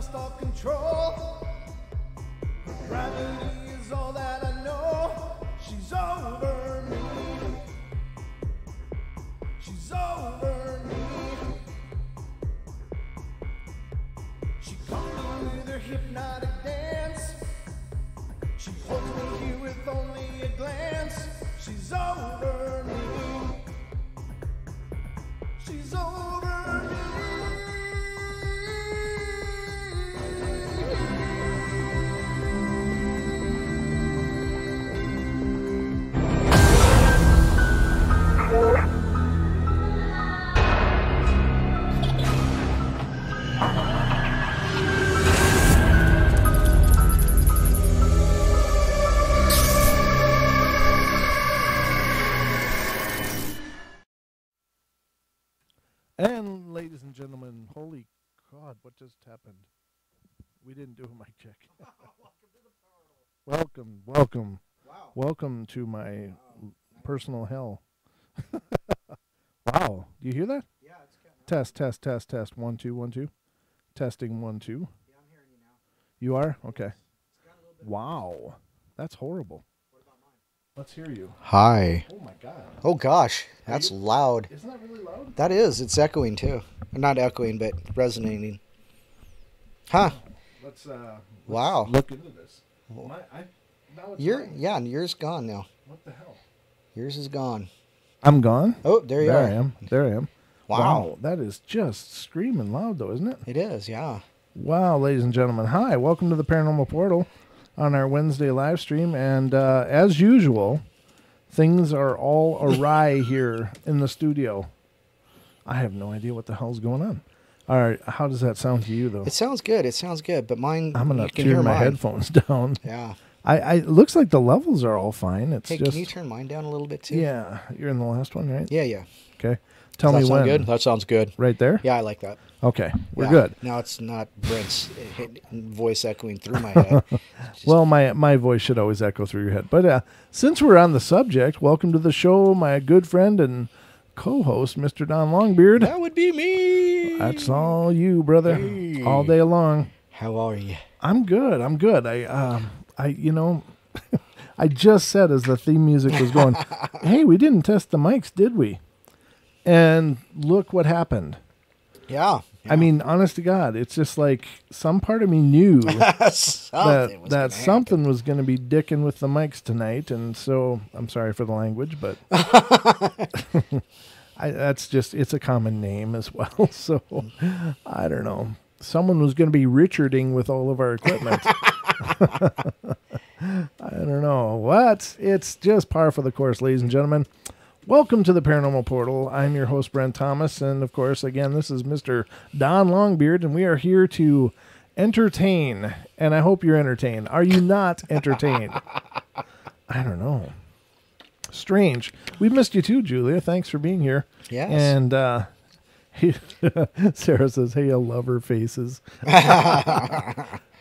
lost all control. Gravity is all that I know. She's over me. She's over me. She comes with her hypnotic dance. She holds me here with only a glance. She's over me. She's over me. And ladies and gentlemen, holy God, what just happened? We didn't do a mic check. Welcome. Wow. Welcome to my personal hell. Wow. Do you hear that? Yeah, it's getting Test. 1 2 1 2. Testing 1 2. Yeah, I'm hearing you now. You are? Okay. It's got a little bit. Wow. That's horrible. What about mine? Let's hear you. Hi. Oh my God. Oh gosh, that's loud. Isn't that really loud? That is. It's echoing too. Not echoing, but resonating. Huh? Let's Wow. look into this. Well, Now it's Your mine. yeah, and yours gone now. What the hell? Yours is gone. I'm gone? Oh, there you There are. I am. There I am. Wow. That is just screaming loud, though, isn't it? It is. Yeah. Wow, ladies and gentlemen. Hi, welcome to the Paranormal Portal on our Wednesday live stream. And as usual, things are all awry here in the studio. I have no idea what the hell's going on. All right, how does that sound to you, though? It sounds good. It sounds good. But mine. I'm going you to can turn hear my mine. headphones down. Yeah. It looks like the levels are all fine. It's Hey, just... can you turn mine down a little bit too? Yeah, you're in the last one, right? Yeah. Yeah. Okay. Tell Does me that when. sound good? That sounds good. Right there? Yeah, I like that. Okay, we're Yeah. good. Now it's not Brent's voice echoing through my head. Just- Well, my voice should always echo through your head. But since we're on the subject, welcome to the show, my good friend and co-host, Mr. Don Longbeard. that would be me. That's all you, brother, Hey. all day long. How are you? I'm good. I just said as the theme music was going, hey, we didn't test the mics, did we? And look what happened. Yeah. I mean, honest to God, it's just like some part of me knew something was that gonna something was going to be dicking with the mics tonight, and so I'm sorry for the language, but it's a common name as well. So I don't know. Someone was going to be Richarding with all of our equipment. I don't know what. It's just par for the course, ladies and gentlemen. Welcome to the Paranormal Portal. I'm your host, Brent Thomas, and of course, again, this is Mr. Don Longbeard, and we are here to entertain, and I hope you're entertained. Are you not entertained? I don't know. Strange. We missed you too, Julia. Thanks for being here. Yes. And Sarah says, hey, I love her faces.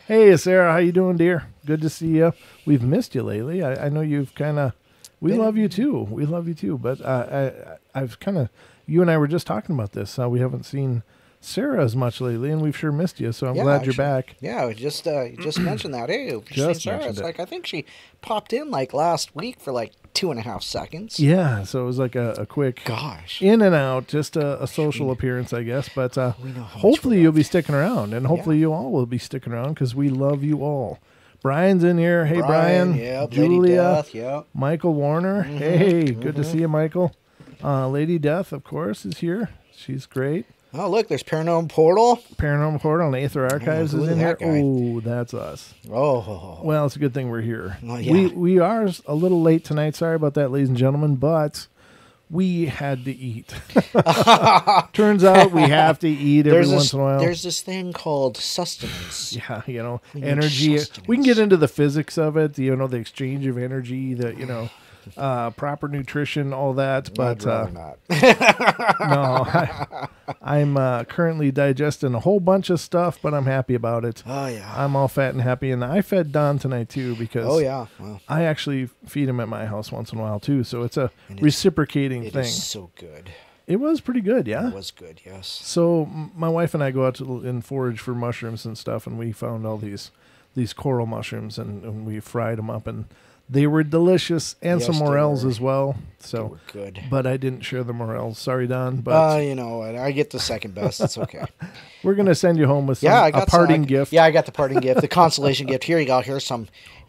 Hey, Sarah, how you doing, dear? Good to see you. We've missed you lately. I know you've kind of... We love you too. We love you too. But I've kind of... You and I were just talking about this. We haven't seen Sarah as much lately, and we've sure missed you, so I'm glad you're back. Yeah, just mentioned that. Hey, Just Sarah. mentioned It's it. like, I think she popped in like last week for like 2.5 seconds. Yeah, so it was like a quick Gosh. in and out, just a social appearance, I guess. But We know how much hopefully we you'll love be you. sticking around, and hopefully you all will be sticking around because we love you all. Brian's in here. Hey, Brian. Yep, Lady Julia. Death, yep. Michael Warner. Hey, good to see you, Michael. Lady Death, of course, is here. She's great. Oh, look, there's Paranormal Portal. Paranormal Portal and Aether Archives who is is in here. that guy? Oh, that's us. Oh. Well, it's a good thing we're here. Well, yeah. We are a little late tonight. Sorry about that, ladies and gentlemen, but we had to eat. Turns out we have to eat every once in a while. There's this thing called sustenance. Yeah, We need energy. sustenance. We can get into the physics of it, the exchange of energy, proper nutrition, all that. But I'd rather not. no, I'm currently digesting a whole bunch of stuff, but I'm happy about it. Oh, yeah. I'm all fat and happy, and I fed Don tonight too because Oh, yeah. Well, I actually feed him at my house once in a while too, so it's a And reciprocating it thing. is so good. It was pretty good, yeah. It was good, yes. So my wife and I go out and forage for mushrooms and stuff, and we found all these coral mushrooms, and we fried them up, and they were delicious, and Yes, some they morels were. as well. They So, were good. but I didn't share the morels. Sorry, Don. But You know, I get the second best. It's okay. we're gonna send you home with Yeah, I a got parting some, gift. Yeah, I got the parting gift, the consolation gift. Here you go. Here's some.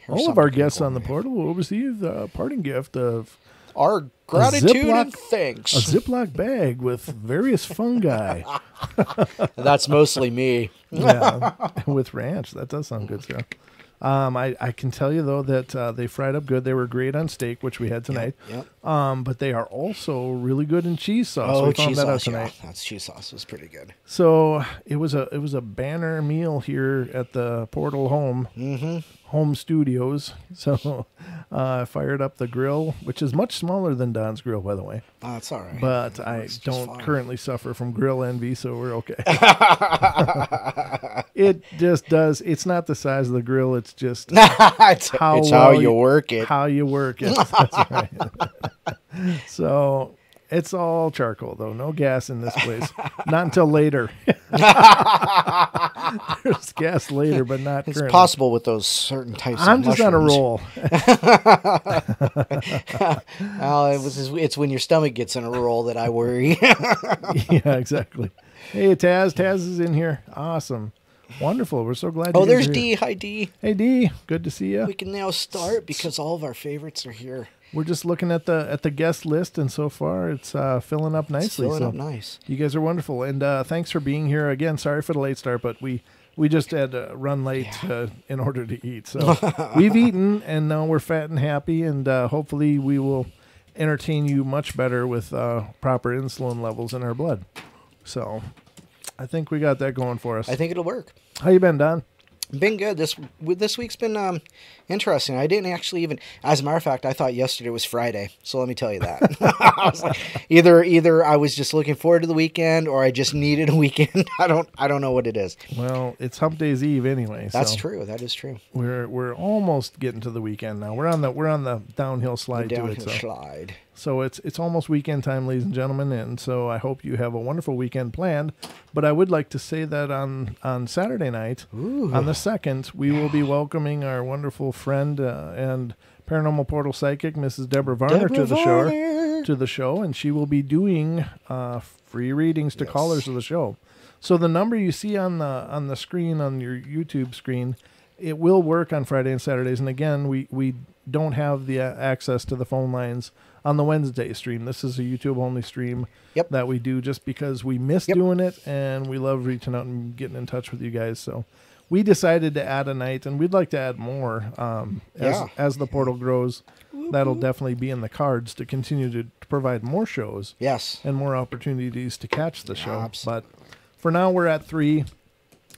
All of our guests on the portal will receive the parting gift of Our gratitude Ziploc- and thanks. a Ziploc bag with various fungi. That's mostly me. Yeah, with ranch. That does sound good, Sarah. I can tell you though that they fried up good. They were great on steak, which we had tonight. Yep. But they are also really good in cheese sauce. Oh, we found cheese that out sauce. Yeah, tonight. that's cheese sauce was pretty good. So it was a banner meal here at the Portal Home Studios. So I fired up the grill, which is much smaller than Don's grill, by the way. Oh, that's all right. But I It's just don't fine. currently suffer from grill envy, so we're okay. It just does. It's not the size of the grill. It's just it's how how well you work it. how you work it. That's right. So it's all charcoal, though. No gas in this place. Not until later. There's gas later, but not It's currently. possible with those certain types I'm of just on a mushrooms. roll. It's when your stomach gets in a roll that I worry. Yeah, exactly. Hey, Taz. Taz is in here. Awesome. Wonderful. We're so glad you Oh, guys there's are here. D. Hi, D. Hey, D. Good to see you. We can now start because all of our favorites are here. We're just looking at the guest list, and so far it's filling up nicely. It's filling so up nice. you guys are wonderful, and thanks for being here again. Sorry for the late start, but we just had to run late in order to eat. So we've eaten, and now we're fat and happy, and hopefully we will entertain you much better with proper insulin levels in our blood. So I think we got that going for us. I think it'll work. How you been, Don? Been good. This week's been interesting. I didn't actually even, as a matter of fact, I thought yesterday was Friday. So let me tell you that. I was like, either I was just looking forward to the weekend, or I just needed a weekend. I don't know what it is. Well, it's Hump Day's Eve anyway. That's so true. That is true. We're almost getting to the weekend now. We're on the downhill slide to it. Downhill So. slide. So it's almost weekend time, ladies and gentlemen, and so I hope you have a wonderful weekend planned. But I would like to say that on Saturday night, on the 2nd, we will be welcoming our wonderful friend and Paranormal Portal psychic, Mrs. Deborah Varner, to the show, and she will be doing free readings to callers of the show. So the number you see on the screen on your YouTube screen, it will work on Friday and Saturdays. And again, we don't have the access to the phone lines on the Wednesday stream. This is a YouTube only stream that we do just because we miss doing it, and we love reaching out and getting in touch with you guys. So we decided to add a night, and we'd like to add more as the portal grows. That'll definitely be in the cards to continue to provide more shows. Yes. And more opportunities to catch the show. Absolutely. But for now, we're at 3.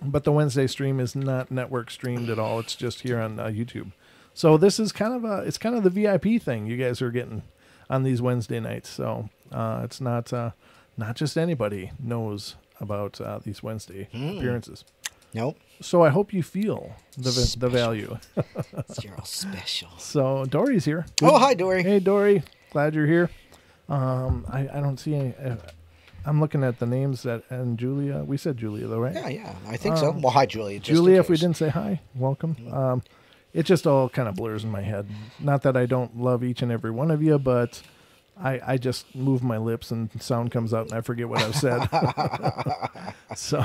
But the Wednesday stream is not network streamed at all. It's just here on YouTube. So this is kind of the VIP thing you guys are getting on these Wednesday nights. So it's not just anybody knows about these Wednesday appearances. Nope. So I hope you feel the value. You're all special. So Dory's here. Oh, hi, Dory. Hey, Dory. Glad you're here. I don't see any. I'm looking at the names and Julia. We said Julia though, right? Yeah, I think so. Well, hi, Julia. Just Julia, in if we case. didn't say hi, welcome. It just all kind of blurs in my head. Not that I don't love each and every one of you, but I just move my lips and sound comes out and I forget what I've said. So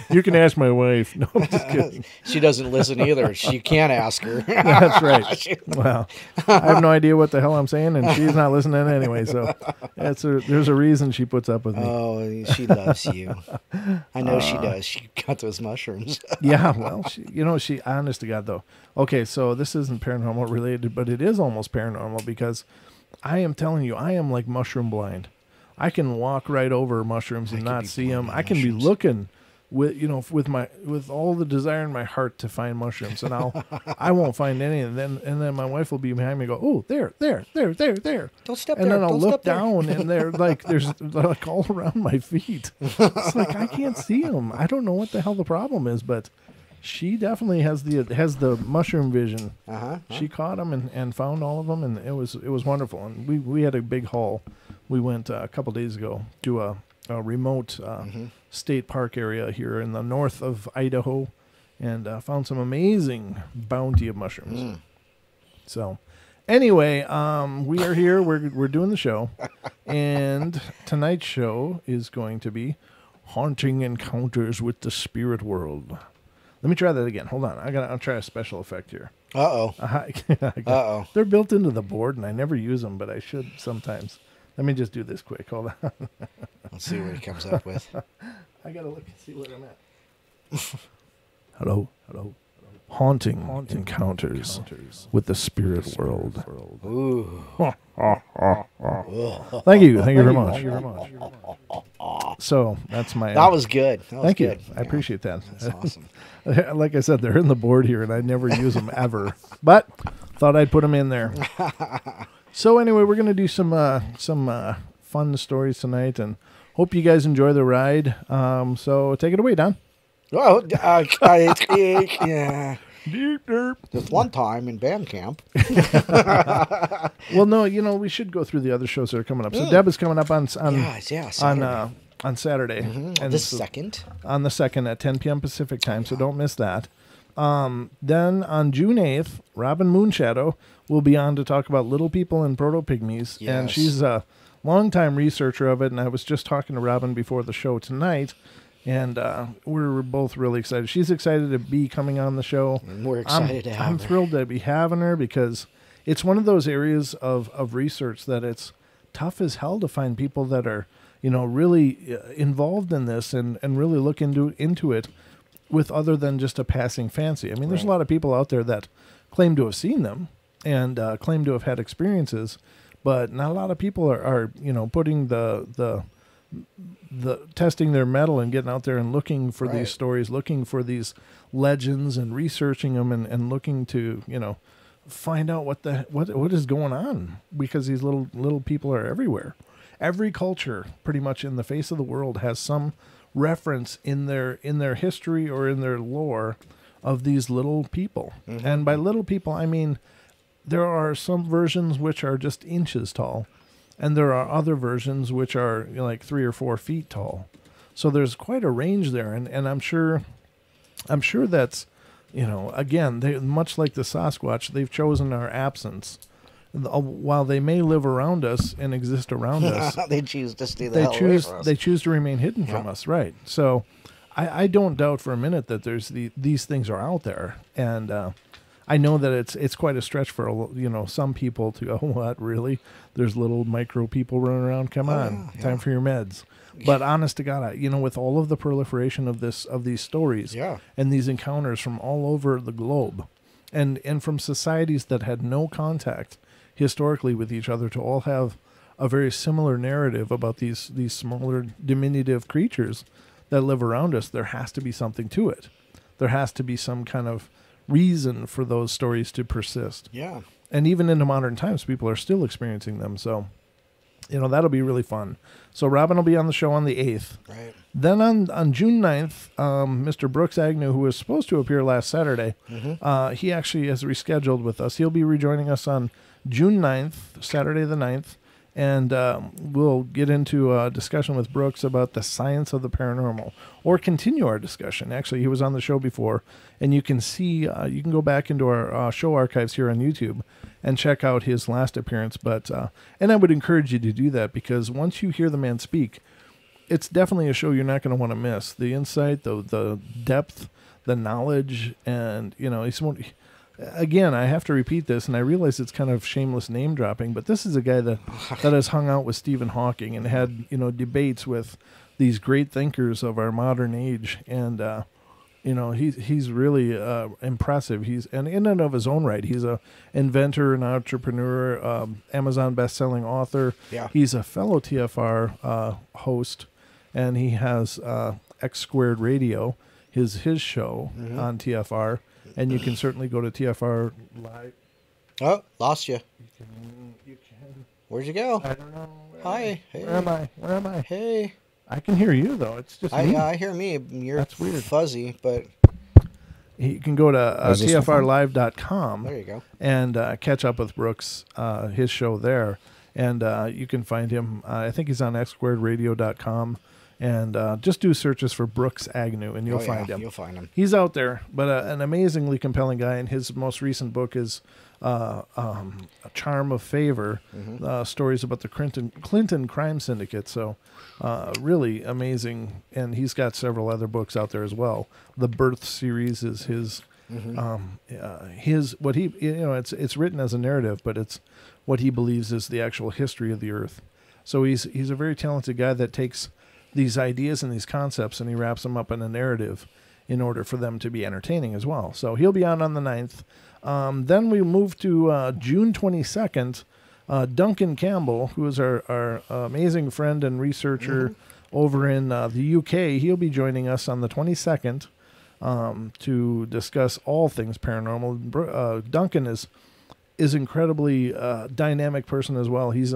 you can ask my wife. No, I'm just kidding. She doesn't listen either. She can't ask her. That's right. Well, I have no idea what the hell I'm saying, and she's not listening anyway. So there's a reason she puts up with me. Oh, she loves you. I know she does. She got those mushrooms. Yeah, well, she honest to God though. Okay, so this isn't paranormal related, but it is almost paranormal because I am telling you, I am like mushroom blind. I can walk right over mushrooms and not see them. I can be looking with all the desire in my heart to find mushrooms, and I won't find any. And then my wife will be behind me and go, oh, there. Don't step there. And then I'll Don't look step there. down, and they're like all around my feet. It's like I can't see them. I don't know what the hell the problem is, but She definitely has the mushroom vision. Uh-huh. She caught them and found all of them, and it was wonderful. And we had a big haul. We went a couple days ago to a remote state park area here in the north of Idaho, and found some amazing bounty of mushrooms. So, anyway, we are here. We're doing the show, and tonight's show is going to be Haunting Encounters with the Spirit World. Let me try that again. Hold on. I'll try a special effect here. Uh-oh. Uh-oh. They're built into the board, and I never use them, but I should sometimes. Let me just do this quick. Hold on. Let's see what he comes up with. I got to look and see where I'm at. Hello. Haunting encounters with the spirit world. Ooh. Thank you very much. So that's my. That was good. Thank you. I appreciate that. That's awesome. Like I said, they're in the board here, and I never use them ever. But thought I'd put them in there. So anyway, we're gonna do some fun stories tonight, and hope you guys enjoy the ride. So take it away, Don. Oh, yeah. Just one time in band camp. Well, no, we should go through the other shows that are coming up. So Deb is coming up on Saturday. On Saturday. And the second? On the 2nd at 10 p.m. Pacific time, so don't miss that. Then on June 8th, Robin Moonshadow will be on to talk about Little People and Proto-Pygmies. Yes. And she's a longtime researcher of it, and I was just talking to Robin before the show tonight. And we're both really excited. She's excited to be coming on the show. And we're excited to have her. I'm thrilled to be having her because it's one of those areas of research that it's tough as hell to find people that are, really involved in this and really look into it with other than just a passing fancy. I mean, there's a lot of people out there that claim to have seen them and claim to have had experiences, but not a lot of people are putting the testing their mettle and getting out there and looking for these stories, looking for these legends and researching them and looking to, find out what is going on, because these little people are everywhere. Every culture pretty much in the face of the world has some reference in their history or in their lore of these little people. Mm-hmm. And by little people, I mean, there are some versions which are just inches tall, and there are other versions which are like 3 or 4 feet tall. So there's quite a range there, and I'm sure that's, again, they, much like the Sasquatch, they've chosen our absence. While they may live around us and exist around us, they choose to stay the hell away from us. They choose to remain hidden from us, right? So I don't doubt for a minute that there's these things are out there, and I know that it's quite a stretch for some people to go, what, really? There's little micro people running around. Come on, time for your meds. But honest to God, with all of the proliferation of these stories and these encounters from all over the globe, and from societies that had no contact historically with each other, to all have a very similar narrative about these smaller diminutive creatures that live around us, there has to be something to it. There has to be some kind of reason for those stories to persist. Yeah. And even into modern times, people are still experiencing them. So, that'll be really fun. So Robin will be on the show on the 8th. Right. Then on June 9th, Mr. Brooks Agnew, who was supposed to appear last Saturday, he actually has rescheduled with us. He'll be rejoining us on June 9th, Saturday the 9th, and we'll get into a discussion with Brooks about the science of the paranormal, or continue our discussion. Actually, he was on the show before, and you can see, you can go back into our show archives here on YouTube and check out his last appearance. But and I would encourage you to do that, because once you hear the man speak, it's definitely a show you're not going to want to miss. The insight, the depth, the knowledge, and he's one. Again, I have to repeat this, and I realize it's kind of shameless name dropping, but this is a guy that has hung out with Stephen Hawking and had debates with these great thinkers of our modern age, and he's really impressive. And in and of his own right, he's a inventor, an entrepreneur, Amazon best-selling author. Yeah. He's a fellow TFR host, and he has X Squared Radio, his show on TFR. And you can certainly go to TFR Live. Oh, lost you. You can. Where'd you go? I don't know. Hi. Hey. Where am I? Hey. I can hear you, though. It's just me. I hear me. That's weird. Fuzzy, but... You can go to Is this tfrlive.com There you go. and catch up with Brooks, his show there. And you can find him. I think he's on xsquaredradio.com. And just do searches for Brooks Agnew, and you'll find him. You'll find him. He's out there, but an amazingly compelling guy. And his most recent book is A Charm of Favor, stories about the Clinton crime syndicate. So really amazing. And he's got several other books out there as well. The Birth series is his. What he, it's written as a narrative, but it's what he believes is the actual history of the Earth. So he's a very talented guy that takes these ideas and these concepts and he wraps them up in a narrative in order for them to be entertaining as well. So he'll be on the 9th. Then we move to June 22nd. Duncan Campbell, who is our amazing friend and researcher over in the UK, he'll be joining us on the 22nd to discuss all things paranormal. Duncan is incredibly dynamic person as well. He's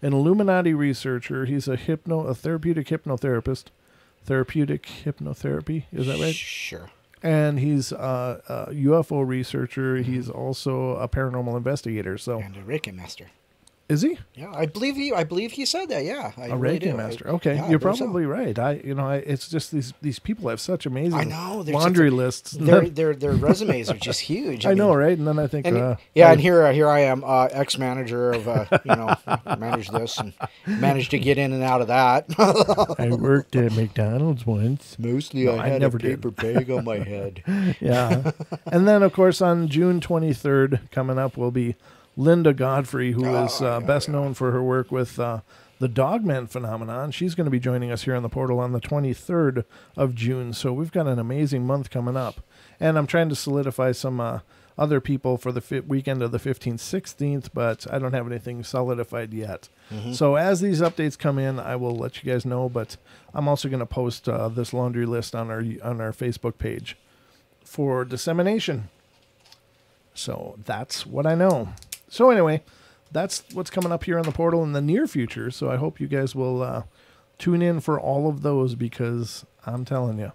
an Illuminati researcher. He's a therapeutic hypnotherapist. Therapeutic hypnotherapy, is that right? Sure. And he's a UFO researcher. He's also a paranormal investigator. So And a Reiki master. is he Yeah, I believe he said that. Yeah, I a really Reiki do. master? Okay, Yeah, I you're believe so. probably right. It's just these people have such amazing I know, they're laundry lists. Their resumes are just huge. I know, mean, right? And then I think, And here I am, ex-manager of, managed this and managed to get in and out of that. I worked at McDonald's once. Mostly No, I I had never a paper bag on my head. Yeah. And then, of course, on June 23rd, coming up, will be Linda Godfrey, who is best known for her work with the Dogman phenomenon. She's going to be joining us here on the portal on the 23rd of June. So we've got an amazing month coming up. And I'm trying to solidify some other people for the weekend of the 15th, 16th, but I don't have anything solidified yet. So as these updates come in, I will let you guys know. But I'm also going to post this laundry list on our Facebook page for dissemination. So that's what I know. So anyway, that's what's coming up here on the portal in the near future. So I hope you guys will tune in for all of those, because I'm telling you,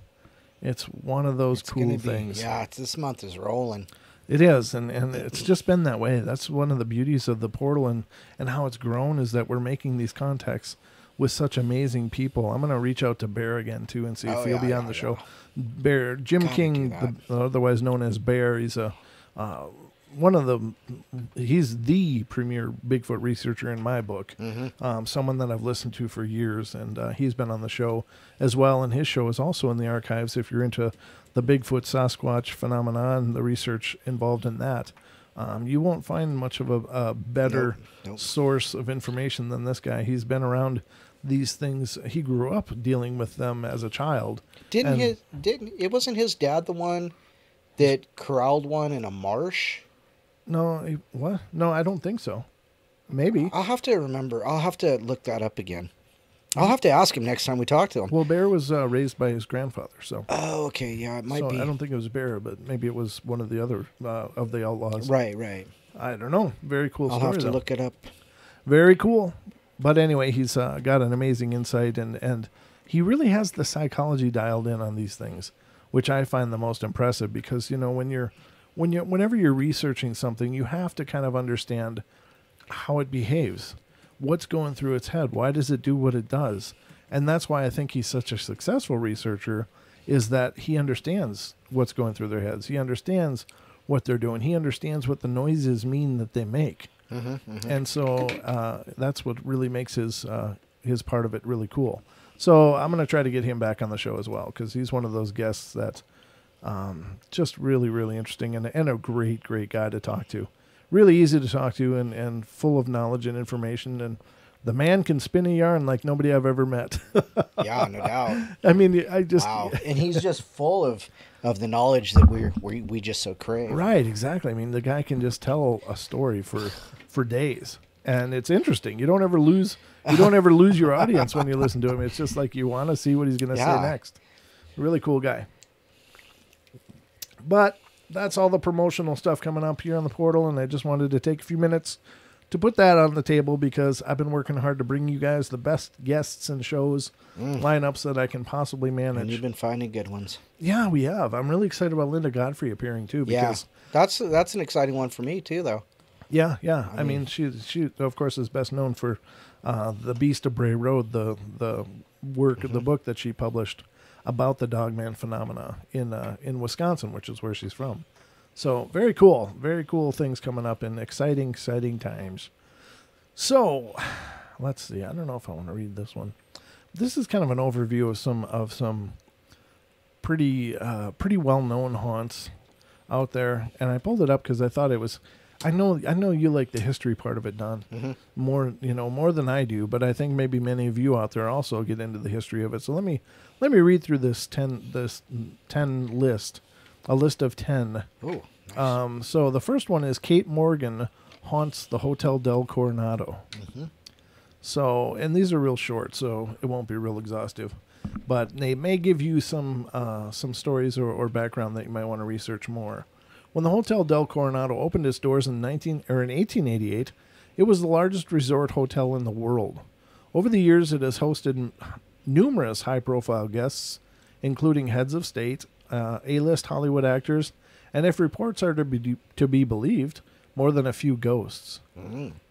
it's one of those cool things. Yeah, this month is rolling. It is, and it's just been that way. That's one of the beauties of the portal and how it's grown, is that we're making these contacts with such amazing people. I'm going to reach out to Bear again, too, and see if he'll be on the show. Bear, Jim King, otherwise known as Bear, he's he's the premier Bigfoot researcher in my book. Someone that I've listened to for years, and he's been on the show as well. And his show is also in the archives if you're into the Bigfoot Sasquatch phenomenon, the research involved in that. You won't find much of a better source of information than this guy. He's been around these things. He grew up dealing with them as a child. It wasn't his dad the one that corralled one in a marsh? No, what? No, I don't think so. Maybe. I'll have to remember. I'll have to look that up again. I'll have to ask him next time we talk to him. Well, Bear was raised by his grandfather, so. Oh, okay, yeah, it might be. I don't think it was Bear, but maybe it was one of the other of the outlaws. Right. I don't know. Very cool story, I'll have to though. look it up. Very cool. But anyway, he's got an amazing insight, and he really has the psychology dialed in on these things, which I find the most impressive, because, whenever you're researching something, you have to kind of understand how it behaves, what's going through its head, why does it do what it does. And that's why I think he's such a successful researcher, is that he understands what's going through their heads. He understands what they're doing. He understands what the noises mean that they make. And so that's what really makes his part of it really cool. So I'm going to try to get him back on the show as well, because he's one of those guests that just really, really interesting, and a great, great guy to talk to. Really easy to talk to, and full of knowledge and information. And the man can spin a yarn like nobody I've ever met. Yeah, no doubt. I mean, Wow. And he's just full of the knowledge that we just so crave. Right, exactly. I mean, the guy can just tell a story for days, and it's interesting. You don't ever lose your audience when you listen to him. It's just like you want to see what he's going to say next. Really cool guy. But that's all the promotional stuff coming up here on the portal, and I just wanted to take a few minutes to put that on the table because I've been working hard to bring you guys the best guests and shows lineups that I can possibly manage. And you've been finding good ones. Yeah, we have. I'm really excited about Linda Godfrey appearing too. Because that's an exciting one for me too, though. Yeah. I mean, she of course is best known for the Beast of Bray Road, the work, the book that she published about the Dogman phenomena in Wisconsin, which is where she's from. So very cool things coming up in exciting times. So let's see. I don't know if I want to read this one. This is kind of an overview of some pretty well-known haunts out there, and I pulled it up because I thought it was. I know you like the history part of it, Don, more than I do, but I think maybe many of you out there also get into the history of it. So let me read through this 10 list. A list of 10. Oh, nice. So the first one is Kate Morgan haunts the Hotel del Coronado. So, and these are real short, so it won't be real exhaustive, but they may give you some stories or background that you might want to research more. When the Hotel del Coronado opened its doors in 1888, it was the largest resort hotel in the world. Over the years, it has hosted numerous high-profile guests, including heads of state, A-list Hollywood actors, and if reports are to be believed, more than a few ghosts.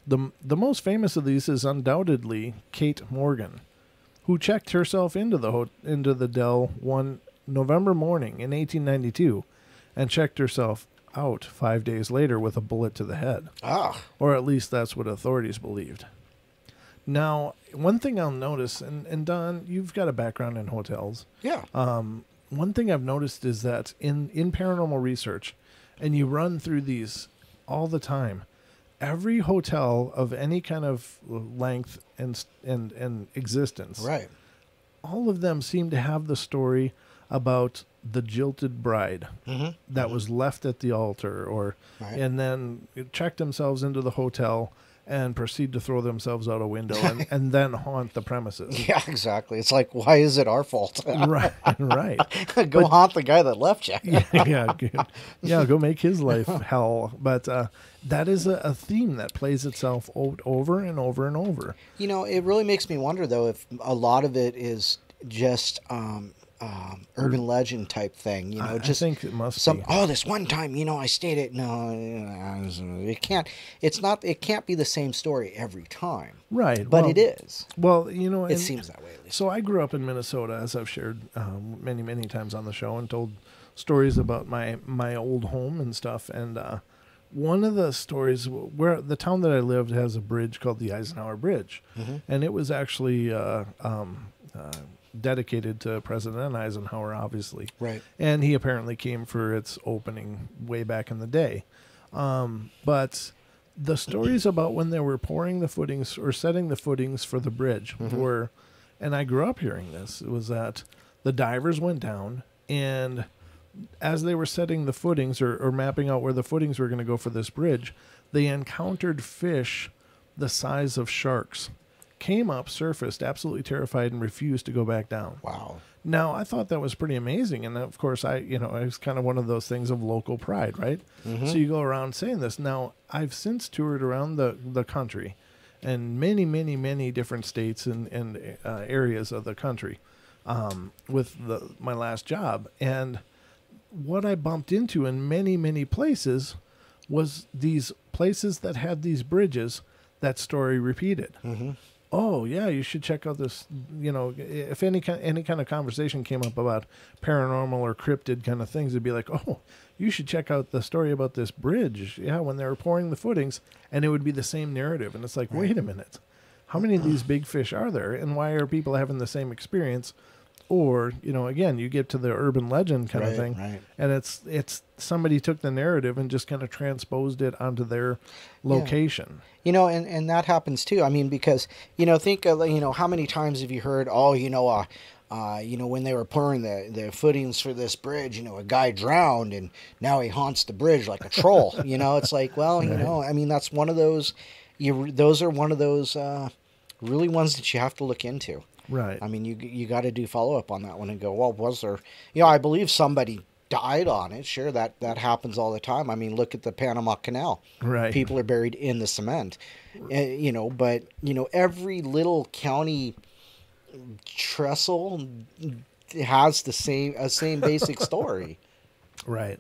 The most famous of these is undoubtedly Kate Morgan, who checked herself into the Del one November morning in 1892, and checked herself out 5 days later with a bullet to the head. Or at least that's what authorities believed. Now, one thing I'll notice, and Don, you've got a background in hotels. Yeah. One thing I've noticed is that in paranormal research, and you run through these all the time, every hotel of any kind of length and existence, Right. all of them seem to have the story about the jilted bride that was left at the altar, and then checked themselves into the hotel and proceed to throw themselves out a window and then haunt the premises. Yeah, exactly. It's like, why is it our fault? Right. Go haunt the guy that left you. Yeah, go make his life hell. But that is a theme that plays itself over and over and over. You know, it really makes me wonder, though, if a lot of it is just urban legend type thing. You know, I think it must be. Oh, this one time, I stayed at. No, it can't. It's not. It can't be the same story every time. Right. But it is. Well, it seems that way at least. So I grew up in Minnesota, as I've shared many times on the show, and told stories about my old home and stuff. And one of the stories where the town that I lived has a bridge called the Eisenhower Bridge, and it was actually dedicated to President Eisenhower, obviously. Right. And he apparently came for its opening way back in the day. But the stories about when they were pouring the footings or setting the footings for the bridge were, and I grew up hearing this, it was that the divers went down, and as they were setting the footings or mapping out where the footings were going to go for this bridge, they encountered fish the size of sharks. Came up, surfaced, absolutely terrified, and refused to go back down. Wow. Now, I thought that was pretty amazing, and of course, it was kind of one of those things of local pride, right? So you go around saying this. Now, I've since toured around the country, and many different states and areas of the country with my last job, and what I bumped into in many places was these places that had these bridges. That story repeated. Oh yeah, you should check out this. If any kind of conversation came up about paranormal or cryptid kind of things, it'd be like, oh, you should check out the story about this bridge. Yeah, when they were pouring the footings, and it would be the same narrative. And it's like, wait a minute, how many of these big fish are there, and why are people having the same experience? Or, again, you get to the urban legend kind of thing, and it's somebody took the narrative and just kind of transposed it onto their location. Yeah. And that happens too. I mean, because, think of, how many times have you heard, when they were pouring the footings for this bridge, a guy drowned and now he haunts the bridge like a troll. It's like, well, I mean, that's one of those, those are one of those really ones that you have to look into. Right. I mean, you got to do follow up on that one and go, well, was there, I believe somebody died on it. Sure, that happens all the time. I mean, look at the Panama Canal. Right. People are buried in the cement. But every little county trestle has the same basic story. Right.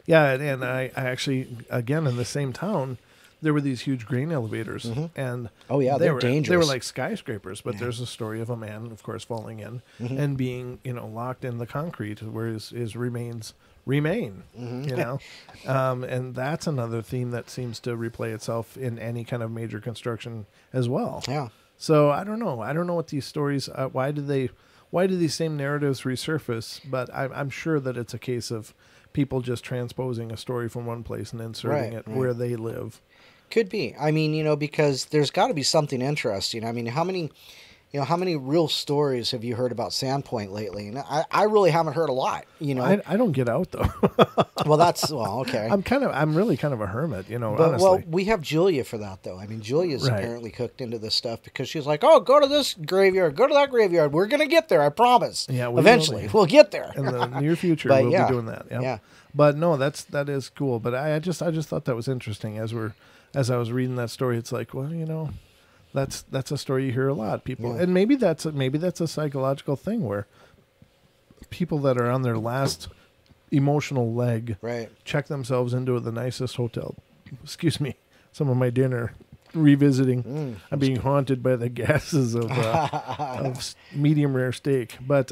Yeah, and I actually, again, in the same town, there were these huge grain elevators, and Oh, yeah, they they're were dangerous. They were like skyscrapers, but there's a story of a man, of course, falling in and being, locked in the concrete where his remains remain. And that's another theme that seems to replay itself in any kind of major construction as well. Yeah. So I don't know what these stories. Why do these same narratives resurface? But I'm sure that it's a case of people just transposing a story from one place and inserting it where they live. Could be. I mean, because there's got to be something interesting. I mean, how many real stories have you heard about Sandpoint lately? And I really haven't heard a lot. I don't get out though. Well, okay. I'm really kind of a hermit, But, honestly. well, we have Julia for that, though. I mean, Julia's apparently cooked into this stuff because she's like, oh, go to this graveyard, go to that graveyard. We're going to get there, I promise. Yeah, eventually, we'll get there. In the near future, But we'll yeah, be doing that. Yep. yeah. But no, that is cool. But I just thought that was interesting as I was reading that story. It's like, well, that's a story you hear a lot. People, and maybe that's a psychological thing where people that are on their last emotional leg check themselves into the nicest hotel. Excuse me, some of my dinner. Revisiting, I'm being haunted by the gases of medium rare steak, but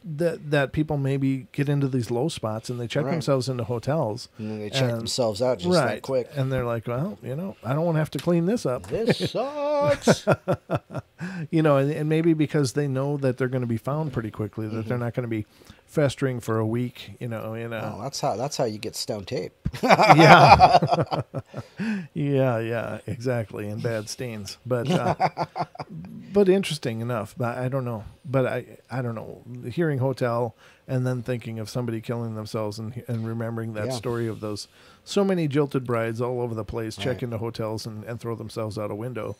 that people maybe get into these low spots and they check themselves into hotels and then they check themselves out just that quick, and they're like, well, I don't want to have to clean this up. This sucks. And maybe because they know that they're going to be found pretty quickly, that they're not going to be festering for a week, Oh, that's how you get stone tape. yeah, exactly, and bad stains. But but interesting enough. But I don't know. But I don't know. Hearing hotel and then thinking of somebody killing themselves and remembering that story of those so many jilted brides all over the place check into hotels and throw themselves out a window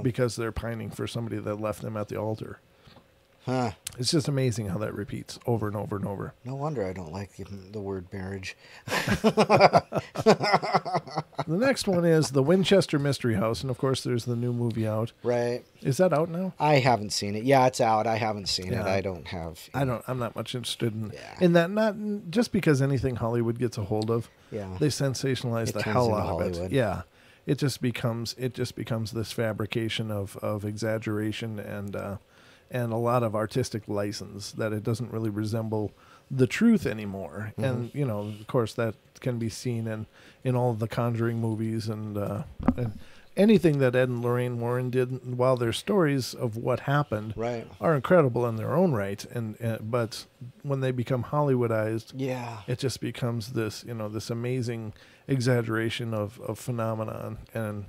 because they're pining for somebody that left them at the altar. Huh. It's just amazing how that repeats over and over and over. No wonder I don't like the word marriage. The next one is the Winchester Mystery House, and of course there's the new movie out. Right. Is that out now? I haven't seen it. Yeah, it's out. I haven't seen it. I don't have. I'm not much interested in that. Not just because anything Hollywood gets a hold of. Yeah. They sensationalize the hell out of it. Yeah. It just becomes this fabrication of exaggeration and a lot of artistic license that it doesn't really resemble the truth anymore. And of course that can be seen in all of the Conjuring movies and anything that Ed and Lorraine Warren did. While their stories of what happened are incredible in their own right, but when they become Hollywoodized, it just becomes this this amazing exaggeration of phenomenon and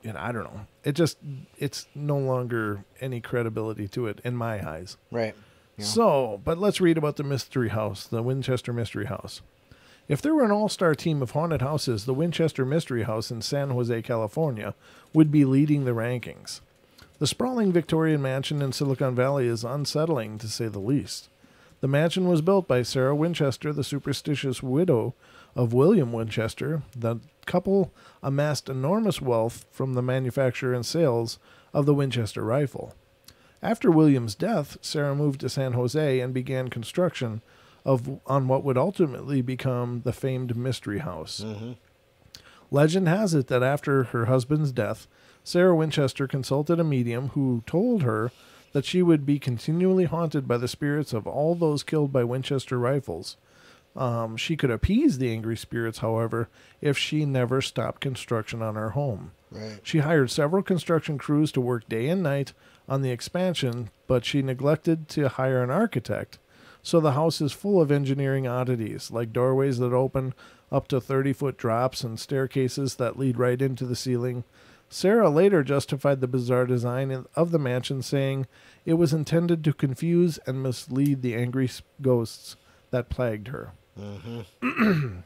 I don't know. It's no longer any credibility to it in my eyes. Right. Yeah. So, but let's read about the Mystery House, the Winchester Mystery House. If there were an all-star team of haunted houses, the Winchester Mystery House in San Jose, California, would be leading the rankings. The sprawling Victorian mansion in Silicon Valley is unsettling, to say the least. The mansion was built by Sarah Winchester, the superstitious widow of William Winchester. The couple amassed enormous wealth from the manufacture and sales of the Winchester rifle. After William's death, Sarah moved to San Jose and began construction on what would ultimately become the famed Mystery House. Legend has it that after her husband's death, Sarah Winchester consulted a medium who told her that she would be continually haunted by the spirits of all those killed by Winchester rifles. She could appease the angry spirits, however, if she never stopped construction on her home. Right. She hired several construction crews to work day and night on the expansion, but she neglected to hire an architect. So the house is full of engineering oddities, like doorways that open up to 30-foot drops and staircases that lead right into the ceiling. Sarah later justified the bizarre design of the mansion, saying it was intended to confuse and mislead the angry ghosts that plagued her.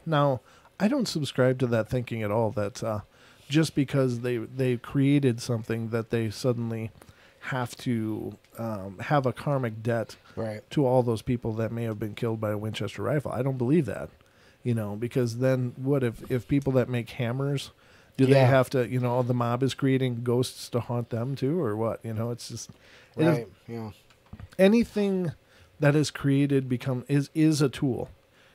Now, I don't subscribe to that thinking at all, that just because they created something that they suddenly have to have a karmic debt Right. to all those people that may have been killed by a Winchester rifle. I don't believe that, because then what if people that make hammers, do they Yeah. have to, the mob is creating ghosts to haunt them too, or what? It's just Right. Yeah. anything that is created is a tool.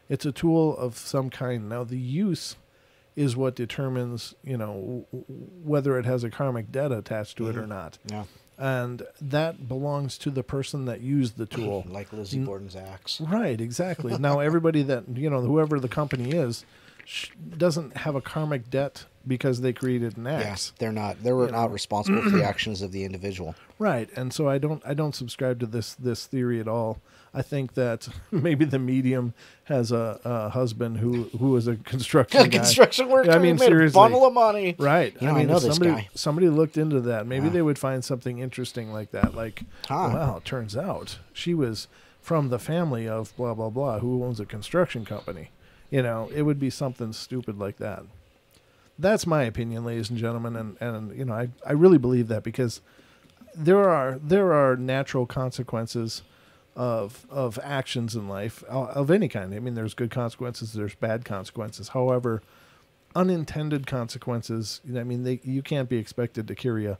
It's a tool of some kind. Now the use is what determines, whether it has a karmic debt attached to it or not. Yeah. And that belongs to the person that used the tool. Like Lizzie Borden's axe. Right, exactly. Now, everybody that, whoever the company is, doesn't have a karmic debt because they created an axe. Yes, they're not. They were not responsible for the actions of the individual. Right, and so I don't subscribe to this theory at all. I think that maybe the medium has a husband who is a construction guy. Construction worker. I mean, made seriously, a bundle of money. right? You know, I know if this guy. Somebody looked into that. Maybe Yeah. they would find something interesting like that. Like, wow, it turns out she was from the family of blah blah blah who owns a construction company. It would be something stupid like that. That's my opinion, ladies and gentlemen, and I really believe that because there are natural consequences of actions in life of any kind. I mean, there's good consequences, there's bad consequences. However, unintended consequences, you can't be expected to carry a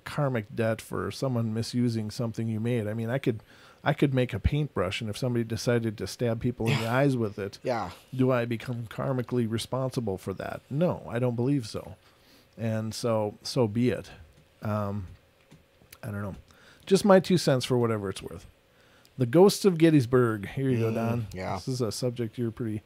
karmic debt for someone misusing something you made. I mean, I could make a paintbrush, and if somebody decided to stab people in the eyes with it, do I become karmically responsible for that? No, I don't believe so. And so be it. I don't know. Just my 2 cents for whatever it's worth. The Ghosts of Gettysburg. Here you go, Don. Yeah. This is a subject you're pretty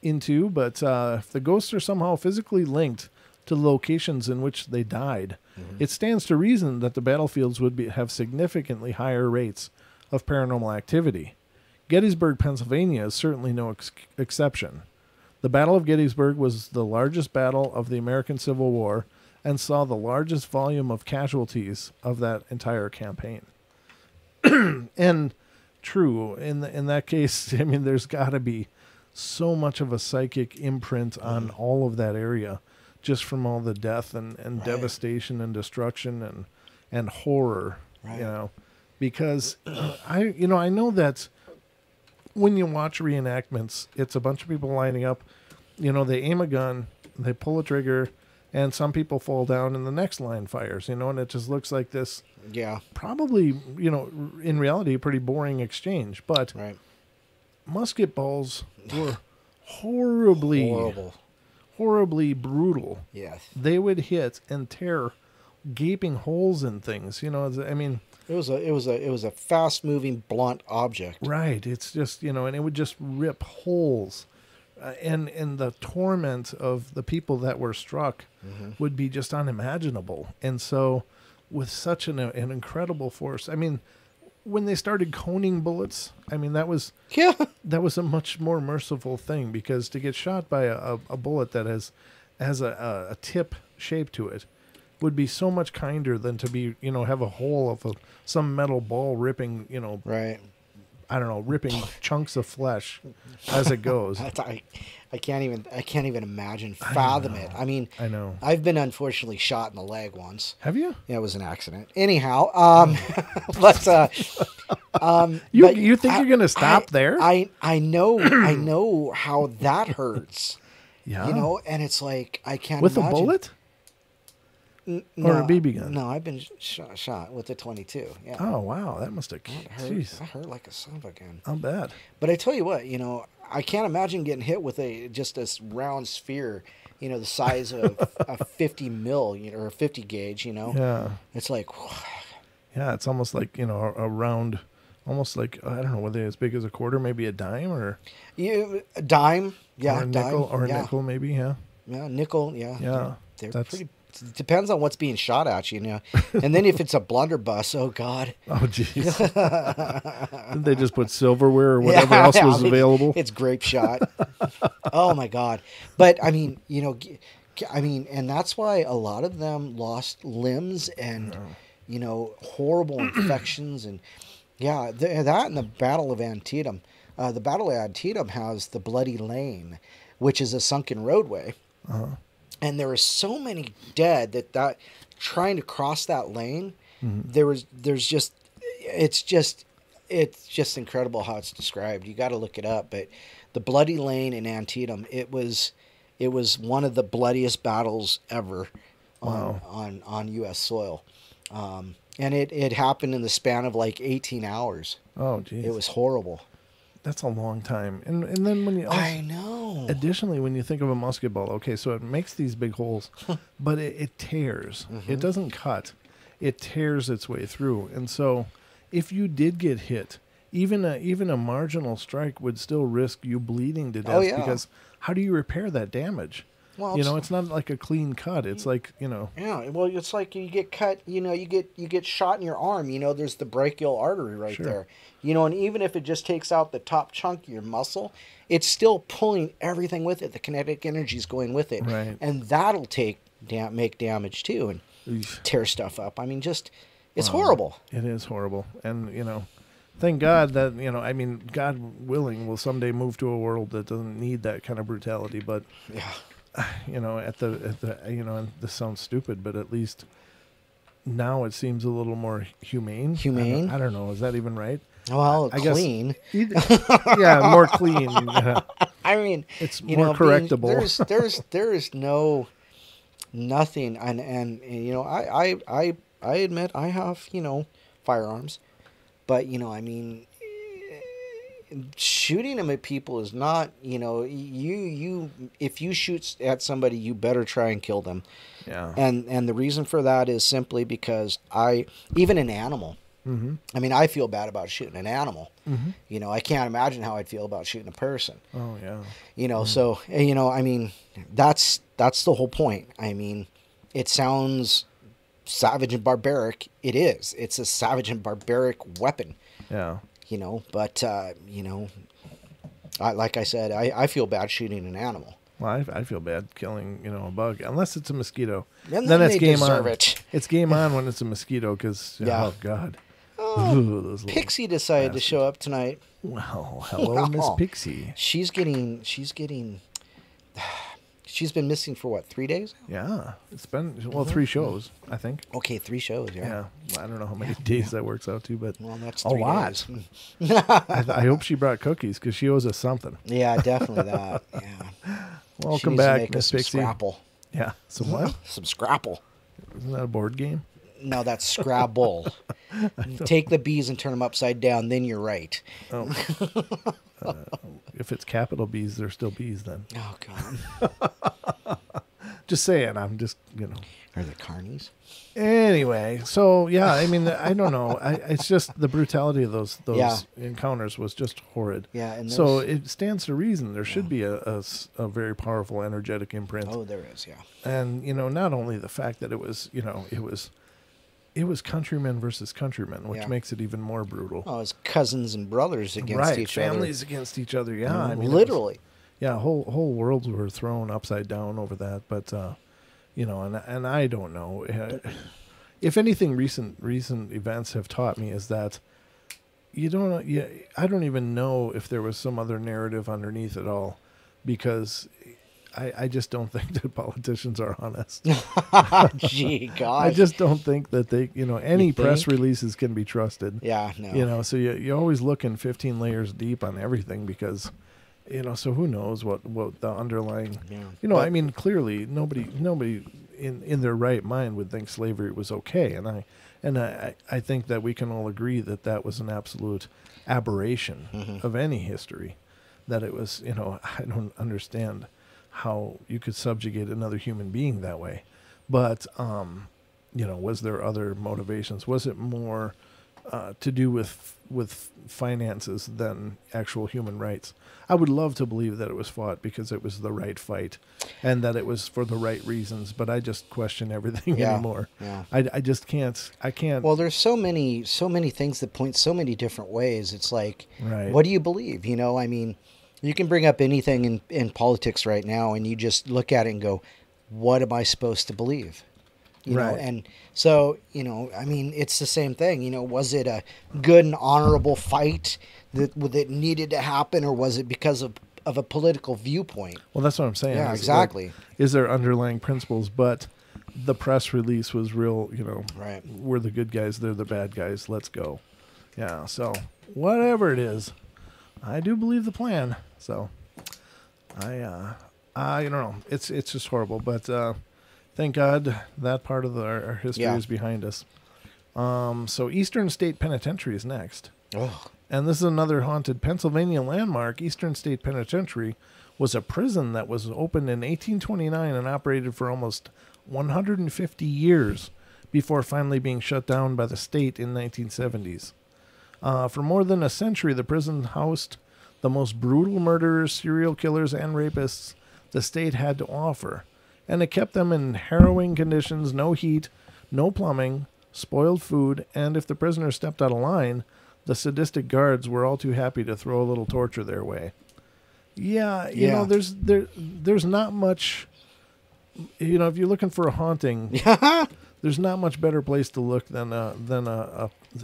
into, but if the ghosts are somehow physically linked to the locations in which they died, it stands to reason that the battlefields would have significantly higher rates of paranormal activity. Gettysburg, Pennsylvania is certainly no exception. The Battle of Gettysburg was the largest battle of the American Civil War and saw the largest volume of casualties of that entire campaign. And true, in that case, I mean, there's got to be so much of a psychic imprint on all of that area just from all the death and devastation and destruction and horror, because I know that when you watch reenactments, it's a bunch of people lining up, they aim a gun, they pull a trigger, and some people fall down and the next line fires, and it just looks like this probably, in reality, a pretty boring exchange. But musket balls were horribly brutal. Yes. They would hit and tear gaping holes in things. I mean, it was a fast moving blunt object. Right. It's just, and it would just rip holes. And the torment of the people that were struck would be just unimaginable. And so with such an incredible force, I mean, when they started coning bullets, I mean, that was a much more merciful thing, because to get shot by a bullet that has a tip shape to it would be so much kinder than to be, have a hole of some metal ball ripping, I don't know, ripping chunks of flesh as it goes. I can't even imagine, fathom it. I mean, I know. I've been unfortunately shot in the leg once. Have you? Yeah, it was an accident. Anyhow, but you think you're gonna stop there? I know how that hurts. Yeah. And it's like I can't with imagine. a bullet. Or a BB gun? No, I've been shot with a 22. Yeah. Oh, wow. That must have... That hurt like a son of a gun. I'll bet. But I tell you what, I can't imagine getting hit with just this round sphere, the size of a 50 mil, or a 50 gauge, Yeah. It's like... Yeah, it's almost like, a round... Almost like, I don't know, were they as big as a quarter, maybe a dime, or... Yeah, a dime. Yeah, or a nickel, or a nickel, maybe, yeah. Yeah, nickel, yeah. Yeah. They're pretty... It depends on what's being shot at you, And then if it's a blunderbuss, oh God. Oh jeez. Didn't they just put silverware or whatever else was available? It's grape shot. Oh my God. But I mean, and that's why a lot of them lost limbs and horrible infections and that and the Battle of Antietam. The Battle of Antietam has the Bloody Lane, which is a sunken roadway. And there were so many dead that trying to cross that lane, there's just, it's just incredible how it's described. You got to look it up. But the Bloody Lane in Antietam, it was one of the bloodiest battles ever on U.S. soil. And it happened in the span of like 18 hours. Oh, geez. It was horrible. That's a long time. And then when you... I know. Additionally, when you think of a musket ball, okay, so it makes these big holes, but it tears. It doesn't cut. It tears its way through. And so if you did get hit, even a marginal strike would still risk you bleeding to death. Oh, yeah. Because how do you repair that damage? Well, it's not like a clean cut. It's like, Yeah, well, it's like you get cut, you get shot in your arm, there's the brachial artery right there. And even if it just takes out the top chunk of your muscle, it's still pulling everything with it. The kinetic energy is going with it. Right. And that'll make damage too and tear stuff up. I mean, it's horrible. It is horrible. And, thank God that, God willing, we'll someday move to a world that doesn't need that kind of brutality. But, yeah. And this sounds stupid, but at least now it seems a little more humane. Humane? I don't know. Is that even right? Well, I clean. Yeah, more clean. Yeah. I mean, it's more correctable. There is nothing, and I admit I have firearms, but I mean, shooting them at people is not, you if you shoot at somebody, you better try and kill them. Yeah. And the reason for that is simply because even an animal. Mm-hmm. I mean, I feel bad about shooting an animal. Mm-hmm. I can't imagine how I'd feel about shooting a person. Oh yeah. So I mean, that's the whole point. I mean, it sounds savage and barbaric. It is. It's a savage and barbaric weapon. Yeah. But like I said, I feel bad shooting an animal. Well, I feel bad killing, a bug, unless it's a mosquito. Then it's they game deserve on. it. It's game on when it's a mosquito, because oh God. Ooh, Pixie decided to show up tonight. Well, hello, Miss Pixie. She's been missing for what, 3 days? Yeah, it's been 3 shows, I think. Okay, 3 shows. Yeah. Well, I don't know how many days that works out to, but that's a 3 lot. days. I hope she brought cookies, because she owes us something. Yeah, definitely that. Yeah. Welcome back, Miss Pixie. Scrapple. Yeah, some what? Some Scrapple. Isn't that a board game? No, that's Scrabble. Take the B's and turn them upside down, then you're right. Oh. If it's capital B's, they're still B's then. Oh, God. Just saying. I'm just, Are they carnies? Anyway, so, yeah, I mean, I don't know. It's just the brutality of those encounters was just horrid. Yeah. And so it stands to reason there should be a very powerful energetic imprint. Oh, there is, yeah. And, not only the fact that it was countrymen versus countrymen, which makes it even more brutal. Oh, it's cousins and brothers against each other. Families against each other, yeah. I mean, literally. Whole worlds were thrown upside down over that. But, and I don't know. If anything, recent events have taught me is that I don't even know if there was some other narrative underneath it all, because I just don't think that politicians are honest. Gee, God. I just don't think that they, any press releases can be trusted. Yeah, no. So you're always looking 15 layers deep on everything, because, so who knows what the underlying, I mean, clearly nobody in their right mind would think slavery was okay. And I think that we can all agree that that was an absolute aberration of any history, that it was, I don't understand how you could subjugate another human being that way. But, was there other motivations? Was it more to do with finances than actual human rights? I would love to believe that it was fought because it was the right fight and that it was for the right reasons, but I just question everything anymore. Yeah. I just can't. I can't. Well, there's so many things that point so many different ways. It's like, right. What do you believe? I mean, you can bring up anything in politics right now, and you just look at it and go, what am I supposed to believe? Right. And so, I mean, it's the same thing. Was it a good and honorable fight that needed to happen, or was it because of a political viewpoint? Well, that's what I'm saying. Yeah, exactly. Is there underlying principles? But the press release was real, Right. we're the good guys, they're the bad guys, let's go. Yeah, so whatever it is, I do believe the plan. So I don't know. It's just horrible, but thank God that part of our history is behind us. So Eastern State Penitentiary is next. Oh. And this is another haunted Pennsylvania landmark. Eastern State Penitentiary was a prison that was opened in 1829 and operated for almost 150 years before finally being shut down by the state in 1970s. For more than a century, the prison housed the most brutal murderers, serial killers, and rapists the state had to offer. And it kept them in harrowing conditions, no heat, no plumbing, spoiled food, and if the prisoners stepped out of line, the sadistic guards were all too happy to throw a little torture their way. Yeah, you know, there's not much, if you're looking for a haunting, there's not much better place to look than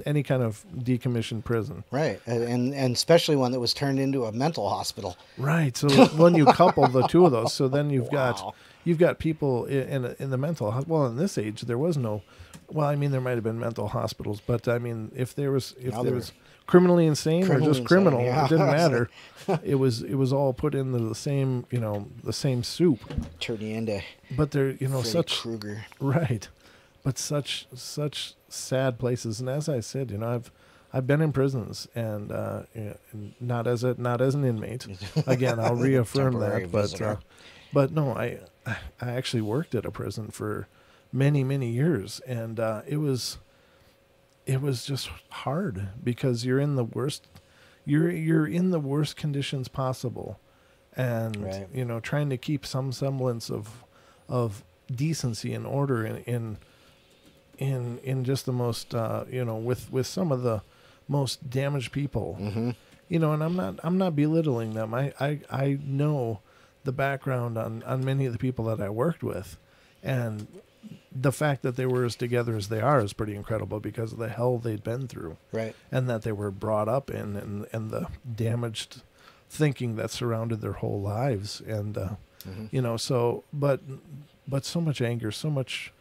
any kind of decommissioned prison. Right, and especially one that was turned into a mental hospital. Right. So when you couple the two of those, so then you've got people in the mental hospital. Well, in this age, there was no. Well, I mean, there might have been mental hospitals, but I mean, if there was criminally insane or just criminal, it didn't matter. It was all put into the same, the same soup. Turn you into. But they're, Freddy such Krueger. Right, but such sad places. And as I said, I've been in prisons and not as an inmate. Again, I'll reaffirm that. But no, I actually worked at a prison for many years, and it was just hard because you're in the worst conditions possible, and right. Trying to keep some semblance of decency and order in just the most with some of the most damaged people. Mm-hmm. And I'm not belittling them. I know the background on many of the people that I worked with, and the fact that they were as together as they are is pretty incredible because of the hell they'd been through. Right. And that they were brought up in and the damaged thinking that surrounded their whole lives. And, so, but so much anger, so much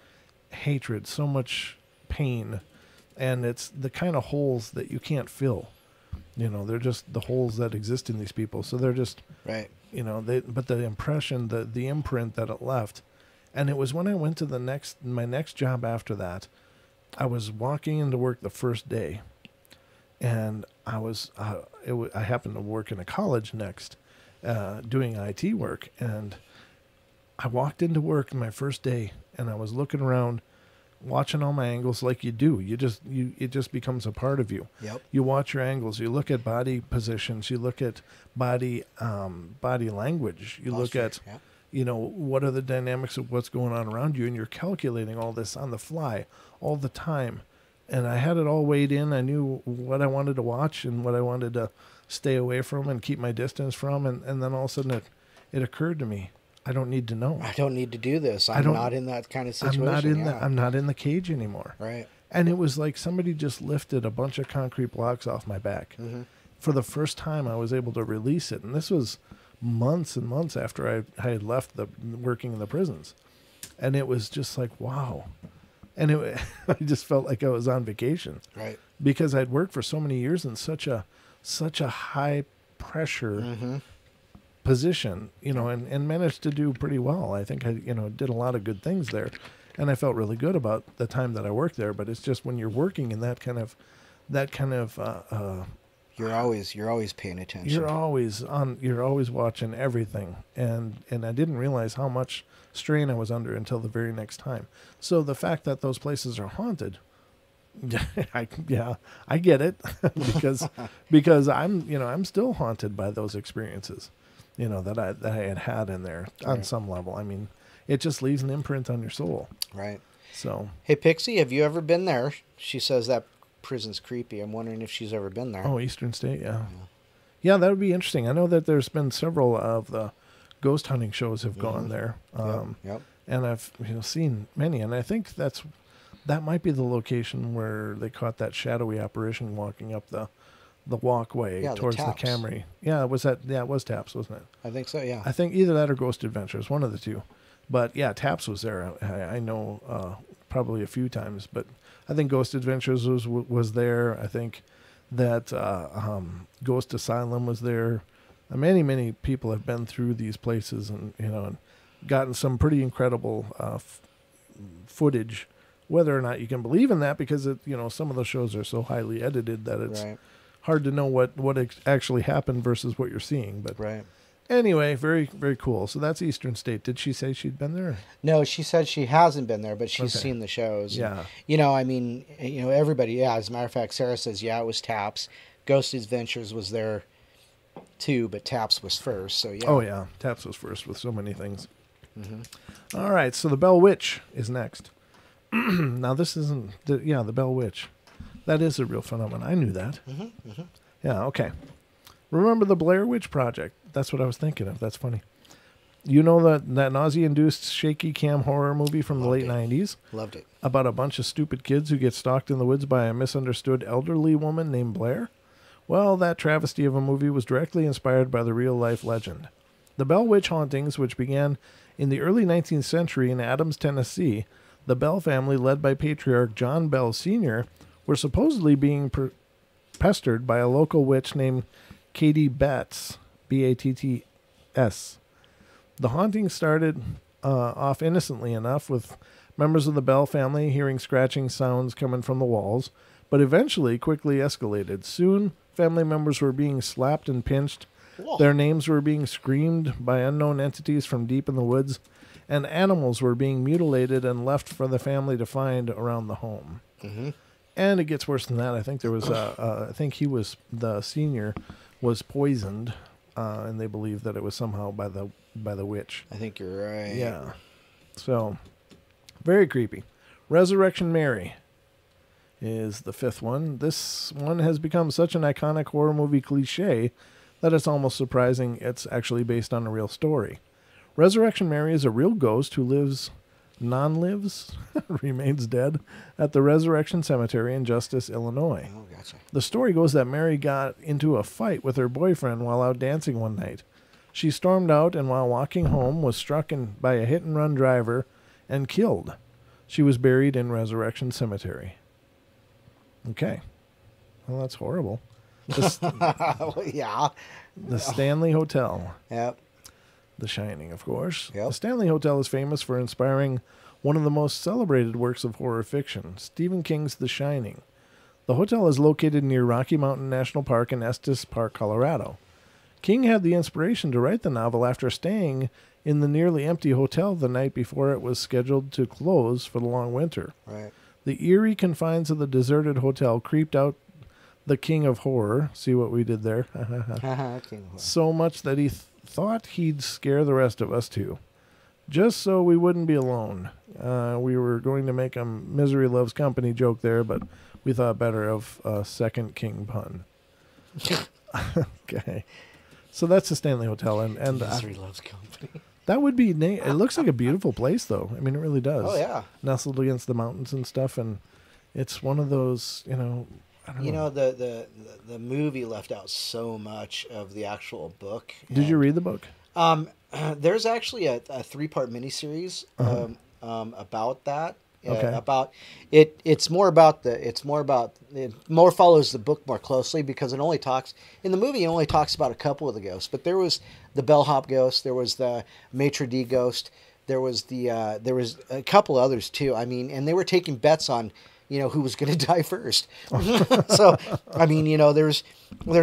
hatred, so much pain. And it's the kind of holes that you can't fill. They're just the holes that exist in these people. So they're just, right. But the impression, the imprint that it left. And it was when I went to my next job after that, I was walking into work the first day, and I happened to work in a college next, doing IT work, and I walked into work my first day, and I was looking around, watching all my angles like you do. It just becomes a part of you. Yep. You watch your angles. You look at body positions. You look at body language. You look at. Yeah. What are the dynamics of what's going on around you, and you're calculating all this on the fly all the time. And I had it all weighed in. I knew what I wanted to watch and what I wanted to stay away from and keep my distance from. And then all of a sudden it occurred to me, I don't need to know. I don't need to do this. I'm not in that kind of situation. I'm not in the cage anymore. Right. And it was like somebody just lifted a bunch of concrete blocks off my back. Mm-hmm. For the first time, I was able to release it. And this was months and months after I had left working in the prisons, and it was just like, wow. And I just felt like I was on vacation, right? Because I'd worked for so many years in such a high pressure mm-hmm. position, and managed to do pretty well. I think I did a lot of good things there, and I felt really good about the time that I worked there. But it's just when you're working in that kind of You're always paying attention. You're always watching everything. And I didn't realize how much strain I was under until the very next time. So the fact that those places are haunted, I get it because I'm still haunted by those experiences, that I had in there on some level. I mean, it just leaves an imprint on your soul. Right. So, hey, Pixie, have you ever been there? She says that prison's creepy. I'm wondering if she's ever been there. Oh, Eastern State, yeah. Yeah, that would be interesting. I know that there's been several of the ghost hunting shows have gone there. Yep. And I've seen many, and I think that might be the location where they caught that shadowy apparition walking up the walkway towards the Camry. Yeah, it was Taps, wasn't it? I think so, yeah. I think either that or Ghost Adventures, one of the two. But yeah, Taps was there. I know probably a few times, but I think Ghost Adventures was there. I think that Ghost Asylum was there. Many people have been through these places and gotten some pretty incredible footage. Whether or not you can believe in that, because some of the shows are so highly edited that it's hard to know what actually happened versus what you're seeing. But anyway, very, very cool. So that's Eastern State. Did she say she'd been there? No, she said she hasn't been there, but she's seen the shows. Yeah. And, everybody, as a matter of fact, Sarah says, it was Taps. Ghost Adventures was there too, but Taps was first. So, yeah. Oh, yeah. Taps was first with so many things. Mm-hmm. All right. So the Bell Witch is next. Now, this isn't... the Bell Witch. That is a real phenomenon. I knew that. Yeah, okay. Remember the Blair Witch Project? That's what I was thinking of. That's funny. You know that nausea-induced shaky cam horror movie from the late 90s? Loved it. About a bunch of stupid kids who get stalked in the woods by a misunderstood elderly woman named Blair? Well, that travesty of a movie was directly inspired by the real-life legend. The Bell Witch hauntings, which began in the early 19th century in Adams, Tennessee, the Bell family, led by patriarch John Bell Sr., were supposedly being pestered by a local witch named Katie Batts, Batts. The haunting started off innocently enough, with members of the Bell family hearing scratching sounds coming from the walls, but eventually quickly escalated. Soon, family members were being slapped and pinched. Whoa. Their names were being screamed by unknown entities from deep in the woods, and animals were being mutilated and left for the family to find around the home. Mm-hmm. And it gets worse than that. I think there was, I think he was, the senior was poisoned, and they believe that it was somehow by the witch. I think you're right. Yeah. So, very creepy. Resurrection Mary is the fifth one. This one has become such an iconic horror movie cliche that it's almost surprising it's actually based on a real story. Resurrection Mary is a real ghost who remains dead at the Resurrection Cemetery in Justice, Illinois. Oh, gotcha. The story goes that Mary got into a fight with her boyfriend while out dancing one night. She stormed out and while walking home was struck by a hit-and-run driver and killed. She was buried in Resurrection Cemetery. Okay. Well, that's horrible. Yeah. The Stanley Hotel. Yep. The Shining, of course. Yep. The Stanley Hotel is famous for inspiring one of the most celebrated works of horror fiction, Stephen King's The Shining. The hotel is located near Rocky Mountain National Park in Estes Park, Colorado. King had the inspiration to write the novel after staying in the nearly empty hotel the night before it was scheduled to close for the long winter. Right. The eerie confines of the deserted hotel creeped out the King of Horror. See what we did there? So much that he thought he'd scare the rest of us too. Just so we wouldn't be alone. We were going to make a Misery Loves Company joke there, but we thought better of a second King pun. Okay. So that's the Stanley Hotel. And Misery Loves Company. That would be... It looks like a beautiful place, though. I mean, it really does. Oh, yeah. Nestled against the mountains and stuff. And it's one of those, I don't know. The movie left out so much of the actual book. Did you read the book? There's actually a 3-part miniseries about that. Okay. About it. It more follows the book more closely because it only talks in the movie. It only talks about a couple of the ghosts, but there was the bellhop ghost, there was the maitre d' ghost, there was a couple others too. I mean, and they were taking bets on who was going to die first. So, I mean, there's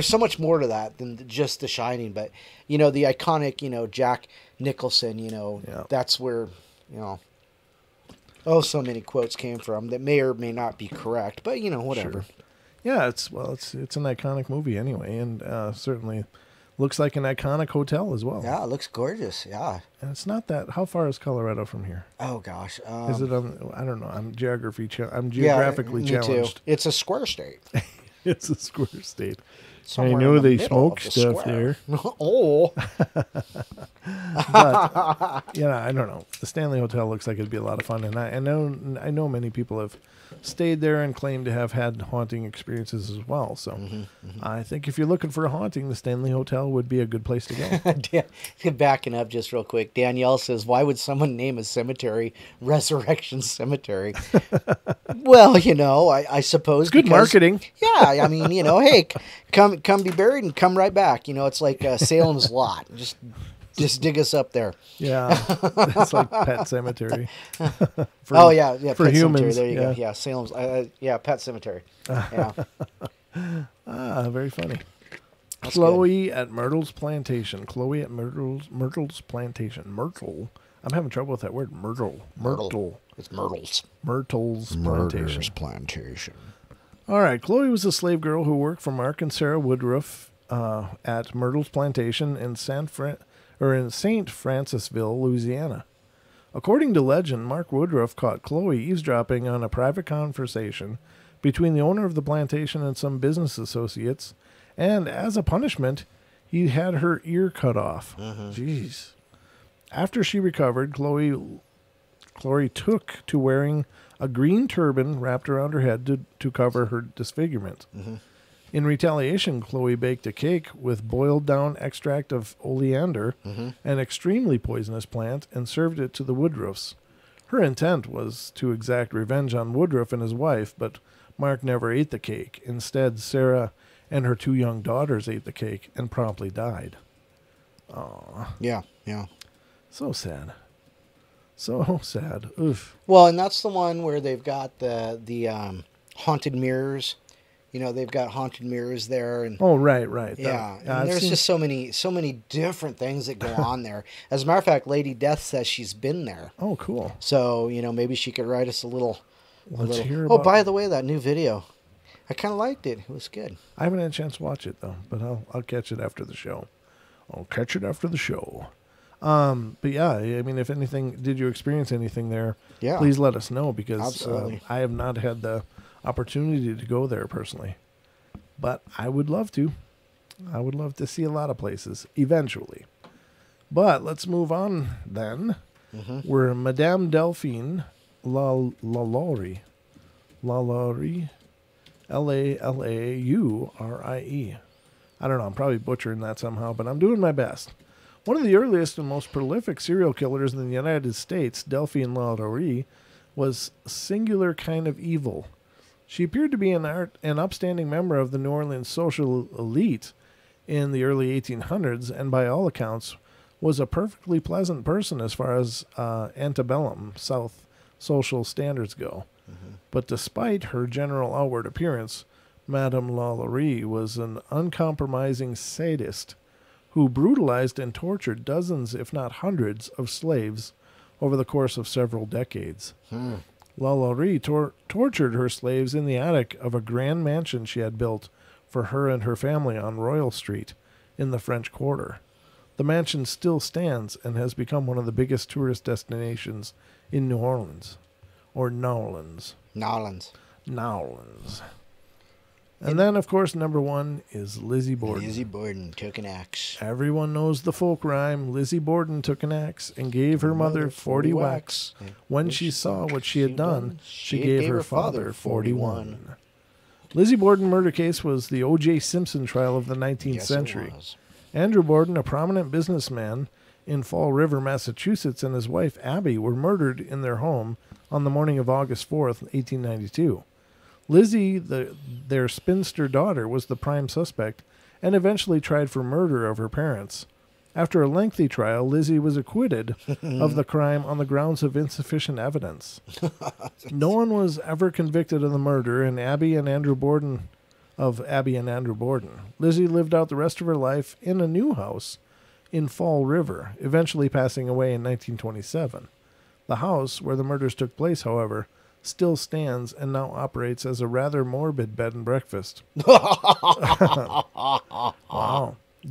so much more to that than just The Shining. But, the iconic, Jack Nicholson, that's where, so many quotes came from that may or may not be correct. But, whatever. Sure. Yeah, it's an iconic movie anyway, and certainly looks like an iconic hotel as well. Yeah, it looks gorgeous. Yeah. And it's not that... How far is Colorado from here? Oh, gosh. Is it on... I don't know. I'm geographically challenged. Too. It's a square state. It's a square state. Somewhere I know in the they middle smoke of the stuff square. there. Oh. But I don't know. The Stanley Hotel looks like it'd be a lot of fun, and I know many people have stayed there and claim to have had haunting experiences as well. So I think if you're looking for a haunting, the Stanley Hotel would be a good place to go. Backing up just real quick, Danielle says, why would someone name a cemetery Resurrection Cemetery? Well, I suppose It's good marketing. Yeah, I mean, hey, come be buried and come right back. It's like Salem's Lot. Just dig us up there. Yeah, it's like Pet Cemetery. For for Pet humans. Cemetery. There you go. Yeah, Salem's. Pet Cemetery. Yeah. Very funny. That's Chloe good. at Myrtle's Plantation. Chloe at Myrtle's Plantation. Myrtle. I'm having trouble with that word. Myrtle. It's Myrtle's. Myrtle's Plantation. Murder's Plantation. All right. Chloe was a slave girl who worked for Mark and Sarah Woodruff at Myrtle's Plantation in St. Francisville, Louisiana. According to legend, Mark Woodruff caught Chloe eavesdropping on a private conversation between the owner of the plantation and some business associates, and as a punishment, he had her ear cut off. Jeez. After she recovered, Chloe took to wearing a green turban wrapped around her head to cover her disfigurement. In retaliation, Chloe baked a cake with boiled down extract of oleander, an extremely poisonous plant, and served it to the Woodruffs. Her intent was to exact revenge on Woodruff and his wife, but Mark never ate the cake. Instead, Sarah and her 2 young daughters ate the cake and promptly died. Aw. Yeah. So sad. So sad. Oof. Well, and that's the one where they've got the haunted mirrors. They've got haunted mirrors there, and right. Yeah, and there's just so many different things that go on there. As a matter of fact, Lady Death says she's been there. Oh, cool. So maybe she could write us a little. Let's hear Oh, about by the way, that new video, I kind of liked it. It was good. I haven't had a chance to watch it though, but I'll catch it after the show. But yeah, I mean, if anything, did you experience anything there? Yeah. Please let us know, because Absolutely. I have not had the opportunity to go there personally, but I would love to. I would love to see a lot of places eventually. But let's move on then. We're Madame Delphine Lalaurie, Lalaurie, Laurie. I don't know. I'm probably butchering that somehow, but I'm doing my best. One of the earliest and most prolific serial killers in the United States, Delphine Lalaurie, was a singular kind of evil. She appeared to be an upstanding member of the New Orleans social elite in the early 1800s, and by all accounts was a perfectly pleasant person as far as antebellum South social standards go. But despite her general outward appearance, Madame Lalaurie was an uncompromising sadist who brutalized and tortured dozens, if not hundreds, of slaves over the course of several decades. Lalaurie tortured her slaves in the attic of a grand mansion she had built for her and her family on Royal Street in the French Quarter. The mansion still stands and has become one of the biggest tourist destinations in New Orleans. Or Nowlands. And then, of course, number 1 is Lizzie Borden. Lizzie Borden took an axe. Everyone knows the folk rhyme. Lizzie Borden took an axe and gave her mother 40 whacks. When she saw what she had done, she gave her father 41. Lizzie Borden murder case was the O.J. Simpson trial of the 19th century. Andrew Borden, a prominent businessman in Fall River, Massachusetts, and his wife Abby were murdered in their home on the morning of August 4th, 1892. Lizzie, their spinster daughter, was the prime suspect and eventually tried for murder of her parents. After a lengthy trial, Lizzie was acquitted of the crime on the grounds of insufficient evidence. No one was ever convicted of the murder of Abby and Andrew Borden. Lizzie lived out the rest of her life in a new house in Fall River, eventually passing away in 1927. The house where the murders took place, however, still stands and now operates as a rather morbid bed and breakfast. Wow.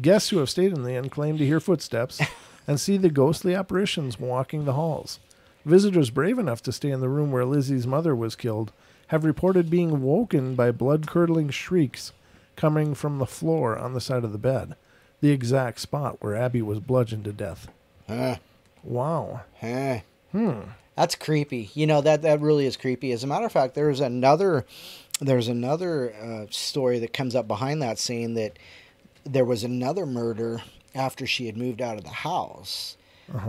Guests who have stayed in the inn claim to hear footsteps and see the ghostly apparitions walking the halls. Visitors brave enough to stay in the room where Lizzie's mother was killed have reported being woken by blood-curdling shrieks coming from the floor on the side of the bed, the exact spot where Abby was bludgeoned to death. Huh. Wow. Huh. That's creepy. You know, that really is creepy. As a matter of fact, there's another story that comes up behind that, saying that there was another murder after she had moved out of the house,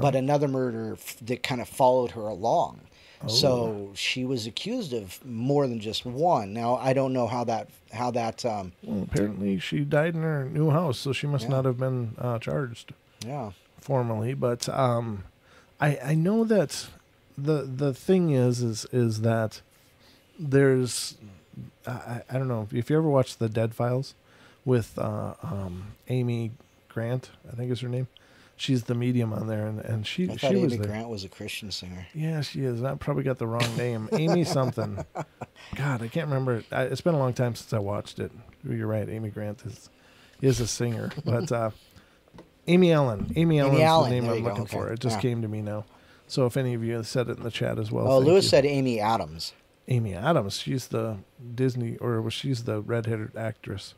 but another murder that kind of followed her along. Oh. So she was accused of more than just one. Now I don't know how that. Well, apparently she died in her new house, so she must not have been charged. Yeah. Formally, but I know that the thing is that there's I don't know if you ever watched the Dead Files with Amy Grant, I think is her name. She's the medium on there, and she I thought she was Amy there. Grant was a Christian singer. Yeah, she is. I probably got the wrong name. Amy something. God, I can't remember. It's been a long time since I watched it. You're right. Amy Grant is a singer, but Amy Allen. Amy Allen is the name There I'm you go. looking Okay. for. It just came to me now. So if any of you said it in the chat as well. Oh, thank Lewis you. said Amy Adams. Amy Adams. She's the Disney, or she's the redheaded actress.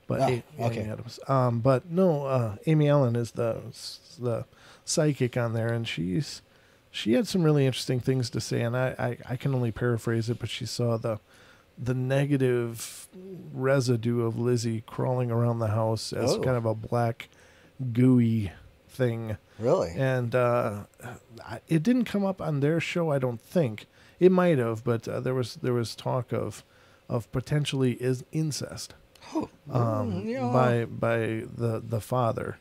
But Oh, okay. Amy Adams. But no, Amy Allen is the psychic on there, and she had some really interesting things to say, and I can only paraphrase it, but she saw the negative residue of Lizzie crawling around the house as kind of a black, gooey thing. Really? And it didn't come up on their show, I don't think. It might have, but there was talk of potentially incest by the father,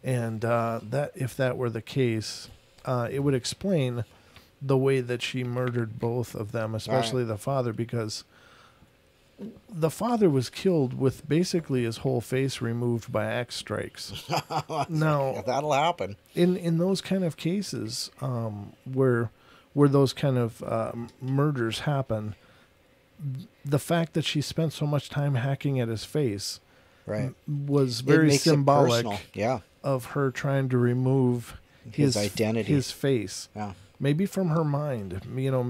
and that if that were the case, it would explain the way that she murdered both of them, especially the father, because the father was killed with basically his whole face removed by axe strikes. Now, That'll happen. in those kind of cases, where those kind of murders happen, the fact that she spent so much time hacking at his face was very makes it symbolic personal. of her trying to remove His identity. his face. Yeah. Maybe from her mind,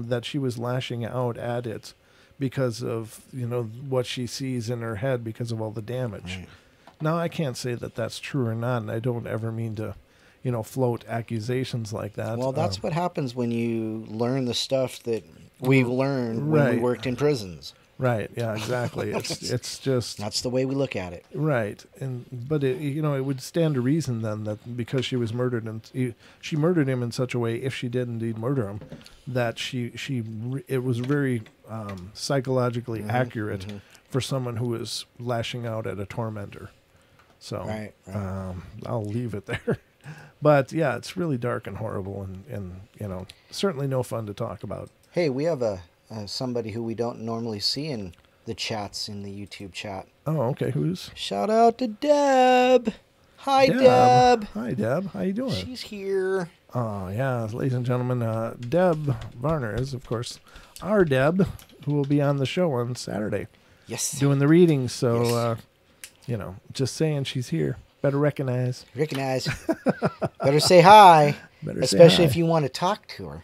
that she was lashing out at it because of, what she sees in her head because of all the damage. Right. Now, I can't say that that's true or not, and I don't ever mean to, float accusations like that. Well, that's what happens when you learn the stuff that we've learned when we Right. worked in prisons. Right. Yeah, exactly. It's just That's the way we look at it. right. But it would stand to reason then that because she was murdered and she murdered him in such a way, if she did indeed murder him, that it was very psychologically accurate for someone who is lashing out at a tormentor. So Right. I'll leave it there. But yeah, it's really dark and horrible, and certainly no fun to talk about. Hey, we have somebody who we don't normally see in the chats in the YouTube chat. Oh, okay. Who's Shout out to Deb. Hi, Deb. Hi, Deb. How you doing? She's here. Oh, yeah, ladies and gentlemen, Deb Varner is, of course, our Deb, who will be on the show on Saturday Yes. doing the readings. So, just saying she's here. Better recognize. Recognize. Better say hi. Better say Especially hi. if you want to talk to her.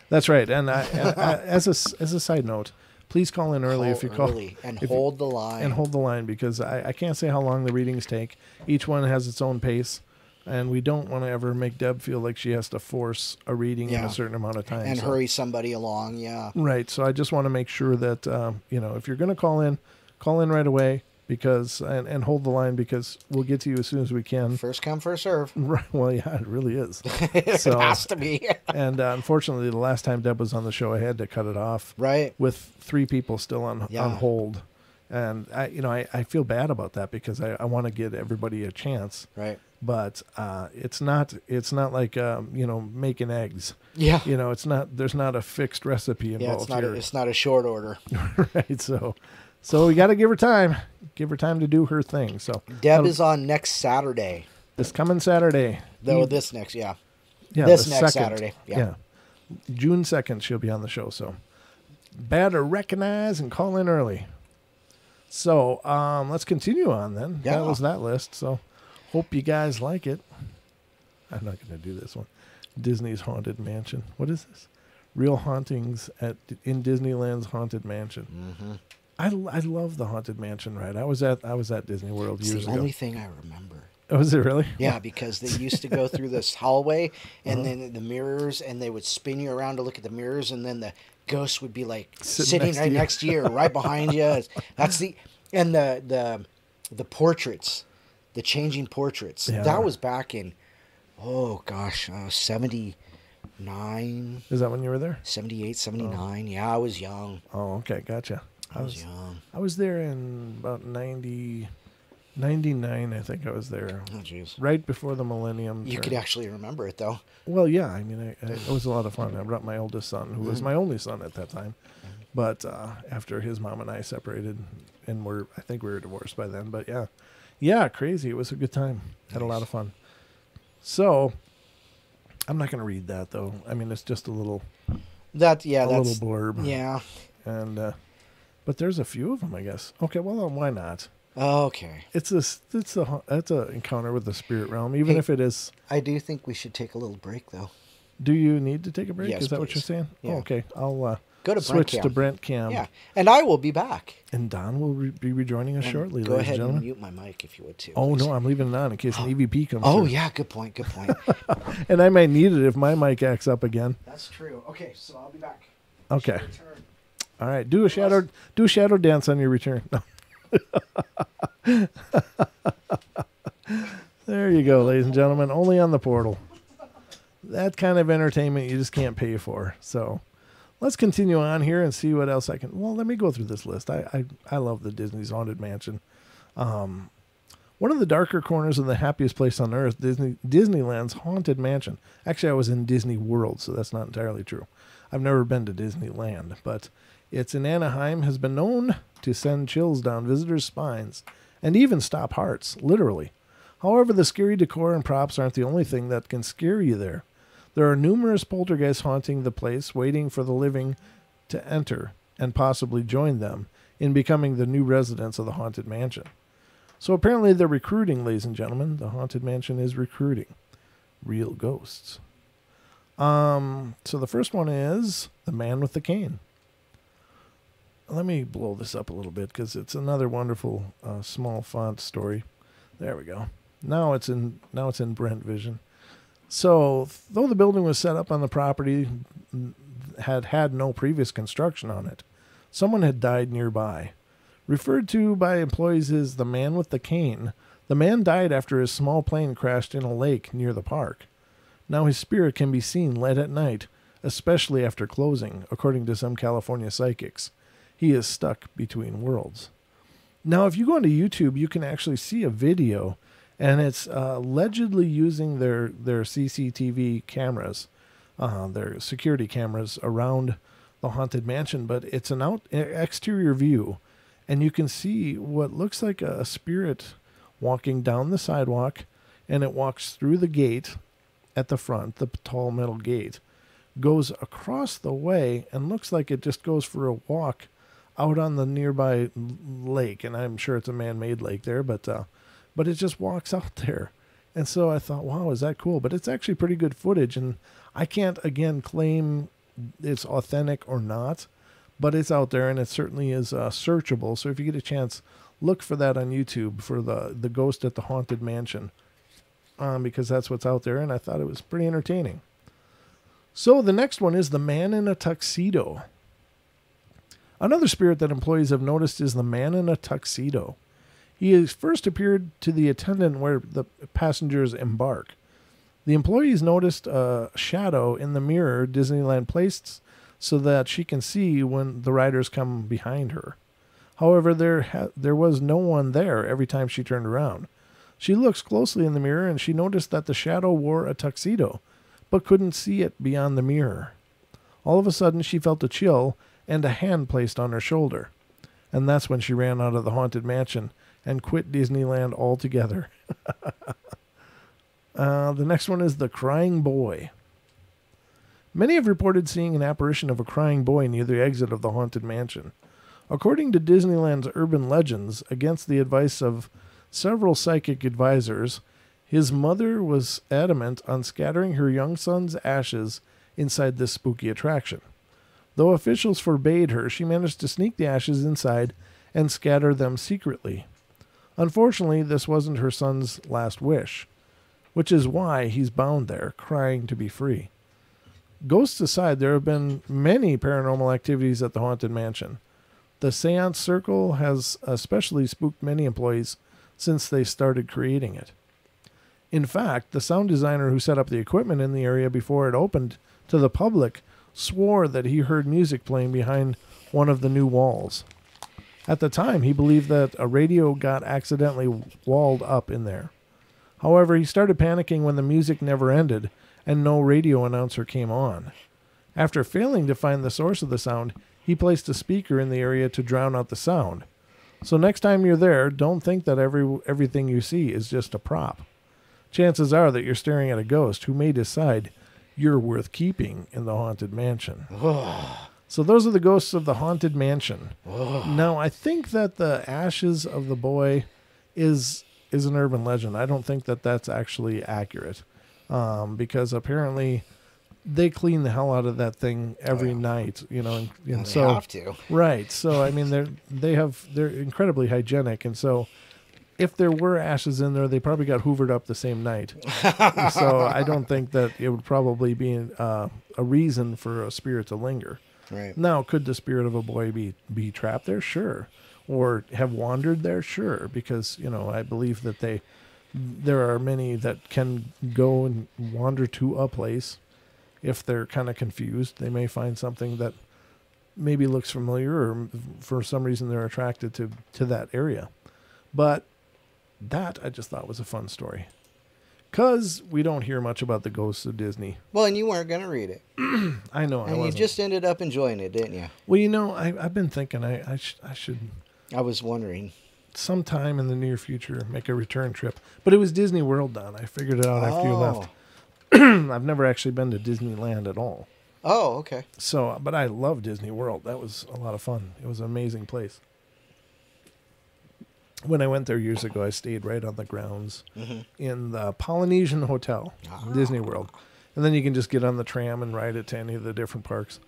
That's right. And as a side note, please call in early if you call. Early and hold the line. And hold the line, because I can't say how long the readings take. Each one has its own pace. And we don't want to ever make Deb feel like she has to force a reading in a certain amount of time. And so. hurry somebody along, yeah. Right. So I just want to make sure that, if you're going to call in right away, and hold the line, because we'll get to you as soon as we can. First come, first serve. Right. Well, yeah, it really is. It has to be. And unfortunately, the last time Deb was on the show, I had to cut it off. Right. With 3 people still on hold. And I feel bad about that, because I want to give everybody a chance. Right. But it's not like making eggs. Yeah. There's not a fixed recipe involved here. It's not a short order. Right. So we got to give her time. Give her time to do her thing. So Deb is on next Saturday. This coming Saturday. Though this next, yeah. Yeah. This the next 2nd. Saturday. Yeah. June 2nd, she'll be on the show. So better recognize and call in early. So let's continue on then. Yeah. That was that list. So hope you guys like it. I'm not going to do this one. Disney's Haunted Mansion. What is this? Real hauntings in Disneyland's Haunted Mansion. Mm-hmm. I love the Haunted Mansion ride. I was at Disney World It's years the ago. only thing I remember. Oh, is it really? Yeah, because they used to go through this hallway and then the mirrors, and they would spin you around to look at the mirrors, and then the ghost would be like sitting right next to you or right behind you. That's the portraits, the changing portraits. Yeah. That was back in 79. Is that when you were there? 78, 79. Yeah, I was young. Oh, okay, gotcha. I was young. I was there in about 99, I think I was there. Oh, jeez. Right before the millennium. You could actually remember it, though. Well, yeah. I mean, it was a lot of fun. I brought my oldest son, who was my only son at that time. But after his mom and I separated, and I think we were divorced by then. But yeah. Yeah, crazy. It was a good time. Had a lot of fun. So, I'm not going to read that, though. I mean, it's just a little little blurb. Yeah. And, but there's a few of them, I guess. Okay, well, why not? Okay. It's a encounter with the spirit realm, even if it is. I do think we should take a little break, though. Do you need to take a break? Yes, is that please. what you're saying? Yeah. Oh, okay. I'll go to switch Brent to Brent Cam. Yeah, and I will be back. And Don will be rejoining us shortly, Go ladies ahead and and gentlemen. mute my mic if you would, too. Oh, please. no, I'm leaving it on in case an EVP comes Oh, through. yeah, good point, good point. And I might need it if my mic acts up again. That's true. Okay, so I'll be back. Okay. Return. All right. Do a shadow dance on your return. No. There you go, ladies and gentlemen. Only on the portal. That kind of entertainment you just can't pay for. So let's continue on here and see what else I can. Well, let me go through this list. I love the Disney's Haunted Mansion. One of the darker corners of the happiest place on earth, Disneyland's Haunted Mansion. Actually, I was in Disney World, so that's not entirely true. I've never been to Disneyland, but it's in Anaheim, has been known to send chills down visitors' spines and even stop hearts, literally. However, the scary decor and props aren't the only thing that can scare you there. There are numerous poltergeists haunting the place, waiting for the living to enter and possibly join them in becoming the new residents of the Haunted Mansion. So apparently they're recruiting, ladies and gentlemen. The Haunted Mansion is recruiting real ghosts. So the first one is the man with the cane. Let me blow this up a little bit because it's another wonderful small font story. There we go. Now it's in Brent Vision. So though the building was set up on the property, had no previous construction on it, someone had died nearby. Referred to by employees as the man with the cane, the man died after his small plane crashed in a lake near the park. Now his spirit can be seen late at night, especially after closing, according to some California psychics. He is stuck between worlds. Now, if you go onto YouTube, you can actually see a video, and it's allegedly using their CCTV cameras, their security cameras around the Haunted Mansion, but it's an exterior view, and you can see what looks like a spirit walking down the sidewalk, and it walks through the gate at the front, the tall metal gate, goes across the way, and looks like it just goes for a walk out on the nearby lake, and I'm sure it's a man-made lake there, but it just walks out there. And so I thought, wow, is that cool? But it's actually pretty good footage, and I can't, again, claim it's authentic or not, but it's out there, and it certainly is searchable. So if you get a chance, look for that on YouTube for the Ghost at the Haunted Mansion, because that's what's out there, and I thought it was pretty entertaining. So the next one is the man in a tuxedo. Another spirit that employees have noticed is the man in a tuxedo. He has first appeared to the attendant where the passengers embark. The employees noticed a shadow in the mirror Disneyland placed so that she can see when the riders come behind her. However, there was no one there every time she turned around. She looks closely in the mirror and she noticed that the shadow wore a tuxedo, but couldn't see it beyond the mirror. All of a sudden, she felt a chill and a hand placed on her shoulder. And that's when she ran out of the Haunted Mansion and quit Disneyland altogether. The next one is the crying boy. Many have reported seeing an apparition of a crying boy near the exit of the Haunted Mansion. According to Disneyland's urban legends, against the advice of several psychic advisors, his mother was adamant on scattering her young son's ashes inside this spooky attraction. Though officials forbade her, she managed to sneak the ashes inside and scatter them secretly. Unfortunately, this wasn't her son's last wish, which is why he's bound there, crying to be free. Ghosts aside, there have been many paranormal activities at the Haunted Mansion. The Seance Circle has especially spooked many employees since they started creating it. In fact, the sound designer who set up the equipment in the area before it opened to the public swore that he heard music playing behind one of the new walls. At the time, he believed that a radio got accidentally walled up in there. However, he started panicking when the music never ended and no radio announcer came on. After failing to find the source of the sound, he placed a speaker in the area to drown out the sound. So next time you're there, don't think that everything you see is just a prop. Chances are that you're staring at a ghost who may decide you're worth keeping in the Haunted Mansion. So those are the ghosts of the Haunted Mansion. Now, I think that the ashes of the boy is an urban legend. I don't think that that's actually accurate, because apparently they clean the hell out of that thing every night, you know. And They so have to. right. So I mean, they're incredibly hygienic, and so if there were ashes in there, they probably got hoovered up the same night. So I don't think that it would probably be a reason for a spirit to linger. Right. Now, could the spirit of a boy be trapped there? Sure. Or have wandered there? Sure. Because, you know, I believe that there are many that can go and wander to a place. If they're kind of confused, they may find something that maybe looks familiar, or for some reason they're attracted to that area. But that I just thought was a fun story. Because we don't hear much about the ghosts of Disney. Well, and you weren't going to read it. I know. And you just ended up enjoying it, didn't you? Well, you know, I've been thinking I should I was wondering. sometime in the near future make a return trip. But it was Disney World, Don. I figured it out after you left. I've never actually been to Disneyland at all. Oh, okay. So, but I love Disney World. That was a lot of fun. It was an amazing place. When I went there years ago, I stayed right on the grounds in the Polynesian Hotel, Disney World. And then you can just get on the tram and ride it to any of the different parks.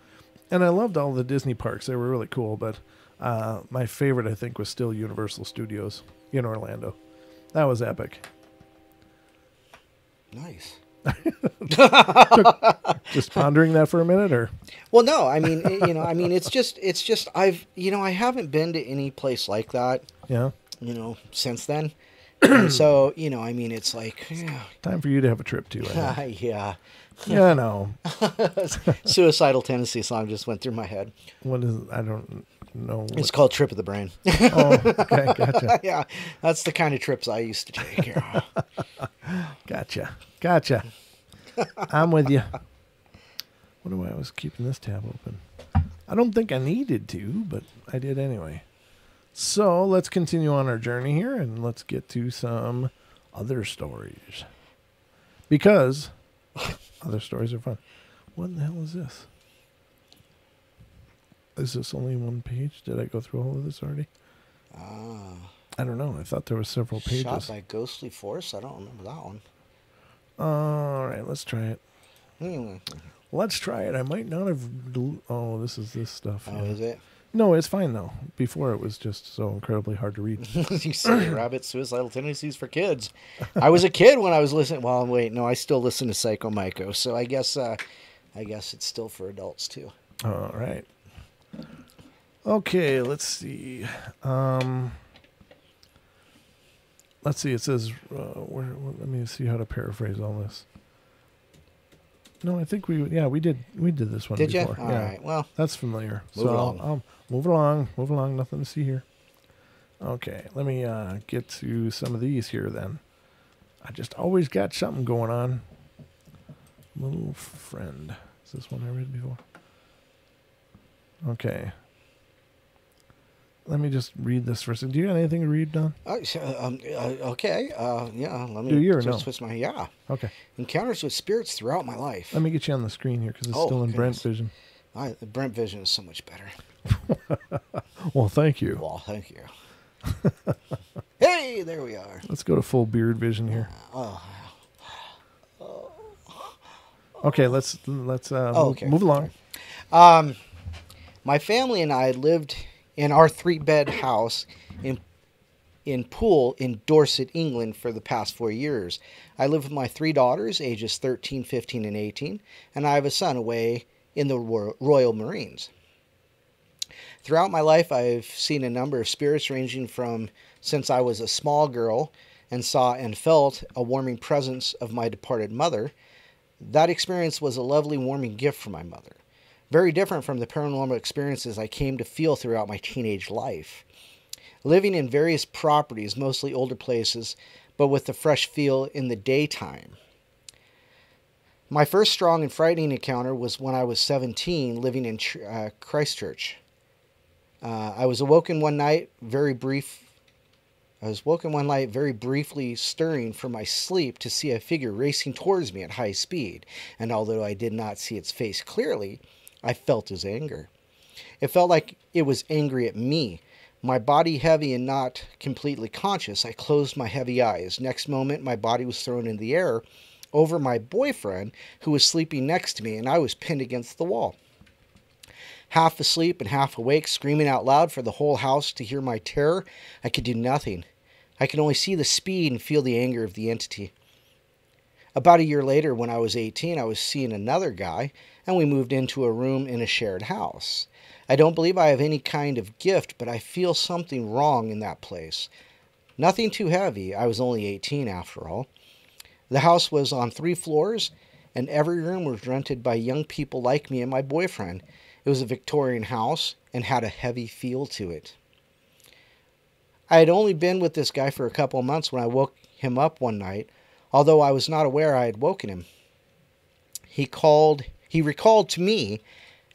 And I loved all the Disney parks. They were really cool. But my favorite, I think, was still Universal Studios in Orlando. That was epic. Nice. Just pondering that for a minute, or? Well, no, I mean, it's just I haven't been to any place like that, Yeah. Since then. And so, it's like, yeah. Time for you to have a trip too. I think. Yeah. Yeah, I know. Suicidal Tendency song just went through my head. What is? I don't know. It's called Trip of the Brain. Oh, okay, gotcha. Yeah, that's the kind of trips I used to take. Yeah. Gotcha. I'm with you. Wonder why I was keeping this tab open. I don't think I needed to, but I did anyway. So let's continue on our journey here, and let's get to some other stories. Because other stories are fun. What the hell is this? Is this only one page? Did I go through all of this already? I don't know. I thought there were several pages. Shot by ghostly force? I don't remember that one. All right, let's try it. Anyway. Let's try it. I might not have... Oh, this is this stuff. Oh, is it? No, it's fine, though. Before, it was just so incredibly hard to read. You silly rabbit, Suicidal Tendencies for Kids. I was a kid when I was listening. Well, wait, no, I still listen to Psycho Myco, so I guess it's still for adults, too. All right. Okay, let's see. Let's see. It says, let me see how to paraphrase all this. No, I think we did this one Did before. you? All right. Well, that's familiar. Move along. I'll move along. Nothing to see here. Okay, let me get to some of these here then. I just always got something going on. Little friend. Is this one I read before? Okay. Let me just read this for a second. Do you have anything to read, Don? okay. Yeah. Let me Do you or just no? twist my Okay. encounters with spirits throughout my life. Let me get you on the screen here because it's still in Brent Vision. Brent Vision is so much better. Well, thank you. Well, thank you. Hey, there we are. Let's go to full beard vision here. Okay, let's move along. My family and I lived in our 3-bed house in in Poole in Dorset, England for the past 4 years. I live with my 3 daughters, ages 13, 15, and 18, and I have a son away in the Royal Marines. Throughout my life, I've seen a number of spirits ranging from since I was a small girl and saw and felt a warming presence of my departed mother. That experience was a lovely, warming gift from my mother. Very different from the paranormal experiences I came to feel throughout my teenage life. Living in various properties, mostly older places, but with the fresh feel in the daytime. My first strong and frightening encounter was when I was 17, living in Christchurch. I was woken one night very briefly stirring from my sleep to see a figure racing towards me at high speed, and although I did not see its face clearly, I felt his anger. It felt like it was angry at me. My body heavy and not completely conscious, I closed my heavy eyes. Next moment, my body was thrown in the air over my boyfriend, who was sleeping next to me, and I was pinned against the wall. Half asleep and half awake, screaming out loud for the whole house to hear my terror, I could do nothing. I could only see the speed and feel the anger of the entity. About a year later, when I was 18, I was seeing another guy, and we moved into a room in a shared house. I don't believe I have any kind of gift, but I feel something wrong in that place. Nothing too heavy. I was only 18 after all. The house was on 3 floors, and every room was rented by young people like me and my boyfriend. It was a Victorian house and had a heavy feel to it. I had only been with this guy for a couple of months when I woke him up one night, although I was not aware I had woken him. He recalled to me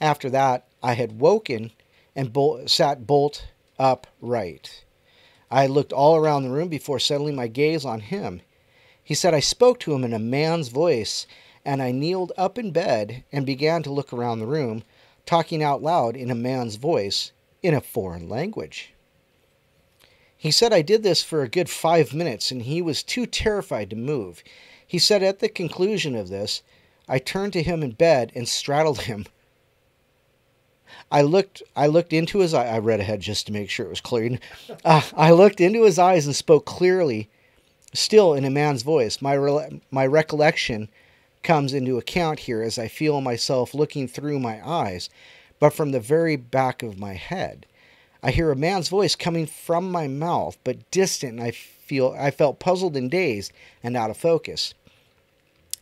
after that I had woken and sat bolt upright. I looked all around the room before settling my gaze on him. He said I spoke to him in a man's voice, and I kneeled up in bed and began to look around the room, talking out loud in a man's voice in a foreign language. He said I did this for a good 5 minutes, and he was too terrified to move. He said at the conclusion of this, I turned to him in bed and straddled him. I looked into his eye. I read ahead just to make sure it was clear. I looked into his eyes and spoke clearly, still in a man's voice. My recollection comes into account here as I feel myself looking through my eyes, but from the very back of my head. I hear a man's voice coming from my mouth, but distant, and I felt puzzled and dazed and out of focus.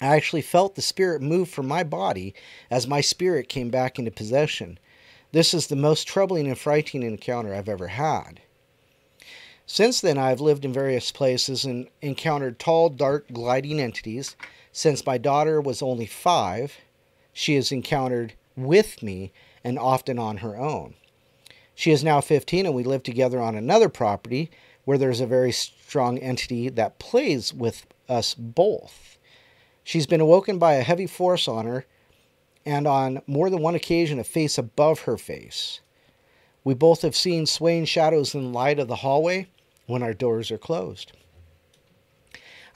I actually felt the spirit move from my body as my spirit came back into possession. This is the most troubling and frightening encounter I've ever had. Since then, I've lived in various places and encountered tall, dark, gliding entities. Since my daughter was only 5, she has encountered with me and often on her own. She is now 15, and we live together on another property where there's a very strong entity that plays with us both. She's been awoken by a heavy force on her, and on more than one occasion a face above her face. We both have seen swaying shadows in the light of the hallway when our doors are closed.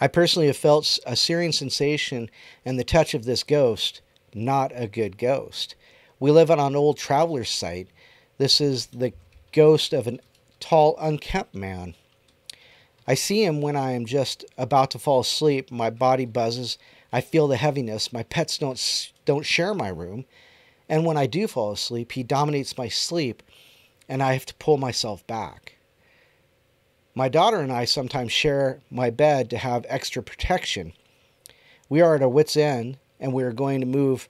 I personally have felt a searing sensation and the touch of this ghost, not a good ghost. We live on an old traveler's site. This is the ghost of a tall, unkempt man. I see him when I am just about to fall asleep. My body buzzes. I feel the heaviness. My pets don't share my room. And when I do fall asleep, he dominates my sleep, and I have to pull myself back. My daughter and I sometimes share my bed to have extra protection. We are at our wits' end, and we are going to move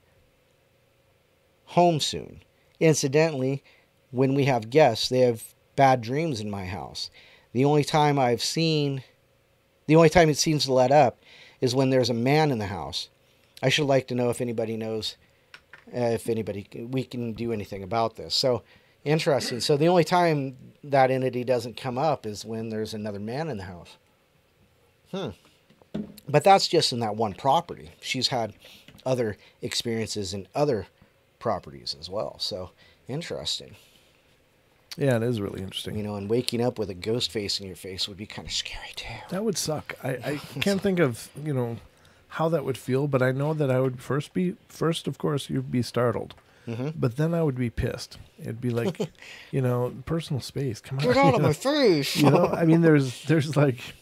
home soon. Incidentally, when we have guests, they have bad dreams in my house. The only time it seems to let up is when there's a man in the house. I should like to know if anybody knows, we can do anything about this. So, interesting. So the only time that entity doesn't come up is when there's another man in the house. But that's just in that one property. She's had other experiences in other properties as well. So, interesting. Yeah, it is really interesting. You know, and waking up with a ghost face in your face would be kind of scary too. That would suck. I can't think of, how that would feel, but I know that I would first, of course, you'd be startled. but then I would be pissed. It'd be like, personal space. Come on, Get out of my face. I mean, there's like,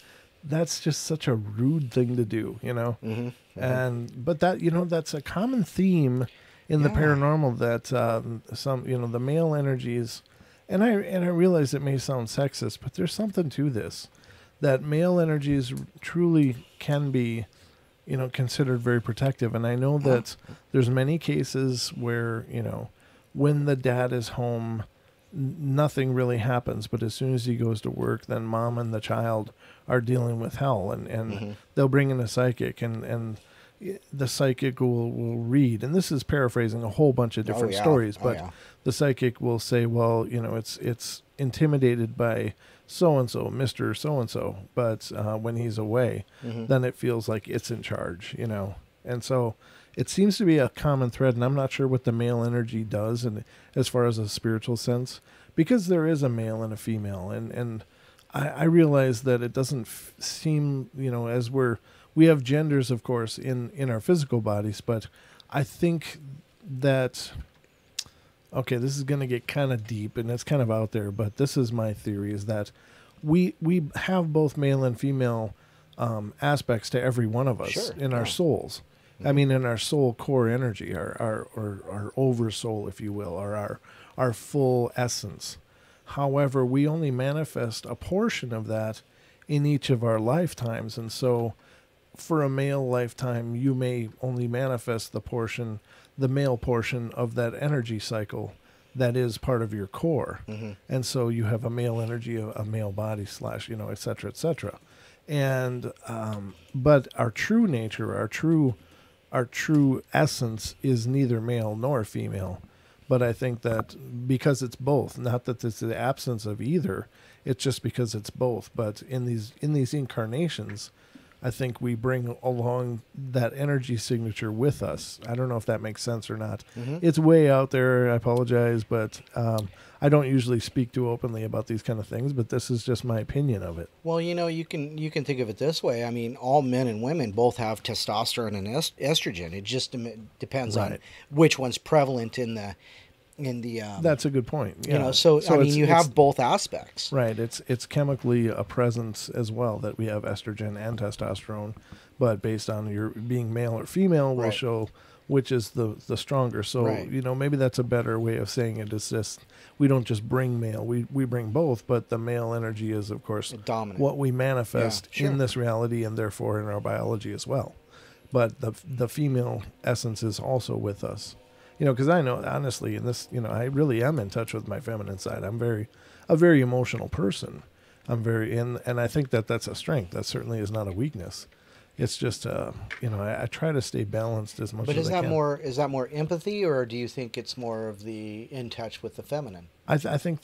that's just such a rude thing to do, but that, that's a common theme in the paranormal, that some, the male energies, and I realize it may sound sexist, but there's something to this, that male energies truly can be, considered very protective. And I know that there's many cases where, when the dad is home, nothing really happens. But as soon as he goes to work, then mom and the child are dealing with hell. And they'll bring in a psychic, and the psychic will read. And this is paraphrasing a whole bunch of different stories. But the psychic will say, well, it's intimidated by so-and-so, Mr. So-and-so, but when he's away, then it feels like it's in charge, And so it seems to be a common thread, and I'm not sure what the male energy does, and as far as a spiritual sense, because there is a male and a female, and I realize that it doesn't seem, as we have genders, of course, in our physical bodies, but I think that... Okay, this is going to get kind of deep, and it's kind of out there, but this is my theory, is that we have both male and female aspects to every one of us in our souls. I mean, in our soul core energy, our oversoul, if you will, or our full essence. However, we only manifest a portion of that in each of our lifetimes, and so for a male lifetime, you may only manifest the male portion of that energy cycle that is part of your core. And so you have a male energy, a male body / et cetera, et cetera. And, but our true nature, our true essence is neither male nor female. But I think that because it's both, not that it's the absence of either, it's just because it's both. But in these incarnations, I think we bring along that energy signature with us. I don't know if that makes sense or not. It's way out there. I apologize, but I don't usually speak too openly about these kind of things, but this is just my opinion of it. Well, you can think of it this way. I mean, all men and women both have testosterone and estrogen. It just depends on which one's prevalent in the that's a good point. Yeah. So I mean, you have both aspects. Right. It's chemically a presence as well, that we have estrogen and testosterone, but based on your being male or female will show which is the stronger. So, maybe that's a better way of saying it. Is just, we don't just bring male, we bring both, but the male energy is, of course, dominant. What we manifest in this reality, and therefore in our biology as well. But the female essence is also with us. Because I know, honestly, in this, I really am in touch with my feminine side. I'm a very emotional person. And I think that's a strength. That certainly is not a weakness. It's just, I try to stay balanced as much as I can. But is that more empathy, or do you think it's more of the in touch with the feminine? I think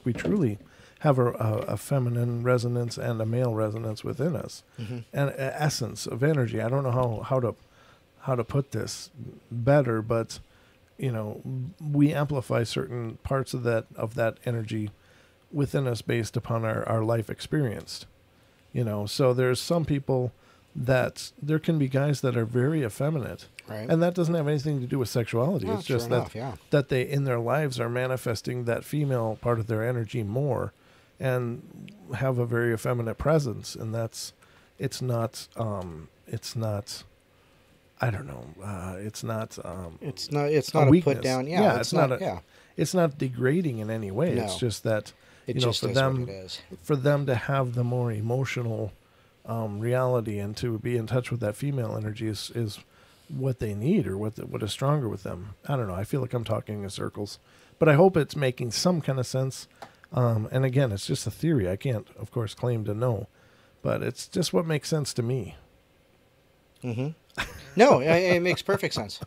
we truly have a feminine resonance and a male resonance within us, and an essence of energy. I don't know how to put this better, but we amplify certain parts of that energy within us based upon our life experienced. So there's some people that there can be guys that are very effeminate, and that doesn't have anything to do with sexuality. It's just that they in their lives are manifesting that female part of their energy more and have a very effeminate presence, and it's not I don't know. It's not a put down. Yeah, it's not degrading in any way. No. It's just that for them to have the more emotional reality and to be in touch with that female energy is what they need, or what is stronger with them. I don't know. I feel like I'm talking in circles, but I hope it's making some kind of sense. And again, it's just a theory. I can't, of course, claim to know, but it's just what makes sense to me. No, it makes perfect sense.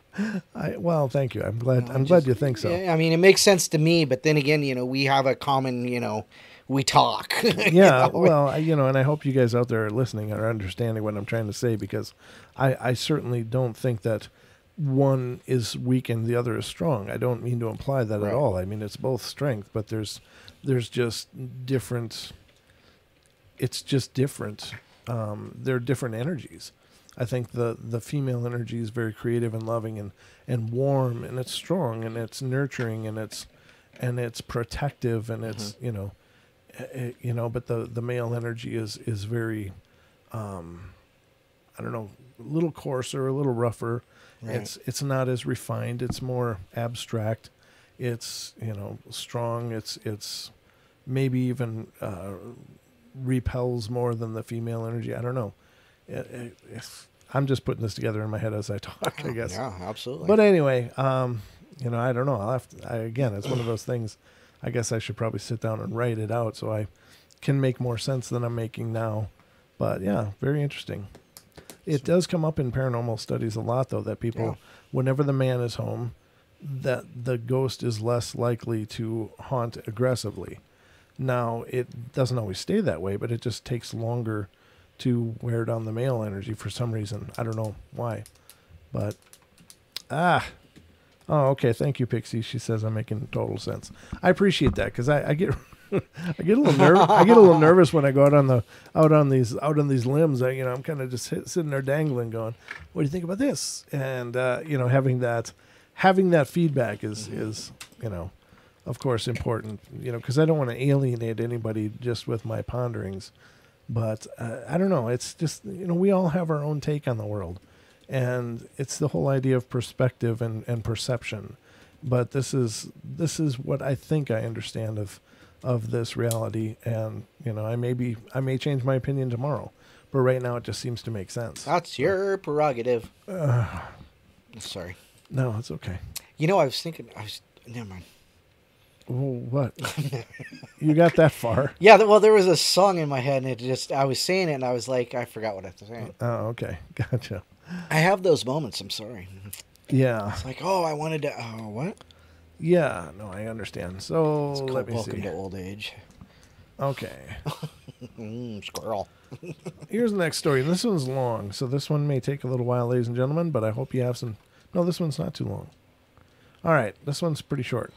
Well, thank you. I'm glad you think so. I mean, it makes sense to me, but then again, we have a common, we talk. Yeah, well, and I hope you guys out there are listening or understanding what I'm trying to say, because I certainly don't think that one is weak and the other is strong. I don't mean to imply that at all. I mean, it's both strength, but there's just different. It's just different. They're different energies. I think the female energy is very creative and loving and warm, and it's strong, and it's nurturing, and it's protective, and it's but the male energy is very I don't know, a little coarser, a little rougher. Right. It's not as refined. It's more abstract. It's strong. It's maybe even repels more than the female energy. I don't know. I'm just putting this together in my head as I talk, I guess. Yeah, absolutely. But anyway, I don't know. Again, it's one of those things. I guess I should probably sit down and write it out so I can make more sense than I'm making now. But yeah, very interesting. It does come up in paranormal studies a lot, though, that people, whenever the man is home, that the ghost is less likely to haunt aggressively. Now, it doesn't always stay that way, but it just takes longer to wear down the male energy for some reason. I don't know why. But, oh, okay. Thank you, Pixie. She says I'm making total sense. I appreciate that because I get I get a little nervous when I go out on these limbs. I'm kind of just sitting there dangling, going, "What do you think about this?" And having that feedback is of course important. Because I don't want to alienate anybody just with my ponderings. But I don't know. It's just we all have our own take on the world, and it's the whole idea of perspective and perception. But this is what I think I understand of this reality, and I may change my opinion tomorrow, but right now it just seems to make sense. That's your prerogative. Sorry. No, it's okay. I was thinking. Never mind. Well, what? You got that far? Yeah. Well, there was a song in my head, and I was saying it, and I was like, I forgot what I was saying. Oh, okay, gotcha. I have those moments. I'm sorry. Yeah. It's like, I wanted to. Oh, what? Yeah, no, I understand. So let me see. Welcome to old age. Okay. Squirrel. Here's the next story. This one's long, so this one may take a little while, ladies and gentlemen, but I hope you have some... No, this one's not too long. All right, this one's pretty short.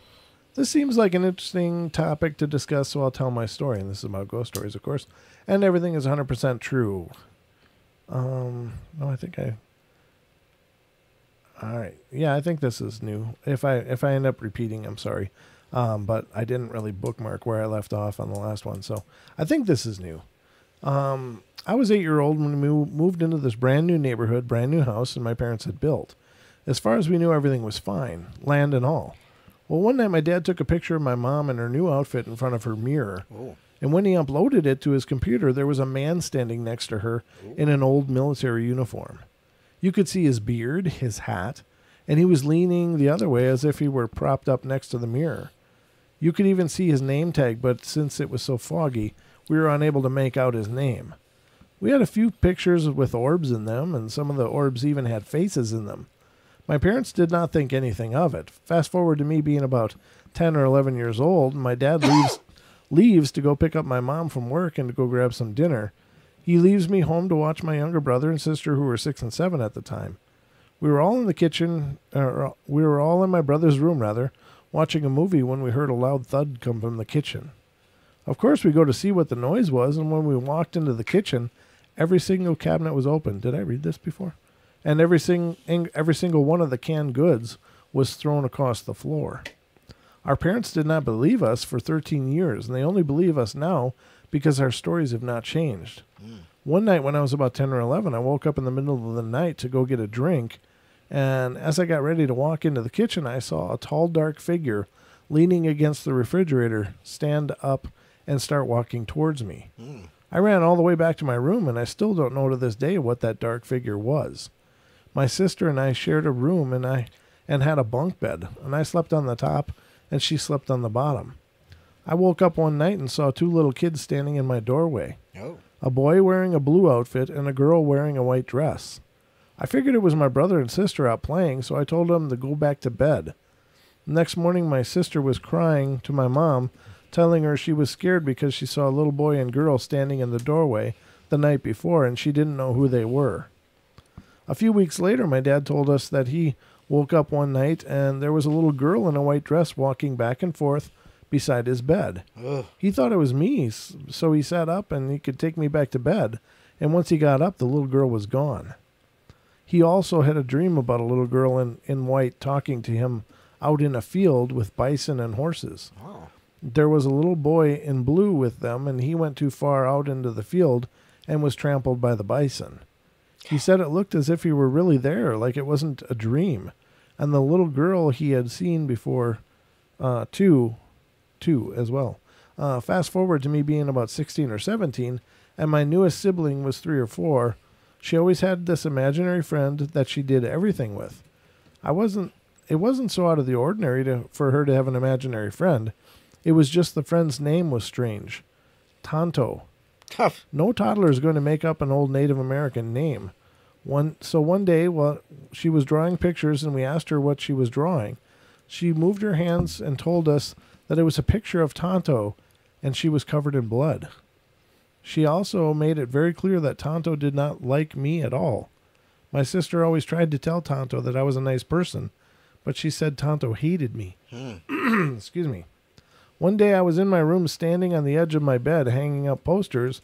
This seems like an interesting topic to discuss, so I'll tell my story. And this is about ghost stories, of course. And everything is 100% true. No, I think I... All right. Yeah, I think this is new. If I end up repeating, I'm sorry. But I didn't really bookmark where I left off on the last one. So I think this is new. I was 8-year-old when we moved into this brand new neighborhood, brand new house, and my parents had built. As far as we knew, everything was fine, land and all. Well, one night my dad took a picture of my mom in her new outfit in front of her mirror. Oh. And when he uploaded it to his computer, there was a man standing next to her in an old military uniform. You could see his beard, his hat, and he was leaning the other way as if he were propped up next to the mirror. You could even see his name tag, but since it was so foggy, we were unable to make out his name. We had a few pictures with orbs in them, and some of the orbs even had faces in them. My parents did not think anything of it. Fast forward to me being about 10 or 11 years old, and my dad leaves to go pick up my mom from work and to go grab some dinner. He leaves me home to watch my younger brother and sister, who were 6 and 7 at the time. We were all in the kitchen, we were all in my brother's room, watching a movie when we heard a loud thud come from the kitchen. Of course, we go to see what the noise was, and when we walked into the kitchen, every single cabinet was open. Did I read this before? And every single one of the canned goods was thrown across the floor. Our parents did not believe us for 13 years, and they only believe us now because our stories have not changed. One night when I was about 10 or 11, I woke up in the middle of the night to go get a drink, and as I got ready to walk into the kitchen, I saw a tall, dark figure leaning against the refrigerator stand up and start walking towards me. I ran all the way back to my room, and I still don't know to this day what that dark figure was. My sister and I shared a room and had a bunk bed, and I slept on the top, and she slept on the bottom. I woke up one night and saw 2 little kids standing in my doorway. Oh. A boy wearing a blue outfit and a girl wearing a white dress. I figured it was my brother and sister out playing, so I told them to go back to bed. The next morning, my sister was crying to my mom, telling her she was scared because she saw a little boy and girl standing in the doorway the night before, and she didn't know who they were. A few weeks later, my dad told us that he woke up one night and there was a little girl in a white dress walking back and forth beside his bed. Ugh. He thought it was me, so he sat up and he could take me back to bed. And once he got up, the little girl was gone. He also had a dream about a little girl in white talking to him out in a field with bison and horses. Oh. There was a little boy in blue with them, and he went too far out into the field and was trampled by the bison. He said it looked as if he were really there, like it wasn't a dream. And the little girl he had seen before, too, as well. Fast forward to me being about 16 or 17, and my newest sibling was 3 or 4. She always had this imaginary friend that she did everything with. It wasn't so out of the ordinary for her to have an imaginary friend. It was just the friend's name was strange. Tonto. Tough. No toddler is going to make up an old Native American name. One day, while she was drawing pictures and we asked her what she was drawing, she moved her hands and told us that it was a picture of Tonto, and she was covered in blood. She also made it very clear that Tonto did not like me at all. My sister always tried to tell Tonto that I was a nice person, but she said Tonto hated me. Excuse me. One day I was in my room standing on the edge of my bed hanging up posters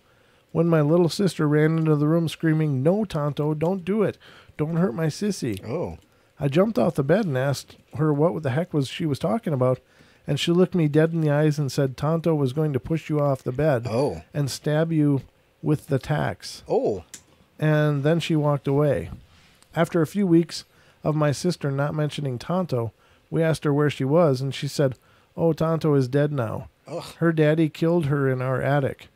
when my little sister ran into the room screaming, "No, Tonto, don't do it. Don't hurt my sissy." Oh. I jumped off the bed and asked her what the heck she was talking about, and she looked me dead in the eyes and said Tonto was going to push you off the bed and stab you with the tacks. Oh. And then she walked away. After a few weeks of my sister not mentioning Tonto, we asked her where she was, and she said, "Oh, Tonto is dead now. Ugh. Her daddy killed her in our attic."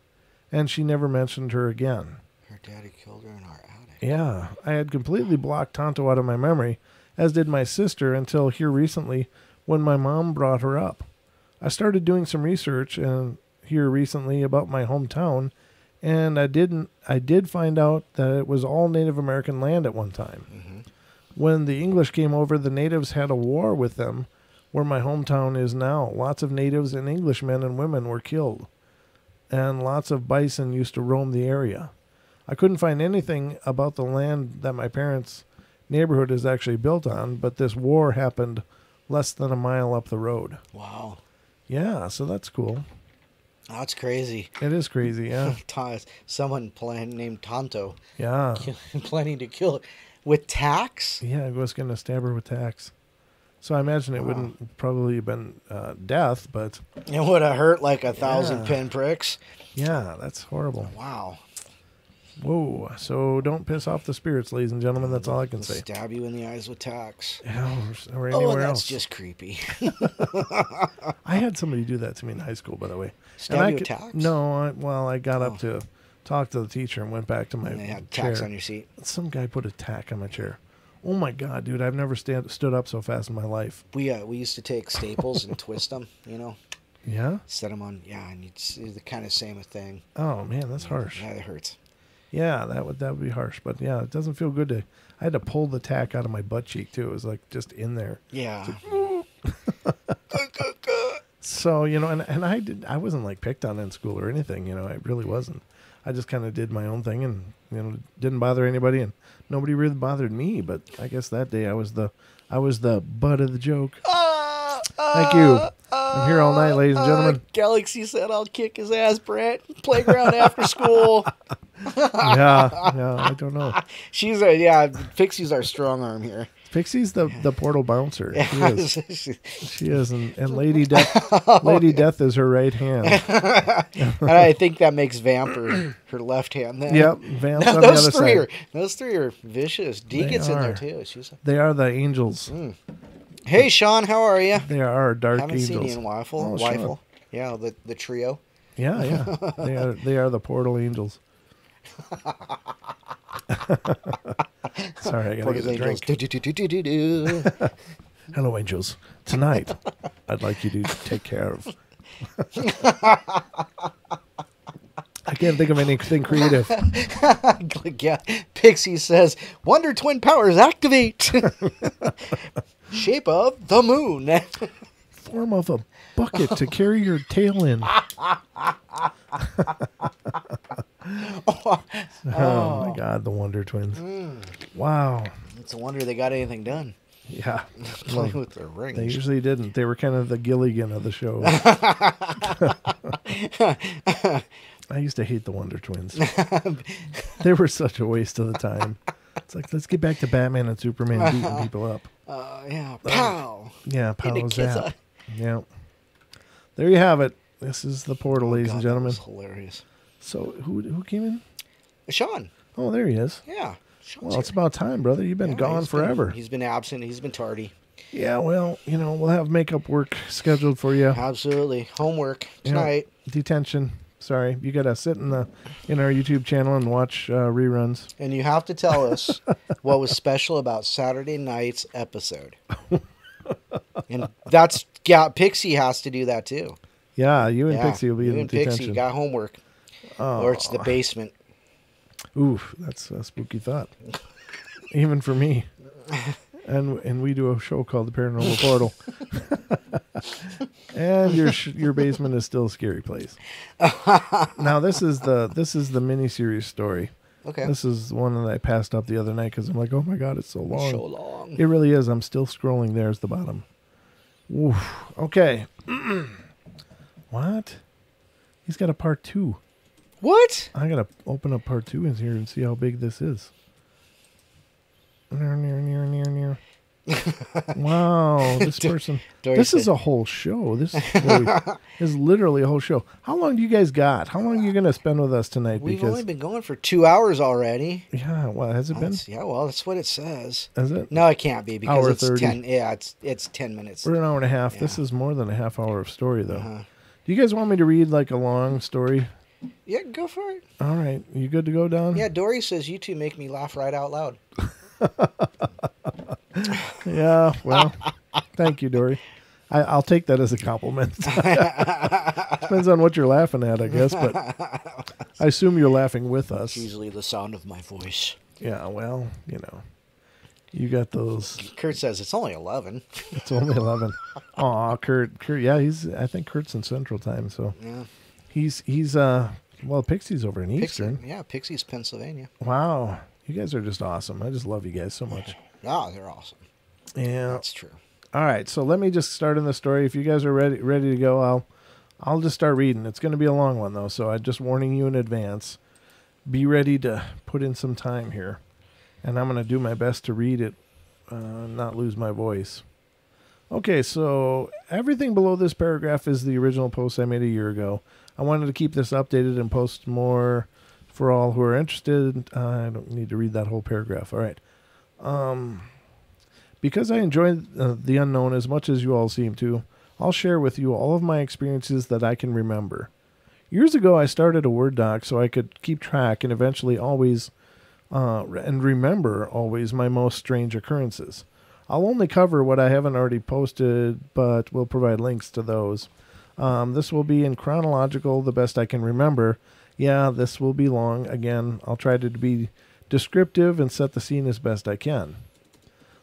And she never mentioned her again. Her daddy killed her in our attic. Yeah, I had completely blocked Tonto out of my memory, as did my sister, until here recently when my mom brought her up. I started doing some research here recently about my hometown, and I did find out that it was all Native American land at one time. Mm-hmm. When the English came over, the natives had a war with them, where my hometown is now. Lots of natives and English men and women were killed, and lots of bison used to roam the area. I couldn't find anything about the land that my parents' neighborhood is actually built on, but this war happened less than a mile up the road. Wow. Yeah, so that's cool. That's crazy. It is crazy, yeah. Someone named Tonto. Yeah. Planning to kill her. With tacks? Yeah, I was going to stab her with tacks. So I imagine it wouldn't probably have been death, but... It would have hurt like 1,000 pinpricks. Yeah, that's horrible. Wow. Whoa. So don't piss off the spirits, ladies and gentlemen. That's all I can say. Stab you in the eyes with tacks. Yeah, or anywhere that's else. just creepy. I had somebody do that to me in high school, by the way. Stab you with tacks? No, I got up to talk to the teacher and went back to my And they had chair. tacks on your seat. Some guy put a tack on my chair. Oh my God, dude! I've never stood up so fast in my life. We used to take staples and twist them, Yeah. set them on, and you'd see the kind of same thing. Oh man, that's harsh. Yeah, it hurts. Yeah, that would be harsh. But yeah, it doesn't feel good I had to pull the tack out of my butt cheek too. It was like just in there. Yeah. So and I wasn't like picked on in school or anything. I really wasn't. I just kind of did my own thing and didn't bother anybody, and nobody really bothered me. But I guess that day I was the butt of the joke. Thank you. I'm here all night, ladies and gentlemen. Galaxy said I'll kick his ass, Brent. Playground after school. Yeah, I don't know. She's Pixie's our strong arm here. Pixie's the portal bouncer. Yeah. She is, and Lady Death is her right hand. And I think that makes Vamp her left hand. Then. Yep, Vamp's on the other side. Those three are vicious. Deacon's in there too. They are the angels. Hey, Sean, how are you? They are our dark Haven't angels. seen you in Wifle. Sean. Yeah, the trio. Yeah. They are the portal angels. Sorry, I gotta get a drink. Hello, angels. Tonight, I'd like you to take care of. I can't think of anything creative. Yeah. Pixie says, Wonder Twin powers activate. Shape of the moon. Form of a bucket to carry your tail in. Oh my God, the Wonder Twins. Wow. It's a wonder they got anything done. Yeah. Playing with their rings. They usually didn't. They were kind of the Gilligan of the show. I used to hate the Wonder Twins. They were such a waste of the time. It's like, let's get back to Batman and Superman beating people up. Yeah, pow. Yeah, pow In the kid's zap. eye. Yeah. There you have it. This is the portal, ladies and God, that gentlemen. was hilarious. So who came in? Sean. Oh, there he is. Yeah. Sean's Well, it's here. about time, brother. You've been Yeah, gone he's forever. He's been absent. He's been tardy. Yeah, well, we'll have makeup work scheduled for you. Absolutely. Homework tonight. Detention. Sorry, you gotta sit in our YouTube channel and watch reruns. And you have to tell us what was special about Saturday night's episode. And Pixie has to do that too. Yeah, you and Yeah, Pixie will be you in and detention. Pixie got homework. Oh. Or it's the basement. Oof, that's a spooky thought. Even for me. And we do a show called The Paranormal Portal. And your basement is still a scary place. Now this is the miniseries story. Okay. This is one that I passed up the other night because I'm like, oh my god, it's so long. So long. It really is. I'm still scrolling. There's the bottom. Oof. Okay. What? He's got a part 2. What? I gotta open up part 2 in here and see how big this is. Near. Wow, this person. This is a whole show. This is literally a whole show. How long do you guys got? How long are you going to spend with us tonight? We've only been going for 2 hours already. Yeah, well, has it been? Yeah, well, that's what it says. Is it? No, it can't be because Hour it's 30. 10. Yeah, it's 10 minutes. We're an hour and a half. Yeah. This is more than a half hour of story, though. Uh-huh. Do you guys want me to read like a long story? Yeah, go for it. All right. You good to go, Don? Yeah, Dory says you two make me laugh right out loud. Yeah, well, thank you, Dory. I'll take that as a compliment. Depends on what you're laughing at, I guess, but I assume you're laughing with us. It's usually the sound of my voice. Yeah, well, you got those. Kurt says it's only 11. It's only 11. Aw, Kurt, yeah, I think Kurt's in Central Time, so Yeah. he's well, Pixie's over in Eastern. Yeah, Pixie's Pennsylvania. Wow, you guys are just awesome. I just love you guys so much. Oh, they're awesome. Yeah. That's true. All right, so let me just start in the story. If you guys are ready to go, I'll just start reading. It's going to be a long one though, so I'm just warning you in advance. Be ready to put in some time here, and I'm going to do my best to read it, not lose my voice. Okay, so everything below this paragraph is the original post I made a year ago. I wanted to keep this updated and post more for all who are interested. I don't need to read that whole paragraph. All right. Because I enjoy the unknown as much as you all seem to, I'll share with you all of my experiences that I can remember. Years ago, I started a Word doc so I could keep track and eventually always remember always my most strange occurrences. I'll only cover what I haven't already posted, but will provide links to those. This will be in chronological, the best I can remember. Yeah, this will be long. Again, I'll try to be descriptive and set the scene as best I can.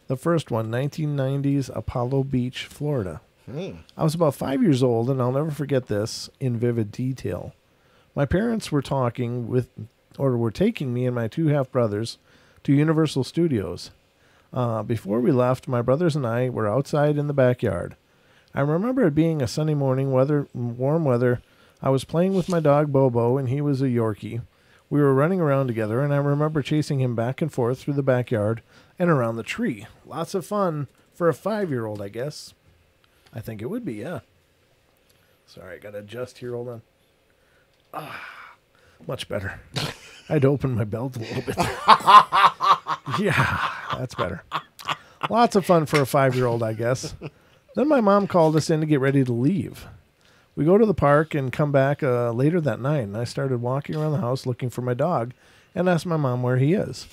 The first one, 1990s, Apollo Beach, Florida. I was about 5 years old, and I'll never forget this in vivid detail. My parents were taking me and my 2 half-brothers to Universal Studios. Before we left, my brothers and I were outside in the backyard. I remember it being a sunny morning, warm weather. I was playing with my dog Bobo, and he was a Yorkie. We were running around together, and I remember chasing him back and forth through the backyard and around the tree. Lots of fun for a 5-year-old, I guess. I think it would be, yeah. Sorry, I got to adjust here. Hold on. Much better. I'd open my belt a little bit. Yeah, that's better. Lots of fun for a 5-year-old, I guess. Then my mom called us in to get ready to leave. We go to the park and come back later that night, and I started walking around the house looking for my dog and asked my mom where he is.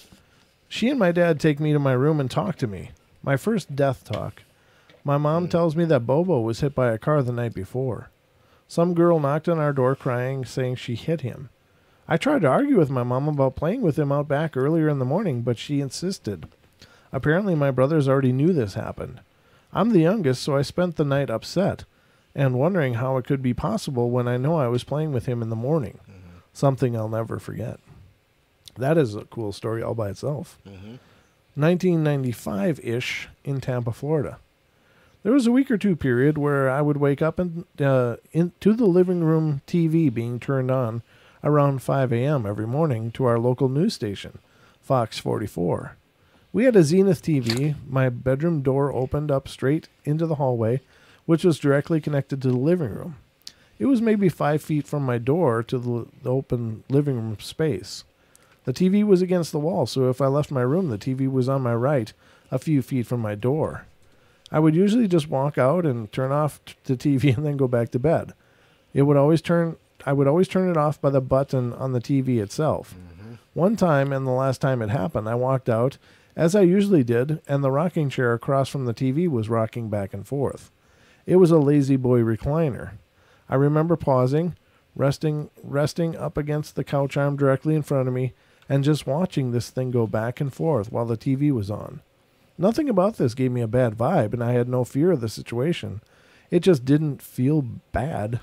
She and my dad take me to my room and talk to me. My first death talk. My mom tells me that Bobo was hit by a car the night before. Some girl knocked on our door crying, saying she hit him. I tried to argue with my mom about playing with him out back earlier in the morning, but she insisted. Apparently my brothers already knew this happened. I'm the youngest, so I spent the night upset and wondering how it could be possible when I know I was playing with him in the morning. Something I'll never forget. That is a cool story all by itself. 1995-ish in Tampa, Florida. There was a week or two period where I would wake up into the living room TV being turned on around 5 a.m. every morning to our local news station, Fox 44. We had a Zenith TV. My bedroom door opened up straight into the hallway, which was directly connected to the living room. It was maybe 5 feet from my door to the open living room space. The TV was against the wall, so if I left my room, the TV was on my right, a few feet from my door. I would usually just walk out and turn off the TV and then go back to bed. I would always turn it off by the button on the TV itself. One time, and the last time it happened, I walked out, as I usually did, and the rocking chair across from the TV was rocking back and forth. It was a lazy boy recliner. I remember pausing, resting up against the couch arm directly in front of me, and just watching this thing go back and forth while the TV was on. Nothing about this gave me a bad vibe, and I had no fear of the situation. It just didn't feel bad.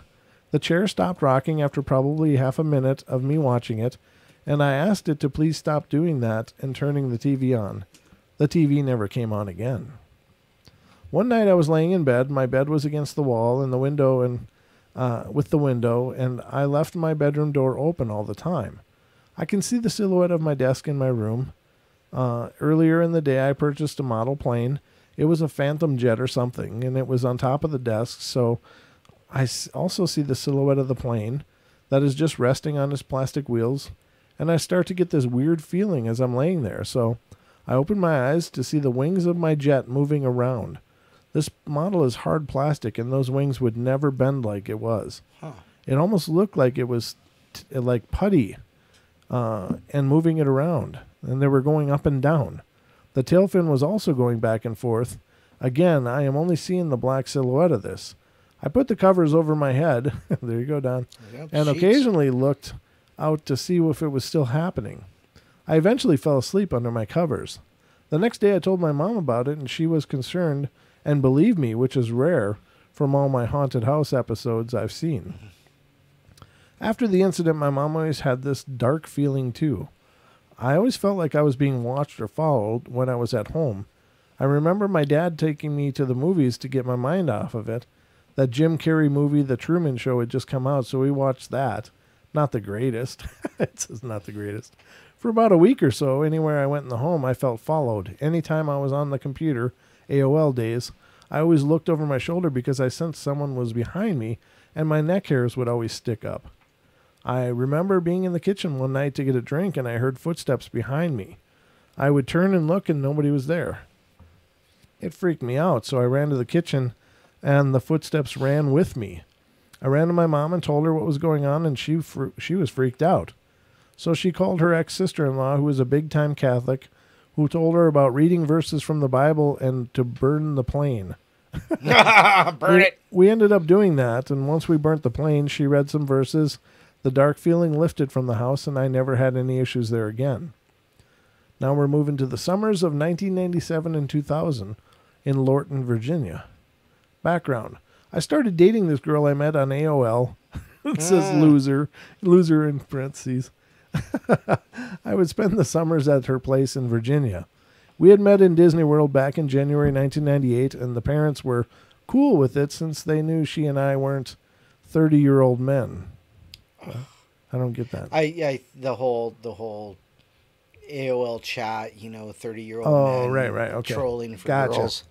The chair stopped rocking after probably half a minute of me watching it, and I asked it to please stop doing that and turning the TV on. The TV never came on again. One night I was laying in bed. My bed was against the wall and the window, and I left my bedroom door open all the time. I can see the silhouette of my desk in my room. Earlier in the day, I purchased a model plane. It was a Phantom jet or something, and it was on top of the desk, so I also see the silhouette of the plane that is just resting on its plastic wheels, and I start to get this weird feeling as I'm laying there, so I open my eyes to see the wings of my jet moving around. This model is hard plastic, and those wings would never bend like it was. It almost looked like it was like putty, and moving it around, and they were going up and down. The tail fin was also going back and forth. Again, I am only seeing the black silhouette of this. I put the covers over my head, there you go, Don, and occasionally looked out to see if it was still happening. I eventually fell asleep under my covers. The next day I told my mom about it, and she was concerned and believed me, which is rare from all my haunted house episodes I've seen. After the incident, my mom always had this dark feeling too. I always felt like I was being watched or followed when I was at home. I remember my dad taking me to the movies to get my mind off of it. That Jim Carrey movie, The Truman Show, had just come out, so we watched that. Not the greatest. It says not the greatest. For about a week or so, anywhere I went in the home, I felt followed. Anytime I was on the computer, AOL days, I always looked over my shoulder because I sensed someone was behind me, and my neck hairs would always stick up. I remember being in the kitchen one night to get a drink, and I heard footsteps behind me. I would turn and look, and nobody was there. It freaked me out, so I ran to the kitchen, and the footsteps ran with me. I ran to my mom and told her what was going on, and she was freaked out. So she called her ex-sister-in-law, who was a big-time Catholic, who told her about reading verses from the Bible and to burn the plane. Burn it! We ended up doing that, and once we burnt the plane, she read some verses. The dark feeling lifted from the house, and I never had any issues there again. Now we're moving to the summers of 1997 and 2000 in Lorton, Virginia. Background. I started dating this girl I met on AOL. It says loser in parentheses. I would spend the summers at her place in Virginia. We had met in Disney World back in January 1998, and the parents were cool with it since they knew she and I weren't 30-year-old men. I don't get that. The whole AOL chat, 30-year-old men. Right. Okay. Trolling for Gotcha. girls.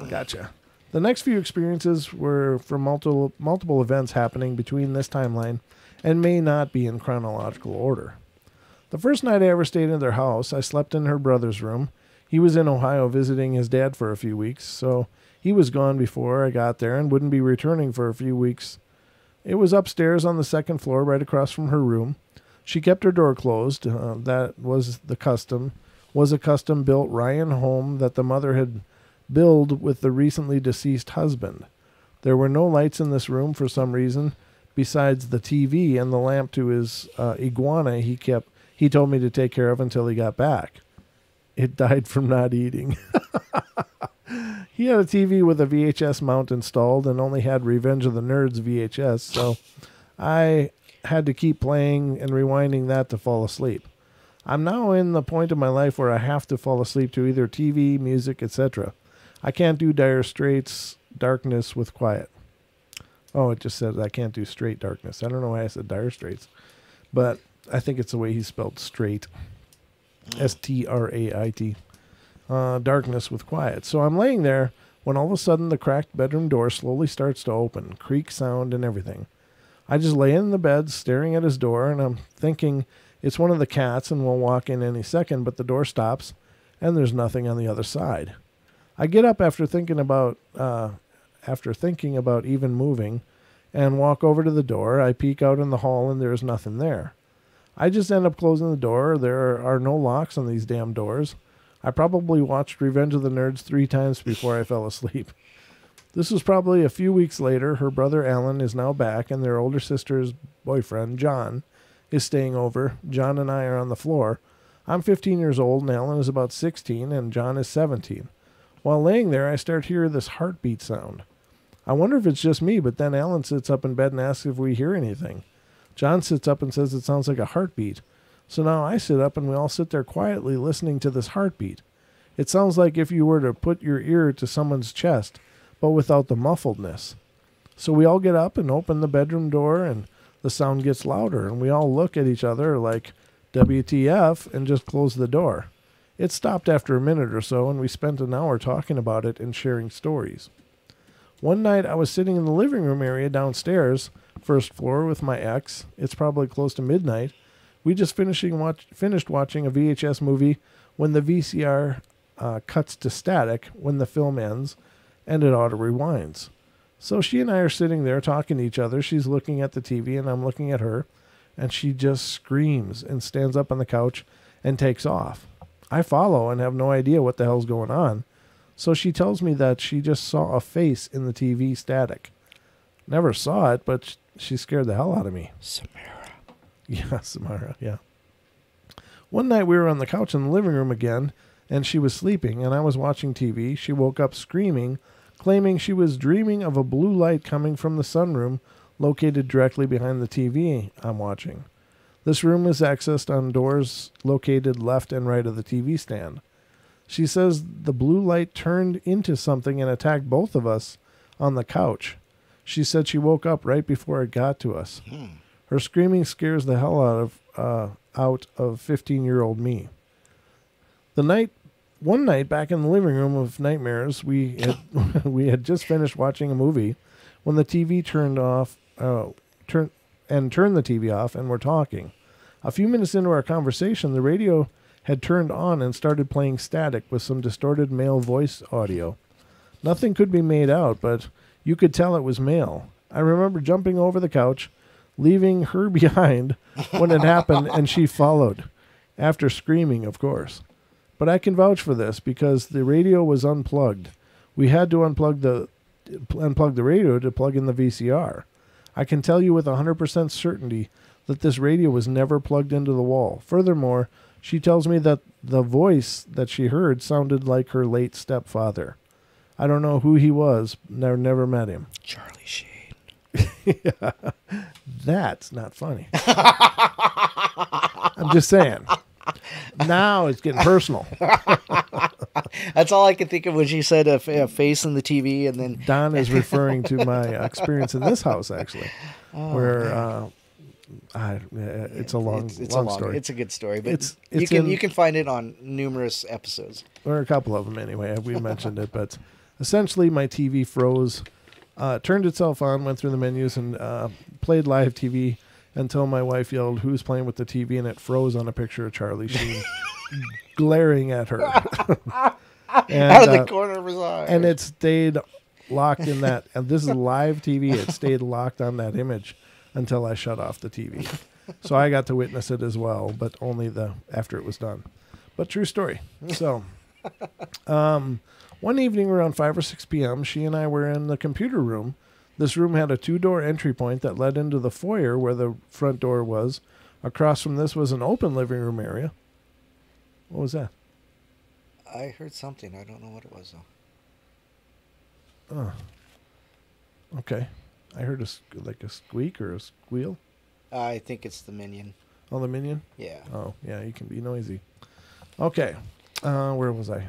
Gotcha. The next few experiences were from multiple events happening between this timeline and may not be in chronological order. The first night I ever stayed in their house, I slept in her brother's room. He was in Ohio visiting his dad for a few weeks, so he was gone before I got there and wouldn't be returning for a few weeks. It was upstairs on the second floor, right across from her room. She kept her door closed. That was a custom-built Ryan home that the mother had built with the recently deceased husband. There were no lights in this room for some reason, besides the TV and the lamp to his iguana he told me to take care of until he got back. It died from not eating. He had a TV with a VHS mount installed and only had Revenge of the Nerds VHS, so I had to keep playing and rewinding that to fall asleep. I'm now in the point of my life where I have to fall asleep to either TV, music, etc. I can't do Dire Straits' darkness with quiet. Oh, it just says I can't do straight darkness. I don't know why I said Dire Straits, but I think it's the way he spelled straight. S-T-R-A-I-T. darkness with quiet. So I'm laying there when all of a sudden the cracked bedroom door slowly starts to open, creak sound and everything. I just lay in the bed staring at his door, and I'm thinking it's one of the cats and will walk in any second, but the door stops and there's nothing on the other side. I get up after thinking about even moving and walk over to the door. I peek out in the hall and there's nothing there. I just end up closing the door. There are no locks on these damn doors. I probably watched Revenge of the Nerds 3 times before I fell asleep. This was probably a few weeks later. Her brother Alan is now back, and their older sister's boyfriend, John, is staying over. John and I are on the floor. I'm 15 years old, and Alan is about 16, and John is 17. While laying there, I start to hear this heartbeat sound. I wonder if it's just me, but then Alan sits up in bed and asks if we hear anything. John sits up and says it sounds like a heartbeat. So now I sit up and we all sit there quietly listening to this heartbeat. It sounds like if you were to put your ear to someone's chest, but without the muffledness. So we all get up and open the bedroom door, and the sound gets louder, and we all look at each other like WTF and just close the door. It stopped after a minute or so, and we spent an hour talking about it and sharing stories. One night I was sitting in the living room area downstairs, first floor, with my ex. It's probably close to midnight. We just finished watching a VHS movie when the VCR cuts to static when the film ends, and it auto rewinds. So she and I are sitting there talking to each other. She's looking at the TV and I'm looking at her, and she just screams and stands up on the couch and takes off. I follow and have no idea what the hell's going on. So she tells me that she just saw a face in the TV static. Never saw it, but she scared the hell out of me. Samara. Yeah, Samara, yeah. One night we were on the couch in the living room again, and she was sleeping, and I was watching TV. She woke up screaming, claiming she was dreaming of a blue light coming from the sunroom located directly behind the TV I'm watching. This room is accessed on doors located left and right of the TV stand. She says the blue light turned into something and attacked both of us on the couch. She said she woke up right before it got to us. Her screaming scares the hell out of 15-year-old me. One night back in the living room of nightmares, we had just finished watching a movie when the TV turned the TV off, and we're talking. A few minutes into our conversation, the radio had turned on and started playing static with some distorted male voice audio. Nothing could be made out, but you could tell it was male. I remember jumping over the couch, leaving her behind when it happened, and she followed, after screaming, of course. But I can vouch for this because the radio was unplugged. We had to unplug the radio to plug in the VCR. I can tell you with 100% certainty that this radio was never plugged into the wall. Furthermore, she tells me that the voice that she heard sounded like her late stepfather. I don't know who he was. Never met him. Charlie Sheen. Yeah, that's not funny. I'm just saying. Now it's getting personal. That's all I could think of when she said a face in the TV, and then Don is referring to my experience in this house, actually, where it's a long story. It's a good story, but it's you can find it on numerous episodes. Or a couple of them anyway. We mentioned it, but essentially my TV froze, turned itself on, went through the menus, and played live TV until my wife yelled, "Who's playing with the TV?" and it froze on a picture of Charlie Sheen glaring at her. And, out of the corner of his eye. And it stayed locked in that. And this is live TV. It stayed locked on that image until I shut off the TV. So I got to witness it as well, but only after it was done. But true story. So one evening around 5 or 6 p.m., she and I were in the computer room. This room had a 2-door entry point that led into the foyer where the front door was. Across from this was an open living room area. What was that? I heard something. I don't know what it was, though. Oh. Okay. I heard a squeak or a squeal. I think it's the minion. Oh, the minion? Yeah. Oh, yeah, you can be noisy. Okay. Where was I?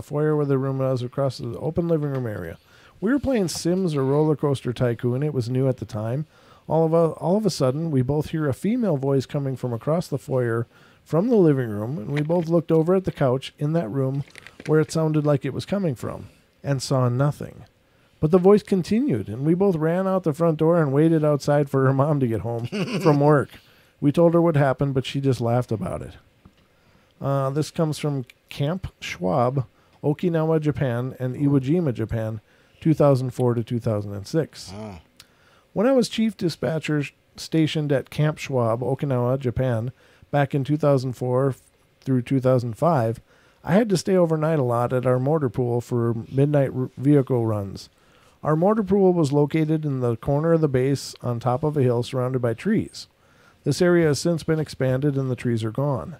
Foyer where the room was, across the open living room area. We were playing Sims or Roller Coaster Tycoon. It was new at the time. All of a sudden, we both hear a female voice coming from across the foyer from the living room, and we both looked over at the couch in that room where it sounded like it was coming from, and saw nothing. But the voice continued, and we both ran out the front door and waited outside for her mom to get home from work. We told her what happened, but she just laughed about it. This comes from Camp Schwab, Okinawa, Japan, and Iwo Jima, Japan, 2004 to 2006. When I was chief dispatcher stationed at Camp Schwab, Okinawa, Japan, back in 2004 through 2005, I had to stay overnight a lot at our motor pool for midnight vehicle runs. Our motor pool was located in the corner of the base on top of a hill surrounded by trees. This area has since been expanded and the trees are gone.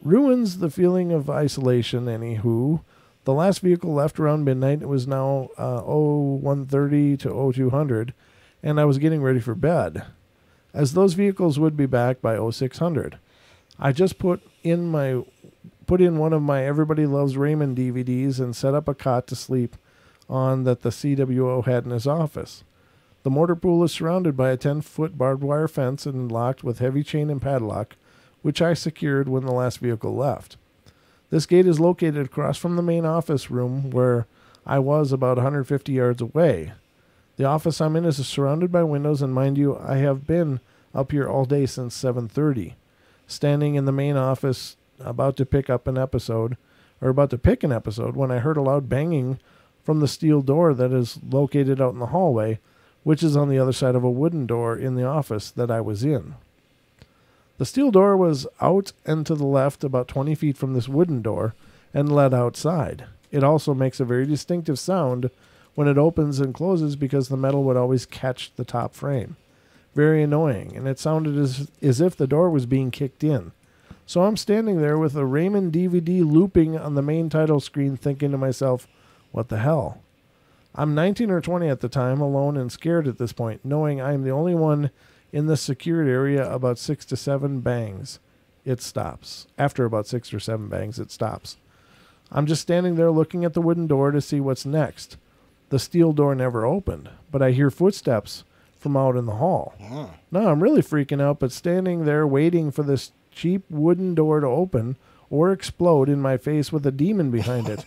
Ruins the feeling of isolation, anywho. The last vehicle left around midnight. It was now 0130 to 0200, and I was getting ready for bed, as those vehicles would be back by 0600. I just put in one of my Everybody Loves Raymond DVDs and set up a cot to sleep on that the CWO had in his office. The motor pool is surrounded by a 10-foot barbed wire fence and locked with heavy chain and padlock, which I secured when the last vehicle left. This gate is located across from the main office room where I was about 150 yards away. The office I'm in is surrounded by windows, and mind you, I have been up here all day since 7:30, standing in the main office about to pick an episode when I heard a loud banging from the steel door that is located out in the hallway, which is on the other side of a wooden door in the office that I was in. The steel door was out and to the left about 20 feet from this wooden door and led outside. It also makes a very distinctive sound when it opens and closes because the metal would always catch the top frame. Very annoying, and it sounded as if the door was being kicked in. So I'm standing there with a Raymond DVD looping on the main title screen thinking to myself, what the hell? I'm 19 or 20 at the time, alone and scared at this point, knowing I'm the only one in the secured area. About 6 to 7 bangs, it stops. After about 6 or 7 bangs, it stops. I'm just standing there looking at the wooden door to see what's next. The steel door never opened, but I hear footsteps from out in the hall. Now I'm really freaking out, but standing there waiting for this cheap wooden door to open or explode in my face with a demon behind it.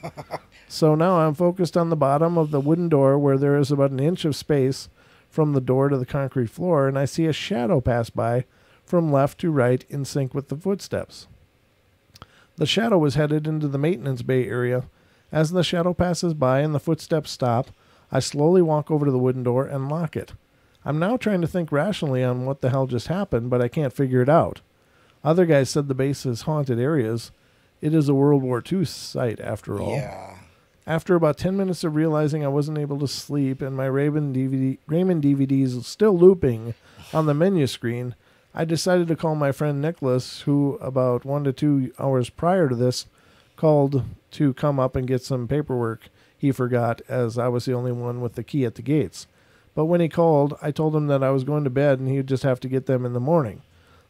So now I'm focused on the bottom of the wooden door where there is about an inch of space from the door to the concrete floor, and I see a shadow pass by from left to right in sync with the footsteps. The shadow was headed into the maintenance bay area. As the shadow passes by and the footsteps stop, I slowly walk over to the wooden door and lock it. I'm now trying to think rationally on what the hell just happened, but I can't figure it out. Other guys said the base is haunted areas. It is a World War II site, after all. Yeah. After about 10 minutes of realizing I wasn't able to sleep and my Raymond DVDs still looping on the menu screen, I decided to call my friend Nicholas, who about 1 to 2 hours prior to this called to come up and get some paperwork he forgot, as I was the only one with the key at the gates. But when he called, I told him that I was going to bed and he'd just have to get them in the morning.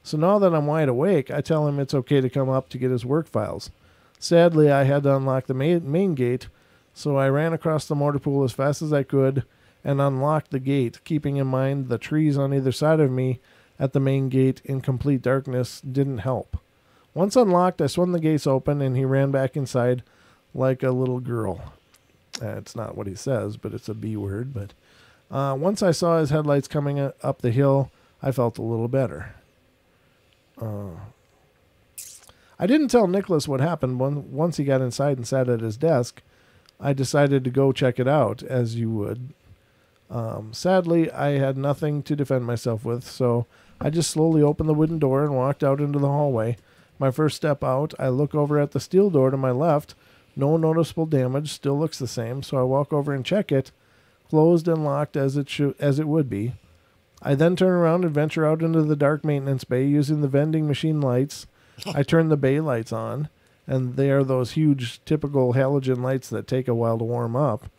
So now that I'm wide awake, I tell him it's okay to come up to get his work files. Sadly, I had to unlock the main gate, so I ran across the motor pool as fast as I could and unlocked the gate, keeping in mind the trees on either side of me at the main gate in complete darkness didn't help. Once unlocked, I swung the gates open and he ran back inside like a little girl. It's not what he says, but it's a B word. But once I saw his headlights coming up the hill, I felt a little better. I didn't tell Nicholas what happened. Once he got inside and sat at his desk, I decided to go check it out, as you would. Sadly, I had nothing to defend myself with, so I just slowly opened the wooden door and walked out into the hallway. My first step out, I look over at the steel door to my left. No noticeable damage, still looks the same, so I walk over and check it, closed and locked as it would be. I then turn around and venture out into the dark maintenance bay using the vending machine lights. I turn the bay lights on, and they are those huge typical halogen lights that take a while to warm up,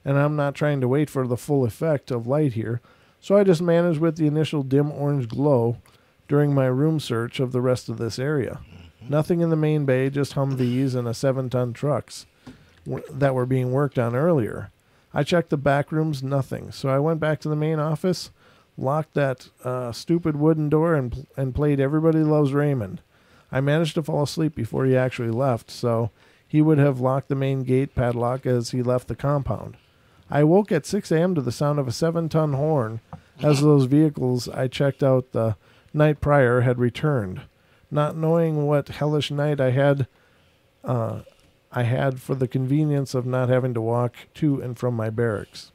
and I'm not trying to wait for the full effect of light here, so I just managed with the initial dim orange glow during my room search of the rest of this area. Nothing in the main bay, just Humvees and a 7-ton trucks that were being worked on earlier. I checked the back rooms, nothing, so I went back to the main office, locked that stupid wooden door, and played Everybody Loves Raymond. I managed to fall asleep before he actually left, so he would have locked the main gate padlock as he left the compound. I awoke at 6 a.m. to the sound of a 7-ton horn as those vehicles I checked out the night prior had returned. Not knowing what hellish night I had for the convenience of not having to walk to and from my barracks.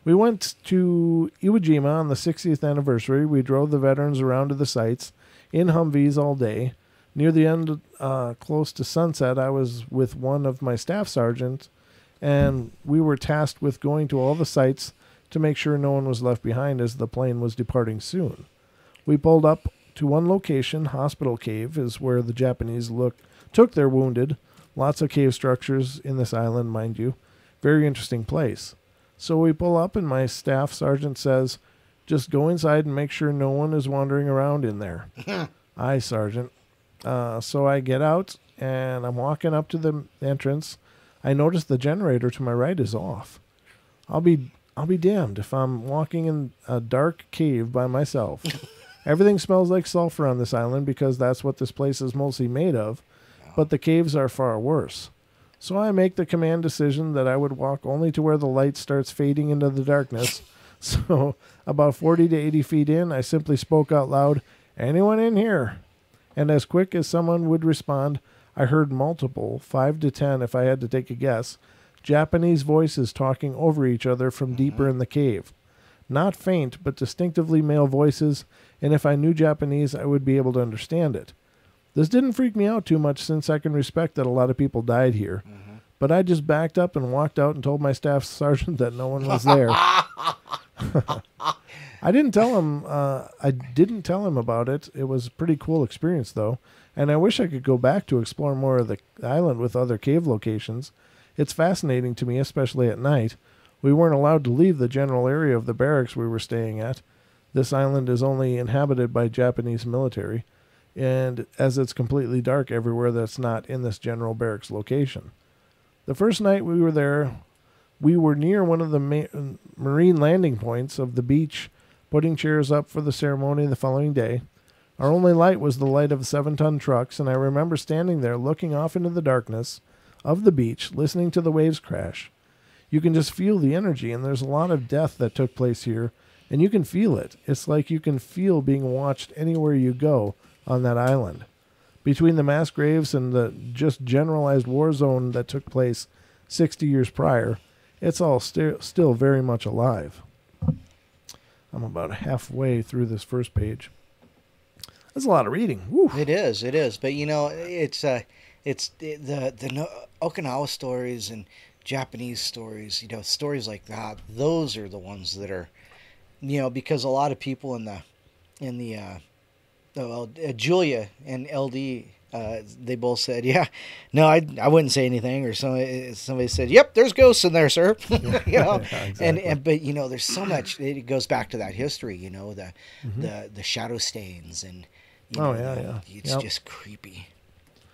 We went to Iwo Jima on the 60th anniversary. We drove the veterans around to the sites in Humvees all day. Near the end, close to sunset, I was with one of my staff sergeants, and we were tasked with going to all the sites to make sure no one was left behind as the plane was departing soon. We pulled up to one location. Hospital Cave is where the Japanese took their wounded. Lots of cave structures in this island, mind you. Very interesting place. So we pull up and my staff sergeant says, "Just go inside and make sure no one is wandering around in there." Aye, Sergeant. So I get out and I'm walking up to the entrance. I notice the generator to my right is off. I'll be damned if I'm walking in a dark cave by myself. Everything smells like sulfur on this island because that's what this place is mostly made of, but the caves are far worse. So I make the command decision that I would walk only to where the light starts fading into the darkness. So about 40 to 80 feet in, I simply spoke out loud, "Anyone in here?" And as quick as someone would respond, I heard multiple, 5 to 10 if I had to take a guess, Japanese voices talking over each other from deeper in the cave. Not faint, but distinctively male voices, and if I knew Japanese, I would be able to understand it. This didn't freak me out too much since I can respect that a lot of people died here. But I just backed up and walked out and told my staff sergeant that no one was there. I didn't tell him about it. It was a pretty cool experience, though, and I wish I could go back to explore more of the island with other cave locations. It's fascinating to me, especially at night. We weren't allowed to leave the general area of the barracks we were staying at. This island is only inhabited by Japanese military, and as it's completely dark everywhere that's not in this general barracks location. The first night we were there, we were near one of the marine landing points of the beach, putting chairs up for the ceremony the following day. Our only light was the light of 7-ton trucks, and I remember standing there looking off into the darkness of the beach, listening to the waves crash. You can just feel the energy, and there's a lot of death that took place here, and you can feel it. It's like you can feel being watched anywhere you go on that island. Between the mass graves and the just generalized war zone that took place 60 years prior, it's all still very much alive. I'm about halfway through this first page. That's a lot of reading. Woo. It is. But it's the Okinawa stories and Japanese stories. Stories like that. Those are the ones that are, because a lot of people in the Julia and LD, they both said, "Yeah, no, I wouldn't say anything." Or somebody said, "Yep, there's ghosts in there, sir." Yeah, exactly. But there's so much. It goes back to that history. The shadow stains and it's just creepy.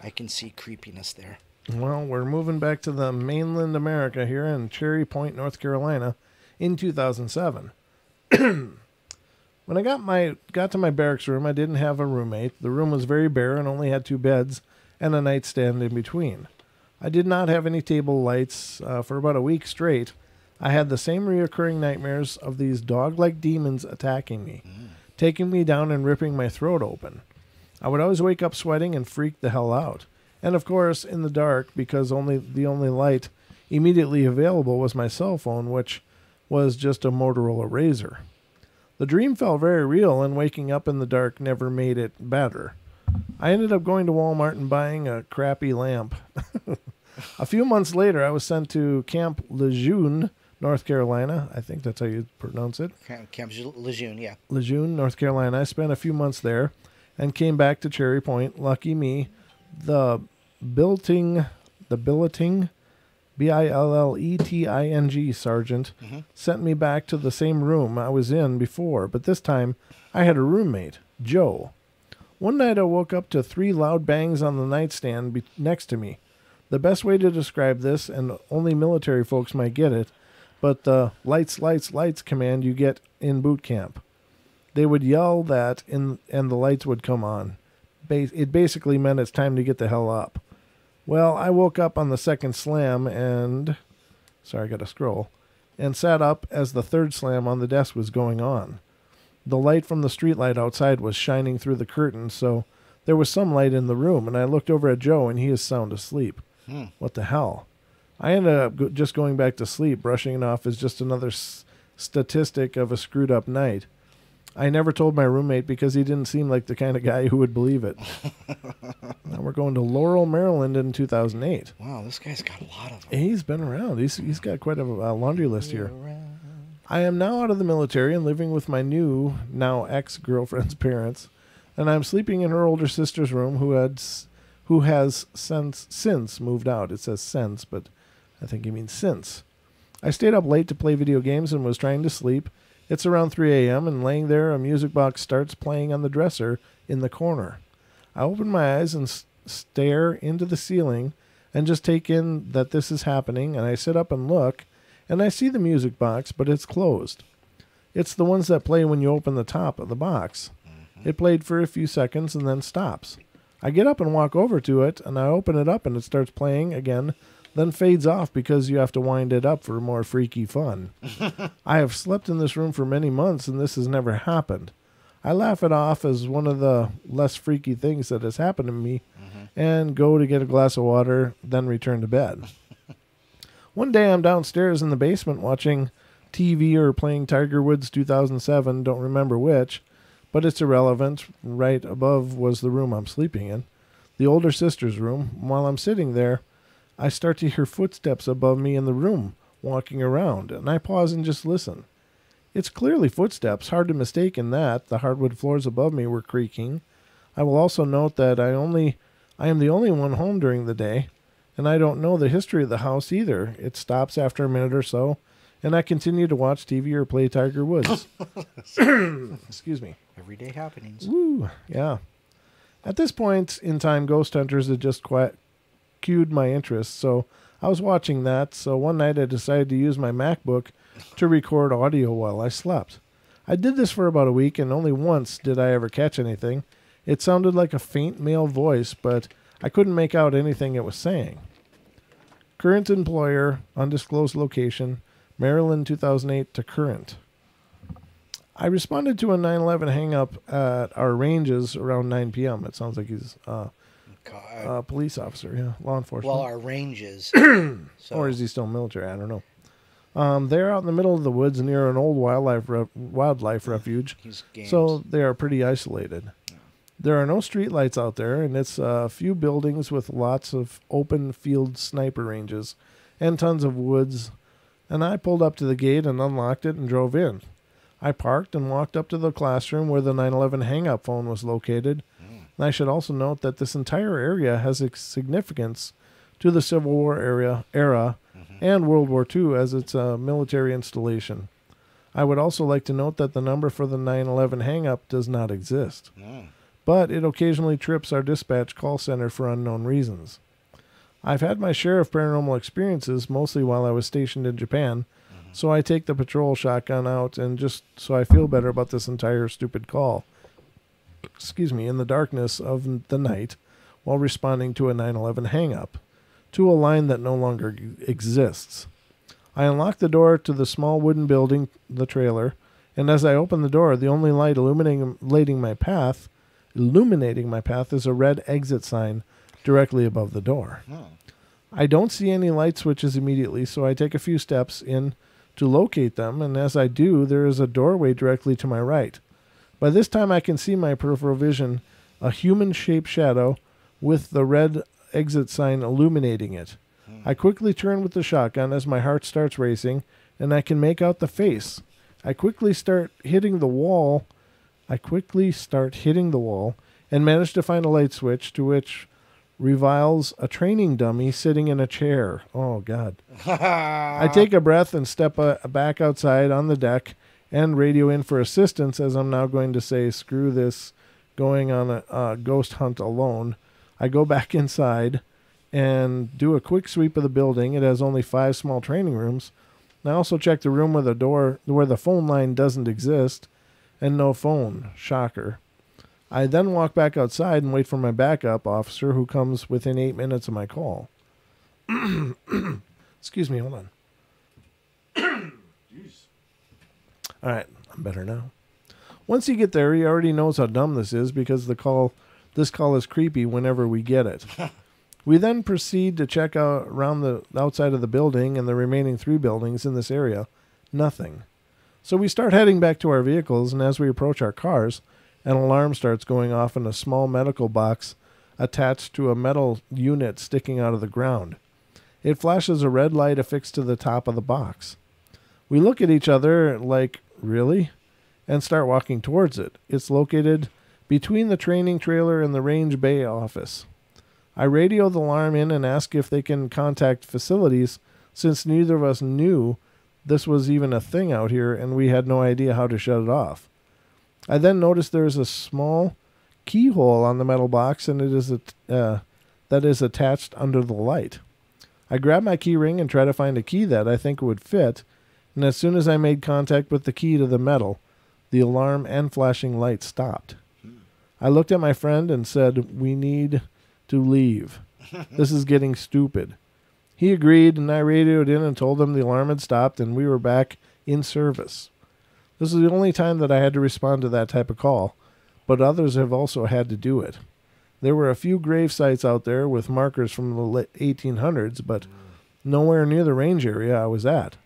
I can see creepiness there. Well, we're moving back to the mainland America here in Cherry Point, North Carolina, in 2007. When I got to my barracks room, I didn't have a roommate. The room was very bare and only had 2 beds and a nightstand in between. I did not have any table lights for about a week straight. I had the same reoccurring nightmares of these dog-like demons attacking me, taking me down and ripping my throat open. I would always wake up sweating and freak the hell out. And of course, in the dark, because the only light immediately available was my cell phone, which was just a Motorola Razr. The dream felt very real, and waking up in the dark never made it better. I ended up going to Walmart and buying a crappy lamp. A few months later, I was sent to Camp Lejeune, North Carolina. I think that's how you pronounce it. Camp Lejeune, yeah. Lejeune, North Carolina. I spent a few months there and came back to Cherry Point. Lucky me. The billeting, Billeting sergeant sent me back to the same room I was in before, but this time I had a roommate, Joe. One night I woke up to 3 loud bangs on the nightstand next to me. The best way to describe this, and only military folks might get it, but the lights, lights, lights command you get in boot camp. They would yell that and the lights would come on. It basically meant it's time to get the hell up. Well, I woke up on the second slam and... Sorry, I got to scroll. And sat up as the third slam on the desk was going on. The light from the streetlight outside was shining through the curtains, so there was some light in the room, and I looked over at Joe, and he is sound asleep. What the hell? I ended up just going back to sleep, brushing it off as just another statistic of a screwed-up night. I never told my roommate because he didn't seem like the kind of guy who would believe it. Now we're going to Laurel, Maryland in 2008. Wow, this guy's got a lot of them. He's been around. He's got quite a laundry list here. I am now out of the military and living with my new, now ex-girlfriend's parents, and I'm sleeping in her older sister's room who has since moved out. It says since, but I think he means since. I stayed up late to play video games and was trying to sleep. It's around 3 a.m., and laying there, a music box starts playing on the dresser in the corner. I open my eyes and stare into the ceiling and just take in that this is happening, and I sit up and look, and I see the music box, but it's closed. It's the ones that play when you open the top of the box. It played for a few seconds and then stops. I get up and walk over to it, and I open it up, and it starts playing again, then fades off because you have to wind it up for more freaky fun. I have slept in this room for many months, and this has never happened. I laugh it off as one of the less freaky things that has happened to me and go to get a glass of water, then return to bed. One day I'm downstairs in the basement watching TV or playing Tiger Woods 2007, don't remember which, but it's irrelevant. Right above was the room I'm sleeping in, the older sister's room. While I'm sitting there, I start to hear footsteps above me in the room, walking around, and I pause and just listen. It's clearly footsteps, hard to mistake in that. The hardwood floors above me were creaking. I will also note that I am the only one home during the day, and I don't know the history of the house either. It stops after a minute or so, and I continue to watch TV or play Tiger Woods. Excuse me. Everyday happenings. Woo, yeah. At this point in time, Ghost Hunters had just cued my interest, so I was watching that. So one night I decided to use my MacBook to record audio while I slept. I did this for about a week, and only once did I ever catch anything. It sounded like a faint male voice, but I couldn't make out anything it was saying. Current employer, undisclosed location, Maryland 2008 to current. I responded to a 9/11 hang-up at our ranges around 9 p.m. It sounds like he's a police officer, yeah, law enforcement. Well, our ranges. Or is he still military? I don't know. They're out in the middle of the woods near an old wildlife refuge, so they are pretty isolated. Yeah. There are no street lights out there, and it's a few buildings with lots of open field sniper ranges and tons of woods. And I pulled up to the gate and unlocked it and drove in. I parked and walked up to the classroom where the 9/11 hang-up phone was located. And I should also note that this entire area has a significance to the Civil War era and World War II as it's a military installation. I would also like to note that the number for the 9/11 hang-up does not exist. But it occasionally trips our dispatch call center for unknown reasons. I've had my share of paranormal experiences, mostly while I was stationed in Japan, so I take the patrol shotgun out and just so I feel better about this entire stupid call. In the darkness of the night while responding to a 9/11 hang-up, to a line that no longer exists. I unlock the door to the small wooden building, the trailer, and as I open the door, the only light illuminating my path is a red exit sign directly above the door. I don't see any light switches immediately, so I take a few steps in to locate them, and as I do, there is a doorway directly to my right. By this time, I can see my peripheral vision, a human-shaped shadow with the red exit sign illuminating it. I quickly turn with the shotgun as my heart starts racing, and I can make out the face. I quickly start hitting the wall and manage to find a light switch, to which reveals a training dummy sitting in a chair. Oh, God. I take a breath and step back outside on the deck and radio in for assistance, as I'm now going to say, screw this, going on a ghost hunt alone. I go back inside and do a quick sweep of the building. It has only 5 small training rooms. I also check the room where the phone line doesn't exist, and no phone. Shocker. I then walk back outside and wait for my backup officer who comes within 8 minutes of my call. Excuse me, hold on. All right, I'm better now. Once you get there, he already knows how dumb this is because this call is creepy whenever we get it. We then proceed to check out around the outside of the building and the remaining 3 buildings in this area. Nothing. So we start heading back to our vehicles, and as we approach our cars, an alarm starts going off in a small medical box attached to a metal unit sticking out of the ground. It flashes a red light affixed to the top of the box. We look at each other like, really? And start walking towards it. It's located between the training trailer and the range bay office. I radio the alarm in and ask if they can contact facilities since neither of us knew this was even a thing out here and we had no idea how to shut it off. I then noticed there is a small keyhole on the metal box and that is attached under the light. I grab my key ring and try to find a key that I think would fit, and as soon as I made contact with the key to the metal, the alarm and flashing light stopped. I looked at my friend and said, "We need to leave. This is getting stupid." He agreed, and I radioed in and told him the alarm had stopped and we were back in service. This is the only time that I had to respond to that type of call, but others have also had to do it. There were a few grave sites out there with markers from the late 1800s, but nowhere near the range area I was at.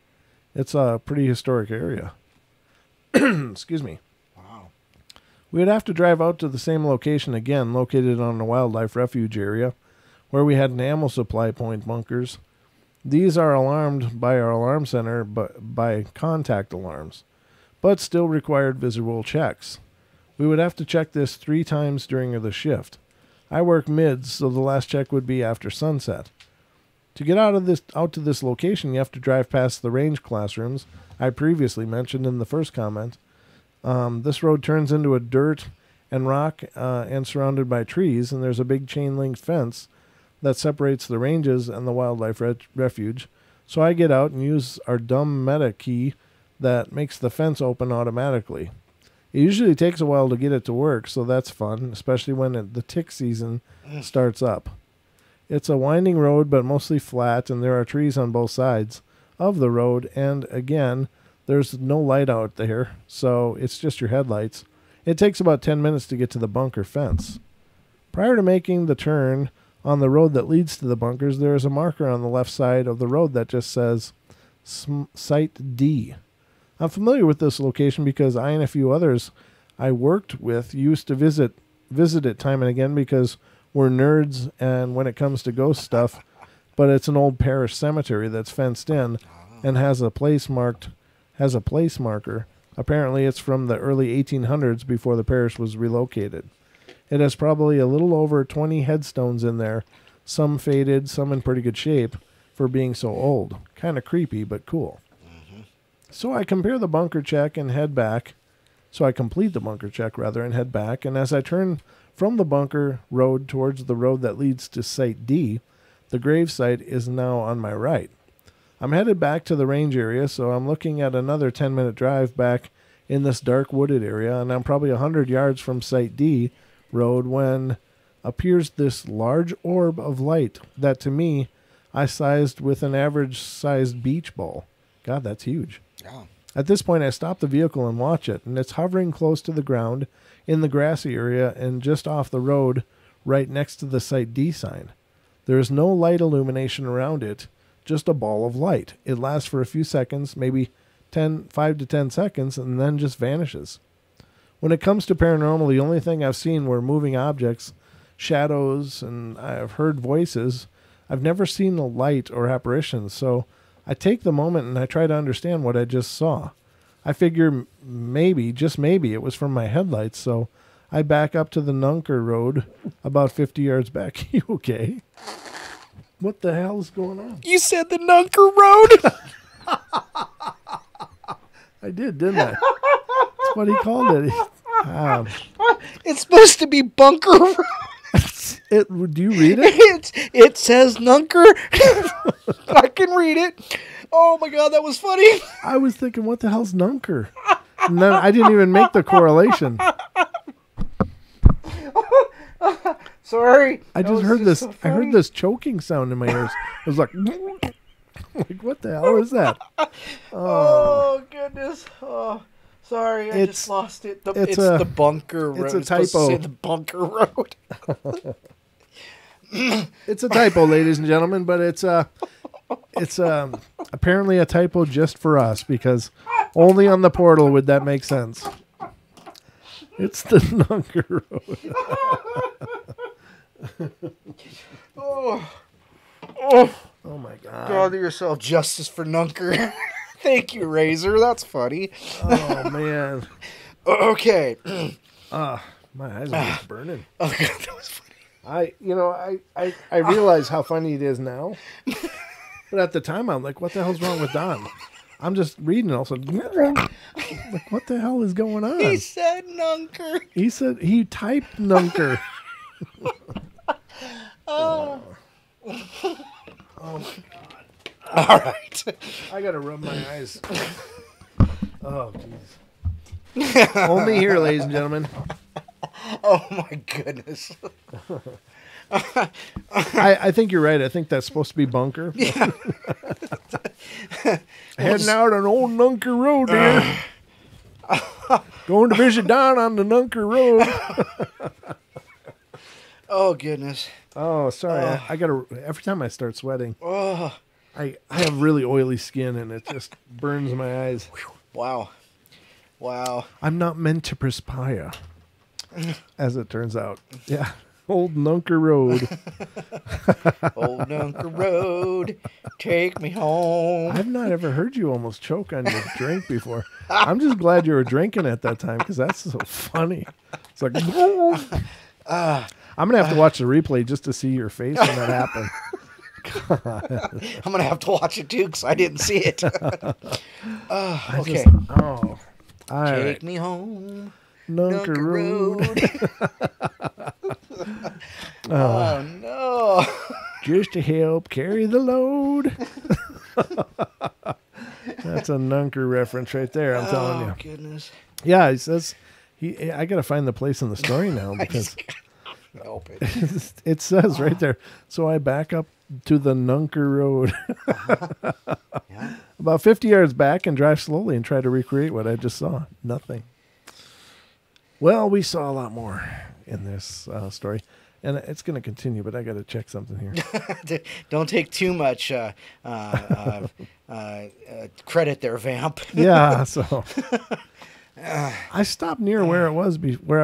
It's a pretty historic area. Excuse me. Wow. We would have to drive out to the same location again, located on a wildlife refuge area, where we had an ammo supply point bunkers. These are alarmed by our alarm center by contact alarms, but still required visual checks. We would have to check this 3 times during the shift. I work mids, so the last check would be after sunset. To get out to this location, you have to drive past the range classrooms I previously mentioned in the first comment. This road turns into a dirt and rock and surrounded by trees, and there's a big chain-link fence that separates the ranges and the wildlife refuge. So I get out and use our dumb meta key that makes the fence open automatically. It usually takes a while to get it to work, so that's fun, especially when the tick season starts up. It's a winding road, but mostly flat, and there are trees on both sides of the road, and again, there's no light out there, so it's just your headlights. It takes about 10 minutes to get to the bunker fence. Prior to making the turn on the road that leads to the bunkers, there is a marker on the left side of the road that just says Site D. I'm familiar with this location because I and a few others I worked with used to visit it time and again because we're nerds and when it comes to ghost stuff, but it's an old parish cemetery that's fenced in and has a place marker. Apparently it's from the early 1800s before the parish was relocated. It has probably a little over 20 headstones in there, some faded, some in pretty good shape for being so old. Kind of creepy, but cool. So I complete the bunker check and head back, and head back, and as I turn from the bunker road towards the road that leads to Site D, the grave site is now on my right. I'm headed back to the range area, so I'm looking at another 10-minute drive back in this dark wooded area, and I'm probably 100 yards from Site D road when appears this large orb of light that to me I sized with an average-sized beach ball. God, that's huge. Yeah. At this point, I stop the vehicle and watch it, and it's hovering close to the ground in the grassy area and just off the road right next to the Site D sign. There is no light illumination around it, just a ball of light. It lasts for a few seconds, maybe 5 to 10 seconds, and then just vanishes. When it comes to paranormal, the only thing I've seen were moving objects, shadows, and I've heard voices. I've never seen a light or apparitions, so I take the moment and I try to understand what I just saw. I figure maybe, just maybe, it was from my headlights, so I back up to the Nunker Road about 50 yards back. You okay? What the hell is going on? You said the Nunker Road? I did, didn't I? That's what he called it. It's supposed to be Bunker Road. Do you read it? It says Nunker. I can read it. Oh my God, that was funny. I was thinking, what the hell's Nunker? And then I didn't even make the correlation. Sorry. I That just was heard this. so I heard funny. this choking sound in my ears. It was like, like what the hell is that? Oh goodness. Oh, sorry. I It's- just lost it. it's It's a- the bunker road. it's a It's supposed to typo. say the bunker road. It's a typo, ladies and gentlemen, but it's apparently a typo just for us because only on the portal would that make sense. It's the Nunker Road. Oh, Oh my god. gather yourself justice for Nunker. Thank you, Razor. That's funny. Oh man. Okay. My eyes are just burning. Oh god, that was funny. I realize how funny it is now. But at the time I'm like, what the hell's wrong with Don? I'm just reading also. Like, what the hell is going on? He said Nunker. He typed Nunker. Oh. Oh my All right. I gotta rub my eyes. Oh jeez. Only here, ladies and gentlemen. Oh my goodness. I think you're right. I think that's supposed to be bunker. Yeah. Heading out on old Nunker Road here. Going to visit Don on the Nunker Road. Oh goodness. Oh, sorry. I gotta. Every time I start sweating, Oh. I have really oily skin and it just burns my eyes. Wow. Wow. I'm not meant to perspire, as it turns out. Yeah. Old Nunker Road. Old Nunker Road, take me home. I've not ever heard you almost choke on your drink before. I'm just glad you were drinking at that time because that's so funny. It's like, I'm going to have to watch the replay just to see your face when that happened. I'm going to have to watch it too because I didn't see it. Okay. All right. Take me home. Nunker Road. Oh, no. Just to help carry the load. That's a Nunker reference right there, I'm telling you. Oh, goodness. Yeah, he says, I got to find the place in the story now because Help it. it says right there. So I back up to the Nunker Road. Yeah. About 50 yards back and drive slowly and try to recreate what I just saw. Nothing. Well, we saw a lot more in this story. And it's going to continue, but I got to check something here. Don't take too much credit there, Vamp. Yeah, so I stopped near where I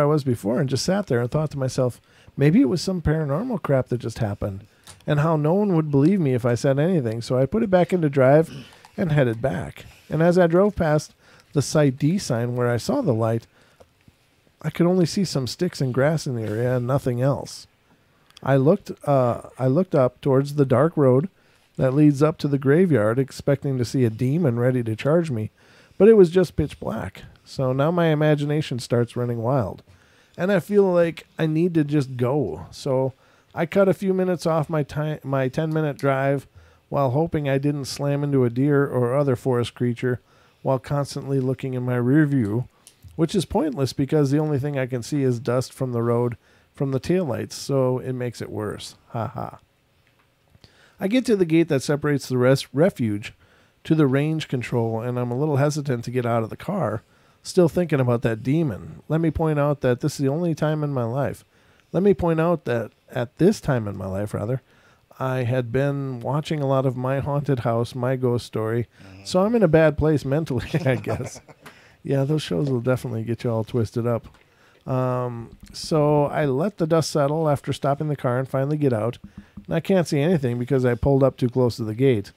was before and just sat there and thought to myself, maybe it was some paranormal crap that just happened and how no one would believe me if I said anything. So I put it back into drive and headed back. And as I drove past the Site D sign where I saw the light, I could only see some sticks and grass in the area and nothing else. I looked up towards the dark road that leads up to the graveyard, expecting to see a demon ready to charge me, but it was just pitch black. So now my imagination starts running wild, and I feel like I need to just go. So I cut a few minutes off my 10-minute drive while hoping I didn't slam into a deer or other forest creature while constantly looking in my rear view, which is pointless because the only thing I can see is dust from the road from the taillights, so it makes it worse. Ha ha. I get to the gate that separates the refuge to the range control, and I'm a little hesitant to get out of the car, still thinking about that demon. Let me point out that this is the only time in my life. Let me point out that at this time in my life, I had been watching a lot of My Haunted House, My Ghost Story, so I'm in a bad place mentally, I guess. Yeah, those shows will definitely get you all twisted up. So I let the dust settle after stopping the car and finally get out. And I can't see anything because I pulled up too close to the gate.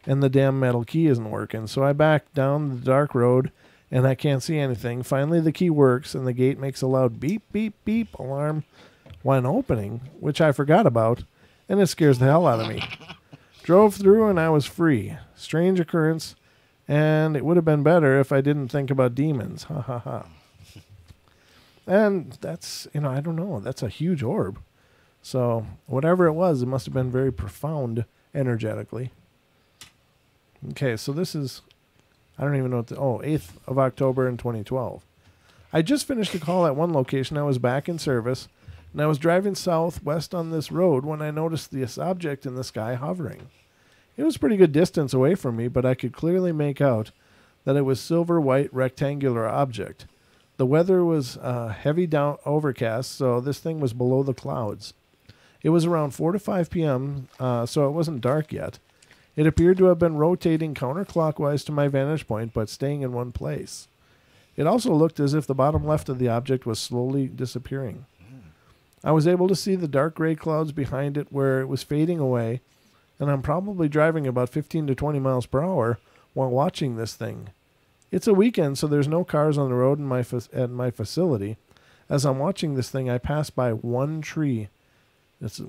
And the damn metal key isn't working. So I back down the dark road and I can't see anything. Finally the key works and the gate makes a loud beep, beep, beep alarm when opening, which I forgot about. And it scares the hell out of me. Drove through and I was free. Strange occurrence. And it would have been better if I didn't think about demons. Ha ha ha. And that's, I don't know. That's a huge orb. So whatever it was, it must have been very profound energetically. Okay, so this is, I don't even know what 8th of October in 2012. I just finished a call at one location. I was back in service, and I was driving southwest on this road when I noticed this object in the sky hovering. It was a pretty good distance away from me, but I could clearly make out that it was silver-white rectangular object. The weather was heavy down overcast, so this thing was below the clouds. It was around 4 to 5 p.m., so it wasn't dark yet. It appeared to have been rotating counterclockwise to my vantage point, but staying in one place. It also looked as if the bottom left of the object was slowly disappearing. I was able to see the dark gray clouds behind it where it was fading away, and I'm probably driving about 15 to 20 miles per hour while watching this thing. It's a weekend, so there's no cars on the road at my facility. As I'm watching this thing, I pass by one tree.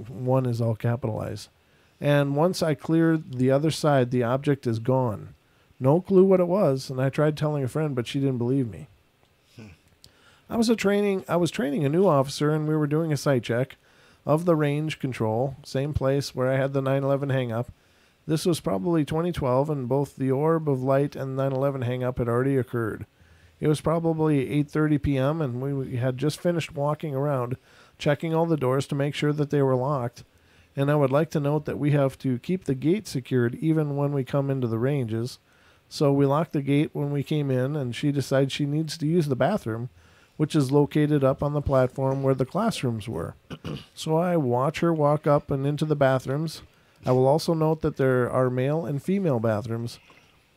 One is all capitalized. And once I clear the other side, the object is gone. No clue what it was, and I tried telling a friend, but she didn't believe me. I was training a new officer, and we were doing a site check of the range control, same place where I had the 9/11 hang-up. This was probably 2012, and both the orb of light and 9/11 hang-up had already occurred. It was probably 8:30 p.m., and we had just finished walking around, checking all the doors to make sure that they were locked. And I would like to note that we have to keep the gate secured even when we come into the ranges. So we locked the gate when we came in, and she decides she needs to use the bathroom, which is located up on the platform where the classrooms were. So I watch her walk up and into the bathrooms. I will also note that there are male and female bathrooms.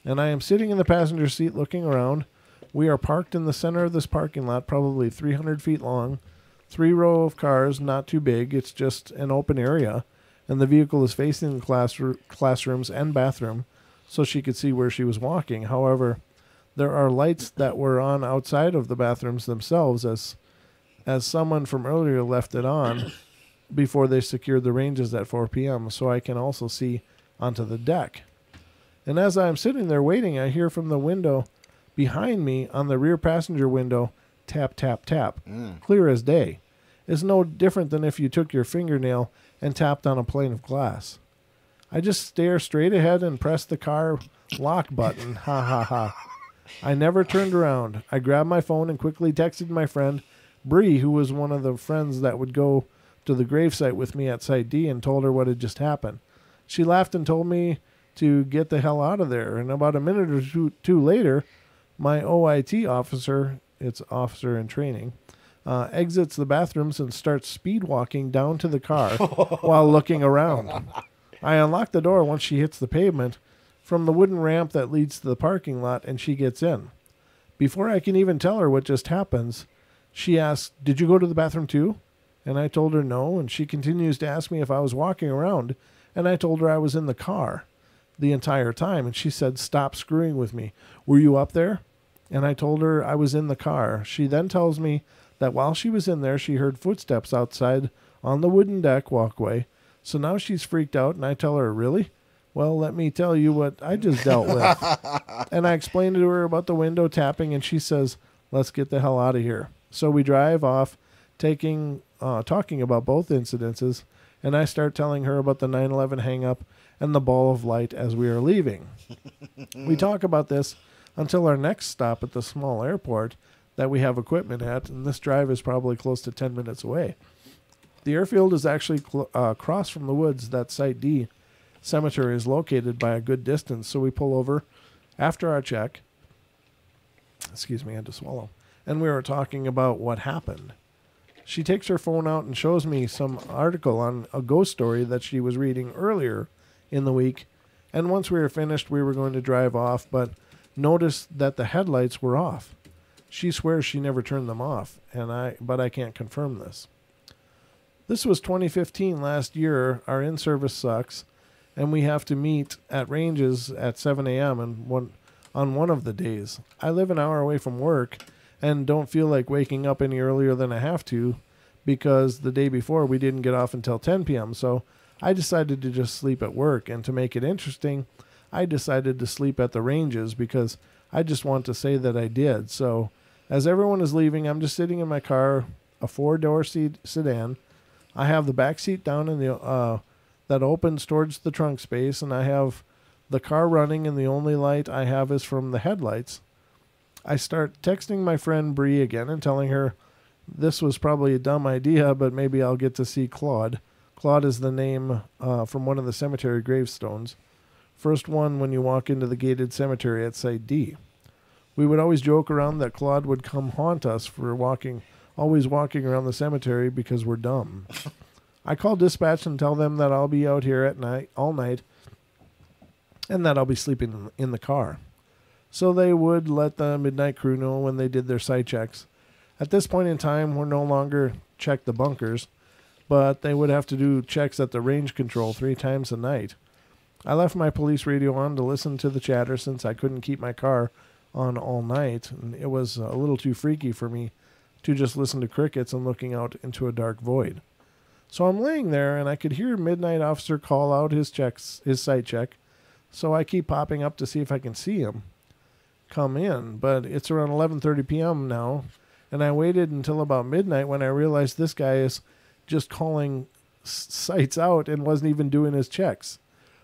And I am sitting in the passenger seat looking around. We are parked in the center of this parking lot, probably 300 feet long. 3 row of cars, not too big. It's just an open area. And the vehicle is facing the classrooms and bathroom, so she could see where she was walking. However, there are lights that were on outside of the bathrooms themselves as someone from earlier left it on before they secured the ranges at 4 p.m., so I can also see onto the deck. And as I'm sitting there waiting, I hear from the window behind me on the rear passenger window, tap, tap, tap, clear as day. It's no different than if you took your fingernail and tapped on a pane of glass. I just stare straight ahead and press the car lock button. Ha ha ha. I never turned around. I grabbed my phone and quickly texted my friend, Bree, who was one of the friends that would go to the gravesite with me at Site D, and told her what had just happened. She laughed and told me to get the hell out of there. And about a minute or two later, my OIT officer, it's officer in training, exits the bathrooms and starts speed walking down to the car while looking around. I unlock the door once she hits the pavement from the wooden ramp that leads to the parking lot, and she gets in. Before I can even tell her what just happens, she asks, "Did you go to the bathroom too?" And I told her no, and she continues to ask me if I was walking around, and I told her I was in the car the entire time, and she said, "Stop screwing with me. Were you up there?" And I told her I was in the car. She then tells me that while she was in there, she heard footsteps outside on the wooden deck walkway. So now she's freaked out, and I tell her, "Really? Well, let me tell you what I just dealt with." And I explained to her about the window tapping, and she says, "Let's get the hell out of here." So we drive off, talking about both incidences, and I start telling her about the 9/11 hang-up and the ball of light as we are leaving. We talk about this until our next stop at the small airport that we have equipment at, and this drive is probably close to 10 minutes away. The airfield is actually across from the woods that Site D cemetery is located by a good distance, so we pull over after our check. Excuse me, I had to swallow. And we were talking about what happened. She takes her phone out and shows me some article on a ghost story that she was reading earlier in the week. And once we were finished, we were going to drive off, but noticed that the headlights were off. She swears she never turned them off, but I can't confirm this. This was 2015 last year. Our in-service sucks, and we have to meet at ranges at 7 a.m. on one of the days. I live an hour away from work and don't feel like waking up any earlier than I have to because the day before we didn't get off until 10 p.m. So I decided to just sleep at work, and to make it interesting, I decided to sleep at the ranges because I just want to say that I did. So as everyone is leaving, I'm just sitting in my car, a 4-door sedan. I have the back seat down in the that opens towards the trunk space, and I have the car running, and the only light I have is from the headlights. I start texting my friend Bree again and telling her This was probably a dumb idea, but maybe I'll get to see Claude. Claude is the name from one of the cemetery gravestones. First one when you walk into the gated cemetery at Site D. We would always joke around that Claude would come haunt us for always walking around the cemetery because we're dumb. I call dispatch and tell them that I'll be out here at night, all night, and that I'll be sleeping in the car. So they would let the midnight crew know when they did their site checks. At this point in time, we're no longer check the bunkers, but they would have to do checks at the range control 3 times a night. I left my police radio on to listen to the chatter since I couldn't keep my car on all night, and it was a little too freaky for me to just listen to crickets and looking out into a dark void. So I'm laying there, and I could hear midnight officer call out his site check, so I keep popping up to see if I can see him come in, but it's around 11:30 p.m. now, and I waited until about midnight when I realized this guy is just calling sites out and wasn't even doing his checks.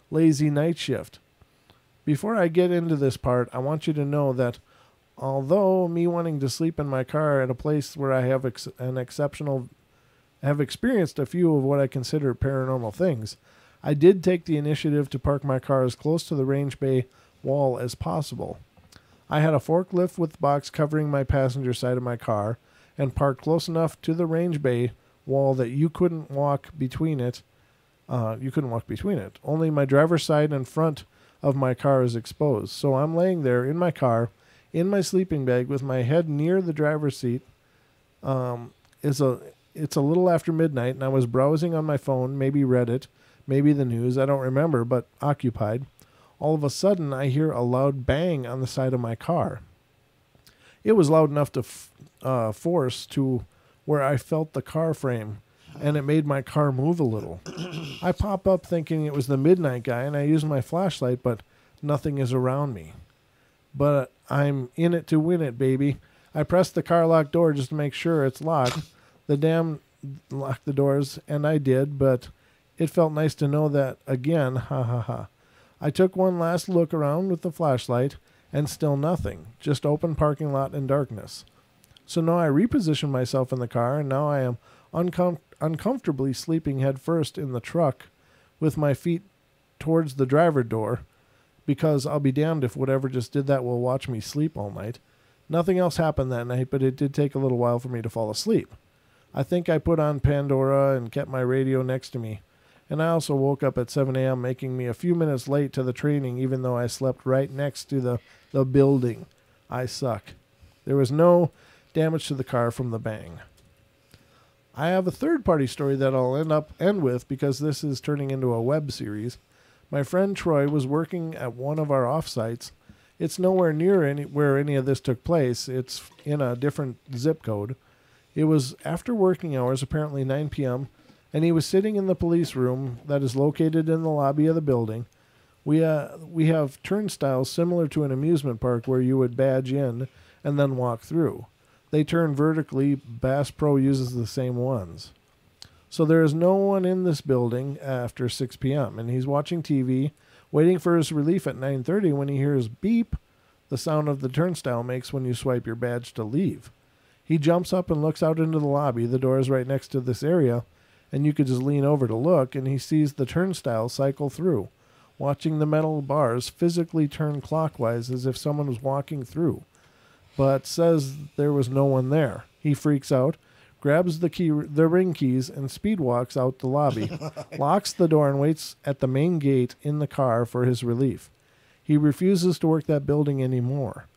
Lazy night shift. Before I get into this part, I want you to know that although me wanting to sleep in my car at a place where I have have experienced a few of what I consider paranormal things, I did take the initiative to park my car as close to the range bay wall as possible. I had a forklift with box covering my passenger side of my car and parked close enough to the range bay wall that you couldn't walk between it. Only my driver's side and front of my car is exposed. So I'm laying there in my car, in my sleeping bag, with my head near the driver's seat. It's a little after midnight, and I was browsing on my phone, maybe Reddit, maybe the news, I don't remember, but occupied. All of a sudden, I hear a loud bang on the side of my car. It was loud enough to force to where I felt the car frame, and it made my car move a little. I pop up thinking it was the midnight guy, and I use my flashlight, but nothing is around me. But I'm in it to win it, baby. I press the car lock door just to make sure it's locked. The damn locked the doors, and I did, but it felt nice to know that again, ha ha ha. I took one last look around with the flashlight, and still nothing, just open parking lot and darkness. So now I reposition myself in the car, and now I am uncomfortably sleeping head first in the truck with my feet towards the driver door, because I'll be damned if whatever just did that will watch me sleep all night. Nothing else happened that night, but it did take a little while for me to fall asleep. I think I put on Pandora and kept my radio next to me. And I also woke up at 7 a.m., making me a few minutes late to the training, even though I slept right next to the building. I suck. There was no damage to the car from the bang. I have a third-party story that I'll end with because this is turning into a web series. My friend Troy was working at one of our offsites. It's nowhere near where any of this took place. It's in a different zip code. It was after working hours, apparently 9 p.m., and he was sitting in the police room that is located in the lobby of the building. We have turnstiles similar to an amusement park where you would badge in and then walk through. They turn vertically. Bass Pro uses the same ones. So there is no one in this building after 6 p.m., and he's watching TV, waiting for his relief at 9:30 when he hears beep, the sound of the turnstile makes when you swipe your badge to leave. He jumps up and looks out into the lobby. The door is right next to this area, and you could just lean over to look, and he sees the turnstile cycle through, watching the metal bars physically turn clockwise as if someone was walking through, but says there was no one there. He freaks out, grabs the ring keys, and speed walks out the lobby, locks the door, and waits at the main gate in the car for his relief. He refuses to work that building anymore.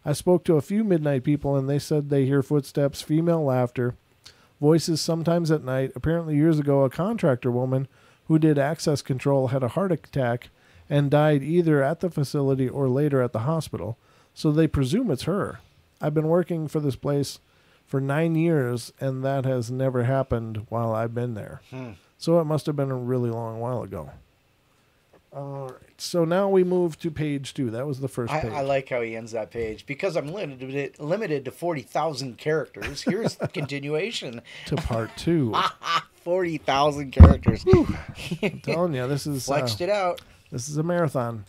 I spoke to a few midnight people, and they said they hear footsteps, female laughter, voices sometimes at night. Apparently years ago, a contractor woman who did access control had a heart attack and died either at the facility or later at the hospital, so they presume it's her. I've been working for this place for 9 years, and that has never happened while I've been there. So it must have been a really long while ago. All right. So now we move to page 2. That was the first page. I like how he ends that page. Because I'm limited to 40,000 characters, here's the continuation. To part 2. 40,000 characters. I'm telling you, this is... Flexed it out. This is a marathon.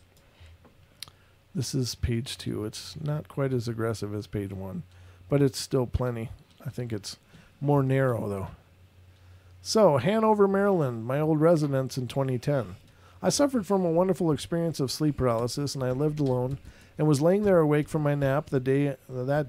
This is page 2. It's not quite as aggressive as page 1, but it's still plenty. I think it's More narrow, though. So, Hanover, Maryland, my old residence in 2010. I suffered from a wonderful experience of sleep paralysis, and I lived alone and was laying there awake from my nap that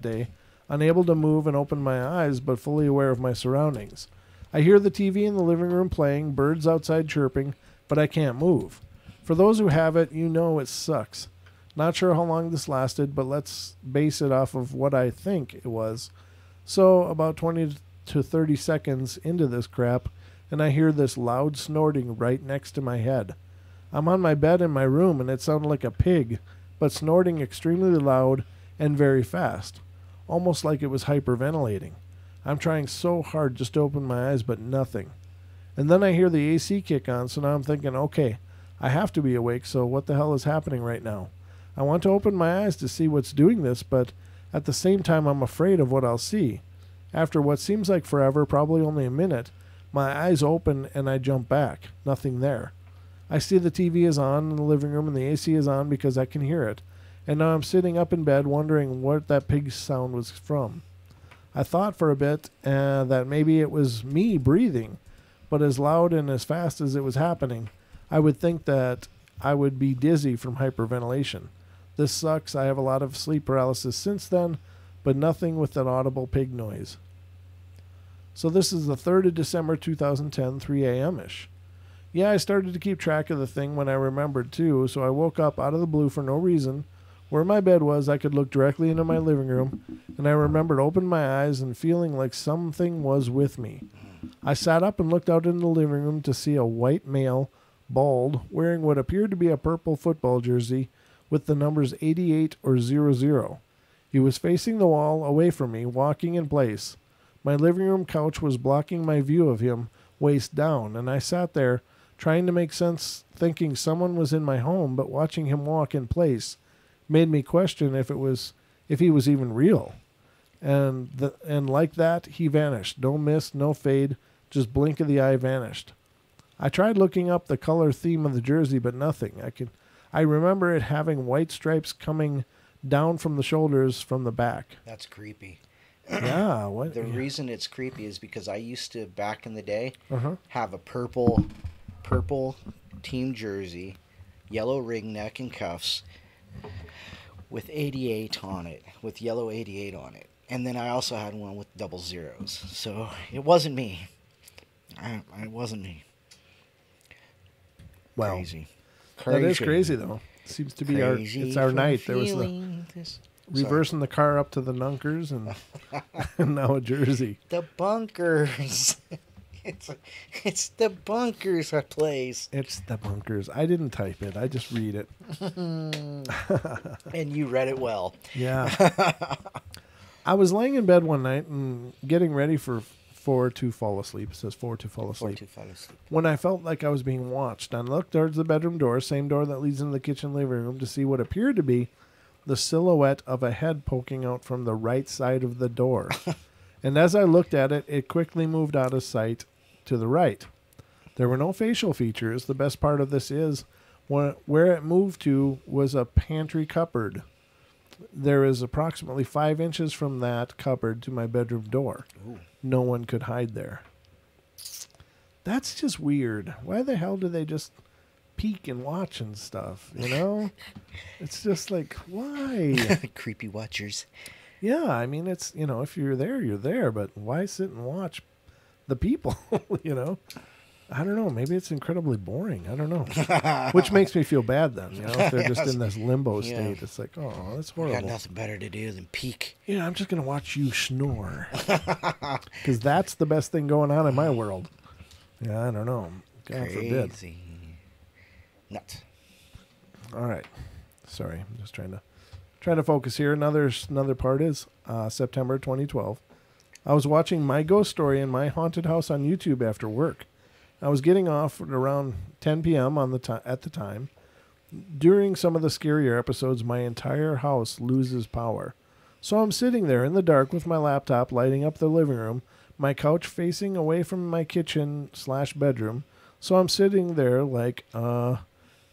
day, unable to move and open my eyes, but fully aware of my surroundings. I hear the TV in the living room playing, birds outside chirping, but I can't move. For those who have it, you know it sucks. Not sure how long this lasted, but let's base it off of what I think it was. So, about 20 to 30 seconds into this crap, and I hear this loud snorting right next to my head. I'm on my bed in my room, and it sounded like a pig, but snorting extremely loud and very fast, almost like it was hyperventilating. I'm trying so hard just to open my eyes, but nothing. And then I hear the AC kick on, so now I'm thinking, okay, I have to be awake, so what the hell is happening right now? I want to open my eyes to see what's doing this, but at the same time I'm afraid of what I'll see. After what seems like forever, probably only a minute, my eyes open and I jump back. Nothing there. I see the TV is on in the living room and the AC is on because I can hear it. And now I'm sitting up in bed wondering what that pig sound was from. I thought for a bit that maybe it was me breathing, but as loud and as fast as it was happening, I would think that I would be dizzy from hyperventilation. This sucks. I have a lot of sleep paralysis since then, but nothing with that audible pig noise. So this is the 3rd of December 2010, 3 a.m.-ish. Yeah, I started to keep track of the thing when I remembered too, so I woke up out of the blue for no reason. Where my bed was, I could look directly into my living room, and I remembered opening my eyes and feeling like something was with me. I sat up and looked out into the living room to see a white male, bald, wearing what appeared to be a purple football jersey with the numbers 88 or 00. He was facing the wall away from me, walking in place. My living room couch was blocking my view of him, waist down, and I sat there, trying to make sense, thinking someone was in my home, but watching him walk in place made me question if he was even real. And like that, he vanished. No mist, no fade, just blink of the eye vanished. I tried looking up the color theme of the jersey, but nothing. I remember it having white stripes coming down from the shoulders from the back. That's creepy. Yeah. What? The reason it's creepy is because I used to, back in the day, Uh-huh. have a purple team jersey, yellow ring neck and cuffs with 88 on it, with yellow 88 on it. And then I also had one with double zeros. So it wasn't me. It wasn't me. Well, Crazy. That is crazy, though. Seems to be it's our night. There was reversing the car up to the Nunkers and now a jersey. The bunkers. It's the bunkers place. It's the bunkers. I didn't type it. I just read it. And you read it well. Yeah. I was laying in bed one night and getting ready for to fall asleep. It says for to fall asleep. When I felt like I was being watched, I looked towards the bedroom door, same door that leads into the kitchen living room, to see what appeared to be the silhouette of a head poking out from the right side of the door. And as I looked at it, it quickly moved out of sight to the right. There were no facial features. The best part of this is where it moved to was a pantry cupboard. There is approximately 5 inches from that cupboard to my bedroom door. Ooh. No one could hide there. That's just weird. Why the hell do they just peek and watch and stuff, you know? It's just like, why? Creepy watchers. Yeah, I mean, it's, if you're there, you're there, but why sit and watch the people, you know? I don't know. Maybe it's incredibly boring. I don't know. Which makes me feel bad then, if they're just in this limbo state. It's like, oh, that's horrible. Got nothing better to do than peek. Yeah, I'm just going to watch you snore. Because that's the best thing going on in my world. Yeah, I don't know. God forbid. Nuts. All right. Sorry. I'm just trying to focus here. Another part is September 2012. I was watching My Ghost Story in My Haunted House on YouTube after work. I was getting off at around 10 p.m. at the time. During some of the scarier episodes, my entire house loses power. So I'm sitting there in the dark with my laptop lighting up the living room, my couch facing away from my kitchen/bedroom. So I'm sitting there like,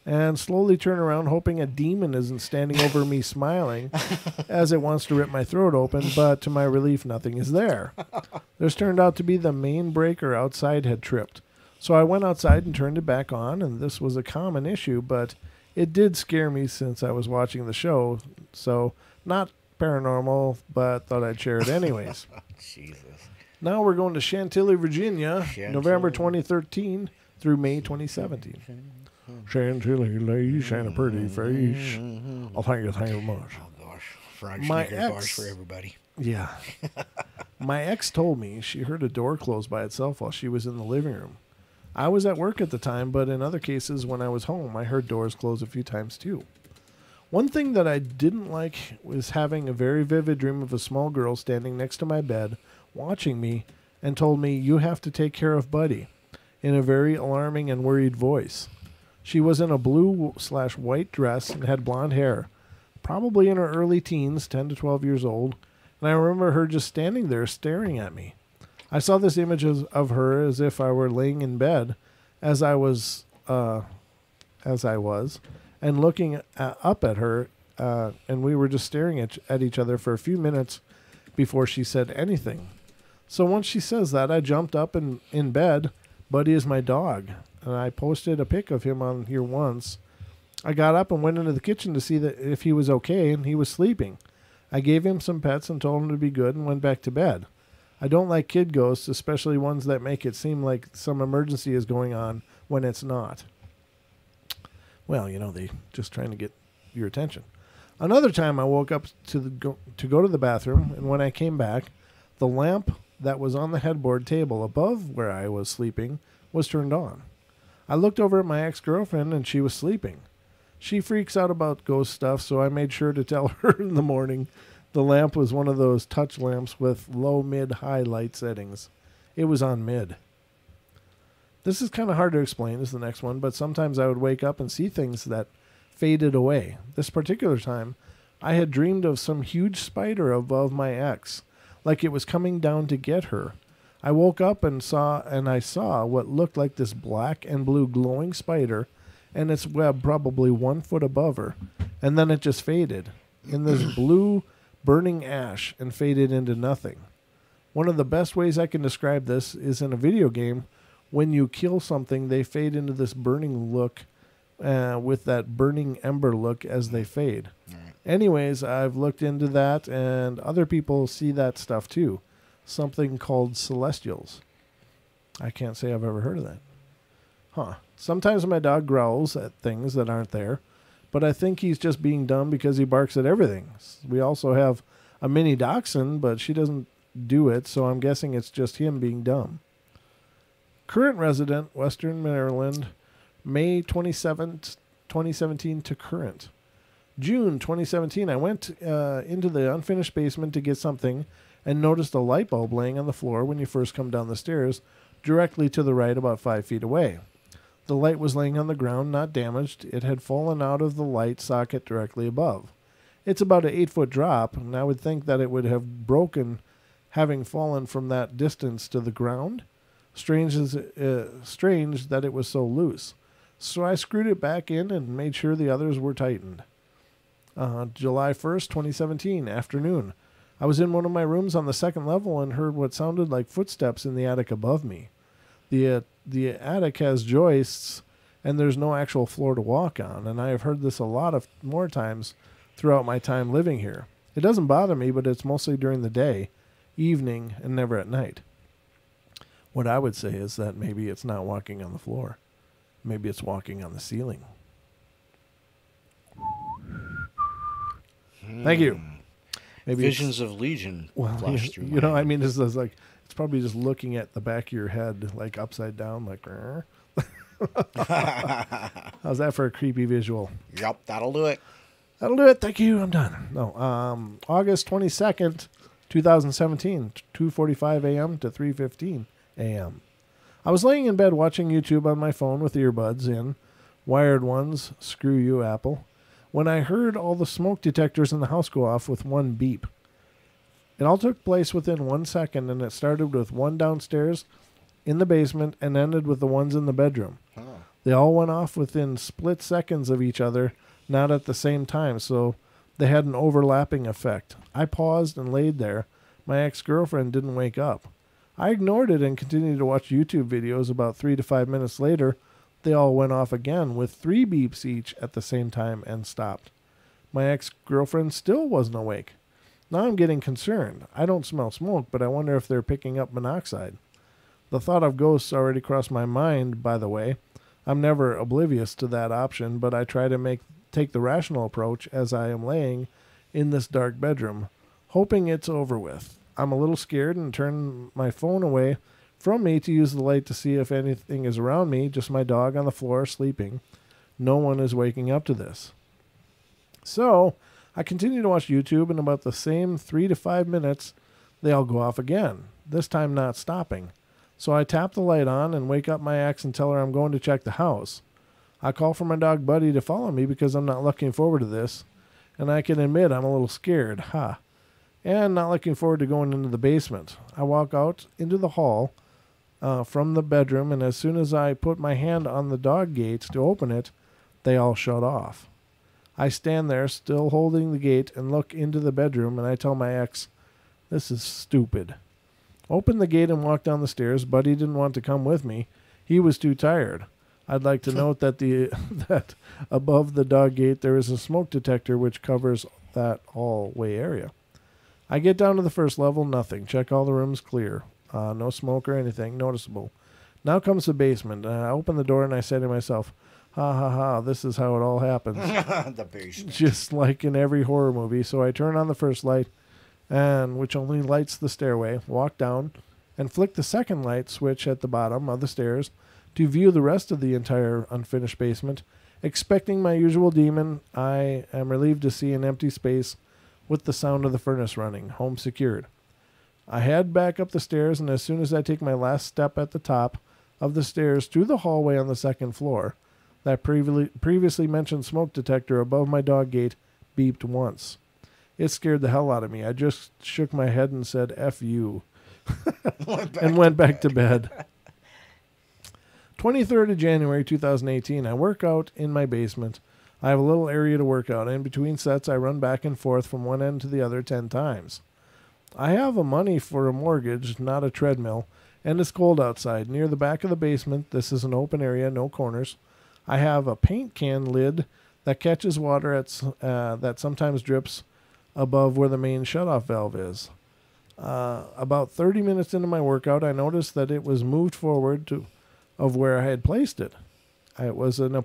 and slowly turn around hoping a demon isn't standing over me smiling as it wants to rip my throat open, but to my relief, nothing is there. This turned out to be the main breaker outside had tripped. So I went outside and turned it back on, and this was a common issue, but it did scare me since I was watching the show. So not paranormal, but thought I'd share it anyways. Jesus. Now we're going to Chantilly, Virginia, November 2013 through May 2017. Chantilly ladies and a pretty face. I'll thank you very much. Oh, gosh. Fried My Snickers bars for everybody. Yeah. My ex told me she heard a door close by itself while she was in the living room. I was at work at the time, but in other cases when I was home, I heard doors close a few times too. One thing that I didn't like was having a very vivid dream of a small girl standing next to my bed, watching me, and told me, "You have to take care of Buddy," in a very alarming and worried voice. She was in a blue/white dress and had blonde hair, probably in her early teens, 10 to 12 years old, and I remember her just standing there staring at me. I saw this image of her as if I were laying in bed, as I was, and looking up at her, and we were just staring at each other for a few minutes before she said anything. So once she says that, I jumped up in bed. Buddy is my dog, and I posted a pic of him on here once. I got up and went into the kitchen to see that if he was okay, and he was sleeping. I gave him some pets and told him to be good and went back to bed. I don't like kid ghosts, especially ones that make it seem like some emergency is going on when it's not. Well, they just trying to get your attention. Another time I woke up to go to the bathroom, and when I came back, the lamp that was on the headboard table above where I was sleeping was turned on. I looked over at my ex-girlfriend, and she was sleeping. She freaks out about ghost stuff, so I made sure to tell her in the morning. The lamp was one of those touch lamps with low, mid, high light settings. It was on mid. This is kind of hard to explain, is the next one, but sometimes I would wake up and see things that faded away. This particular time, I had dreamed of some huge spider above my ex, like it was coming down to get her. I woke up and I saw what looked like this black and blue glowing spider and its web probably 1 foot above her, and then it just faded in this blue burning ash and faded into nothing. One of the best ways I can describe this is in a video game. When you kill something, they fade into this burning look with that burning ember look as they fade. Right. Anyways, I've looked into that, and other people see that stuff too. Something called celestials. I can't say I've ever heard of that. Huh. Sometimes my dog growls at things that aren't there, but I think he's just being dumb because he barks at everything. We also have a mini dachshund, but she doesn't do it, so I'm guessing it's just him being dumb. Current resident, Western Maryland, May 27th, 2017 to current. June 2017, I went into the unfinished basement to get something and noticed a light bulb laying on the floor when you first come down the stairs, directly to the right about 5 feet away. The light was laying on the ground, not damaged. It had fallen out of the light socket directly above. It's about an 8-foot drop, and I would think that it would have broken having fallen from that distance to the ground. Strange that it was so loose. So I screwed it back in and made sure the others were tightened. July 1st, 2017, afternoon. I was in one of my rooms on the second level and heard what sounded like footsteps in the attic above me. The attic has joists, and there's no actual floor to walk on, and I have heard this a lot of more times throughout my time living here. It doesn't bother me, but it's mostly during the day, evening, and never at night. What I would say is that maybe it's not walking on the floor. Maybe it's walking on the ceiling. Thank you. Maybe Visions of Legion flash through my I head. mean, it's like it's probably just looking at the back of your head, like upside down, like. How's that for a creepy visual? Yep, that'll do it. That'll do it. Thank you. I'm done. No, August 22nd, 2017, 2:45 a.m. to 3:15 a.m. I was laying in bed watching YouTube on my phone with earbuds in, wired ones, screw you, Apple, when I heard all the smoke detectors in the house go off with one beep. It all took place within 1 second, and it started with one downstairs in the basement and ended with the ones in the bedroom. Oh. They all went off within split seconds of each other, not at the same time, so they had an overlapping effect. I paused and laid there. My ex-girlfriend didn't wake up. I ignored it and continued to watch YouTube videos. About 3 to 5 minutes later, they all went off again with 3 beeps each at the same time and stopped. My ex-girlfriend still wasn't awake. Now I'm getting concerned. I don't smell smoke, but I wonder if they're picking up monoxide. The thought of ghosts already crossed my mind, by the way. I'm never oblivious to that option, but I try to take the rational approach as I am laying in this dark bedroom, hoping it's over with. I'm a little scared and turn my phone away from me to use the light to see if anything is around me, just my dog on the floor sleeping. No one is waking up to this. So I continue to watch YouTube, and about the same 3 to 5 minutes, they all go off again, this time not stopping. So I tap the light on and wake up my ex and tell her I'm going to check the house. I call for my dog Buddy to follow me because I'm not looking forward to this, and I can admit I'm a little scared, and not looking forward to going into the basement. I walk out into the hall from the bedroom, and as soon as I put my hand on the dog gate to open it, they all shut off. I stand there, still holding the gate, and look into the bedroom, and I tell my ex, this is stupid. Open the gate and walk down the stairs. Buddy didn't want to come with me. He was too tired. I'd like to note that that above the dog gate there is a smoke detector which covers that hallway area. I get down to the first level, nothing. Check all the rooms clear. No smoke or anything noticeable. Now comes the basement. I open the door and I say to myself, ha ha ha, this is how it all happens. The basement. Just like in every horror movie. So I turn on the first light, and which only lights the stairway, walk down, and flick the second light switch at the bottom of the stairs to view the rest of the entire unfinished basement. Expecting my usual demon, I am relieved to see an empty space with the sound of the furnace running, home secured. I head back up the stairs, and as soon as I take my last step at the top of the stairs to the hallway on the second floor, that previously mentioned smoke detector above my dog gate beeped once. It scared the hell out of me. I just shook my head and said, F you, and went back to bed. 23rd of January 2018. I work out in my basement. I have a little area to work out. In between sets, I run back and forth from one end to the other 10 times. I have a money for a mortgage, not a treadmill, and it's cold outside. Near the back of the basement, this is an open area, no corners. I have a paint can lid that catches water that sometimes drips above where the main shutoff valve is. About 30 minutes into my workout, I noticed that it was moved forward of where I had placed it. It was in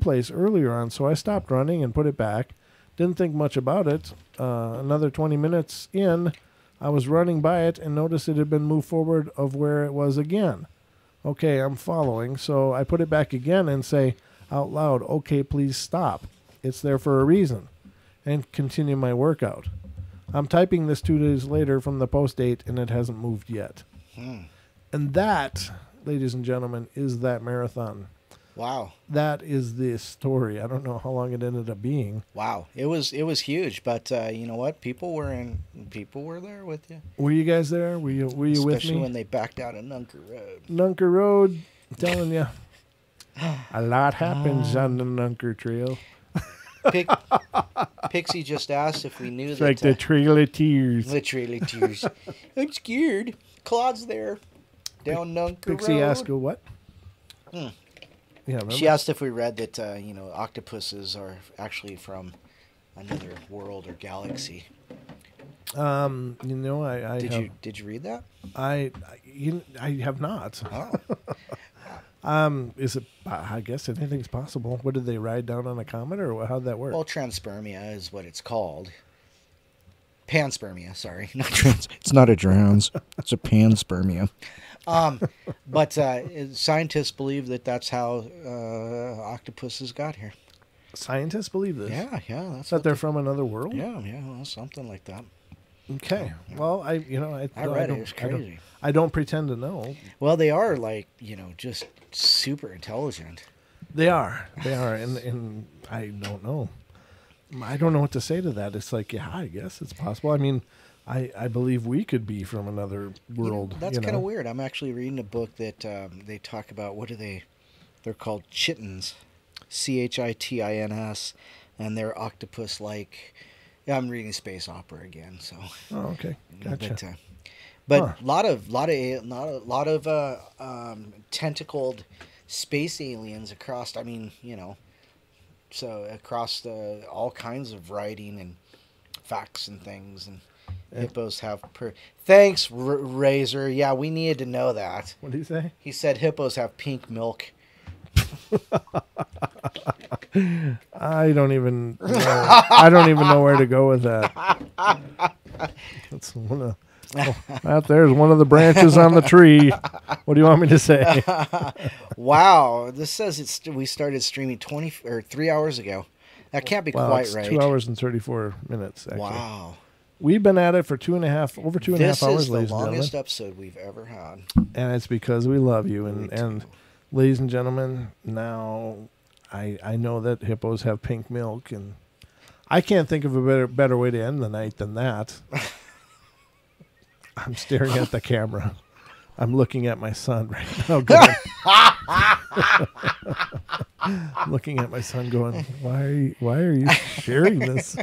place earlier on, so I stopped running and put it back. Didn't think much about it. Another 20 minutes in, I was running by it and noticed it had been moved forward of where it was again. Okay, I'm following, so I put it back again and say out loud, okay, please stop. It's there for a reason. And continue my workout. I'm typing this 2 days later from the post date, and it hasn't moved yet. And that, ladies and gentlemen, is that marathon. Wow. That is the story. I don't know how long it ended up being. Wow. It was huge, but you know what? People were there with you. Were you guys there? Were you with me? Especially when they backed out of Nunker Road. Nunker Road, I'm telling you. A lot happens on the Nunker Trail. Pixie just asked if we knew it's that. Like the Trail of Tears. The Trail of Tears. I'm scared. Claude's there. Down Nunker Road. Pixie asked her what? Yeah, remember? she asked if we read that, octopuses are actually from another world or galaxy. I Did you read that? I have not. Oh. Is it? I guess anything's possible. What did they ride down on a comet, or how'd that work? Well, transpermia is what it's called. Panspermia, sorry, not trans. It's not a trans. It's a panspermia. But scientists believe that that's how octopuses got here. Scientists believe this. Yeah, that's that they're from another world. Yeah, well, something like that. Okay. Well, I read it. It's crazy. I don't pretend to know. Well, they are just super intelligent. They are, and I don't know. I don't know what to say to that. It's like, yeah, I guess it's possible. I mean, I believe we could be from another world. That's kind of weird. I'm actually reading a book that they talk about. What do they? They're called chitins, chitins, and they're octopus-like. Yeah, I'm reading space opera again, so. Oh, okay, gotcha. But a lot of tentacled space aliens across. I mean, so across all kinds of writing and facts and things, and hippos have. Thanks, Razor. Yeah, we needed to know that. What did he say? He said hippos have pink milk. I don't even know where to go with that. That's one of. Out there's one of the branches on the tree. What do you want me to say? Wow, this says we started streaming 3 hours ago. That can't be quite it's right. 2 hours and 34 minutes. Actually. Wow, we've been at it for 2.5 hours. This is the ladies longest and episode we've ever had. and it's because we love you. And ladies and gentlemen, now I know that hippos have pink milk, and I can't think of a better way to end the night than that. I'm staring at the camera. I'm looking at my son right now going, I'm looking at my son going, why are you sharing this?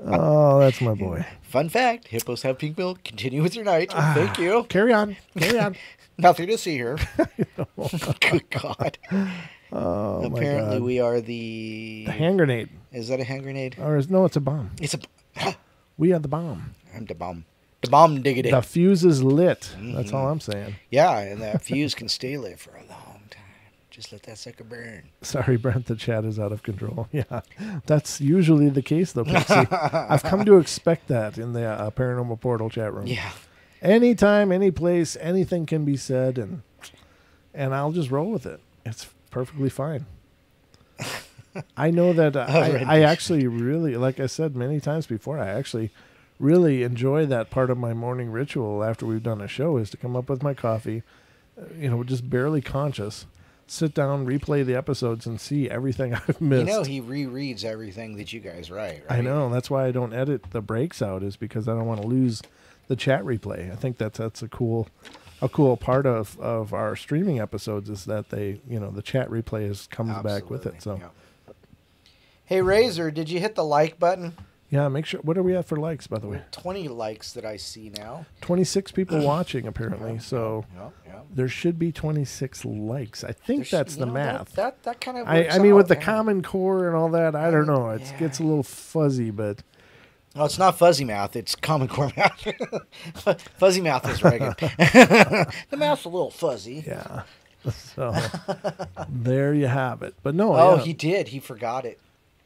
Oh, that's my boy. Fun fact, hippos have pink milk. Continue with your night. Thank you. Carry on. Nothing to see here. Good God. Oh, Apparently my God. we are the hand grenade. Is that a hand grenade? No, it's a bomb. It's a We are the bomb. I'm the bomb. The bomb diggity. The fuse is lit. That's all I'm saying. Yeah, and that fuse can stay lit for a long time. Just let that sucker burn. Sorry, Brent, the chat is out of control. Yeah, that's usually the case, though, Pixie. I've come to expect that in the Paranormal Portal chat room. Yeah. Anytime, any place, anything can be said, and I'll just roll with it. It's perfectly fine. I know that I actually really, like I said many times before, I actually really enjoy that part of my morning ritual after we've done a show is to come up with my coffee, just barely conscious, sit down, replay the episodes, and see everything I've missed. He rereads everything that you guys write, right? I know. That's why I don't edit the breaks out, is because I don't want to lose the chat replay. I think that's a cool part of our streaming episodes is that they, the chat replay comes back with it. So. Yeah. Hey, Razor, did you hit the like button? Yeah, make sure. What are we at for likes, by the way? 20 likes that I see now. 26 people watching, apparently. So there should be 26 likes. I think that's the math. That kind of. I mean, with the Common Core and all that, I don't know. It gets a little fuzzy, but. No, it's not fuzzy math. It's Common Core math. Fuzzy math is Reagan. The math's a little fuzzy. Yeah. So there you have it. But no. Oh, he did. He forgot it.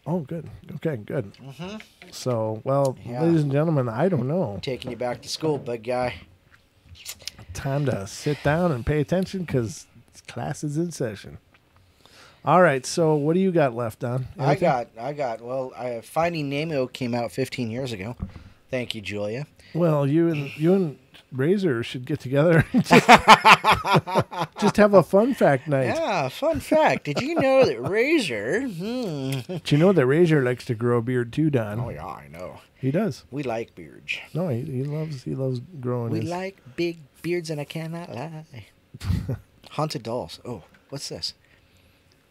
Oh, good. Okay, good. Mm-hmm. So, ladies and gentlemen, I don't know. Taking you back to school, big guy. Time to sit down and pay attention because class is in session. All right, so what do you got left, Don? Anything? I got. Well, Finding Nemo came out 15 years ago. Thank you, Julia. Well, you and Razor should get together and just have a fun fact night. Yeah, fun fact. Did you know that Razor? Do you know that Razor likes to grow a beard too, Don? Oh yeah, I know. He does. We like beards. No, he loves growing. We like big beards, and I cannot lie. Haunted dolls. Oh, what's this?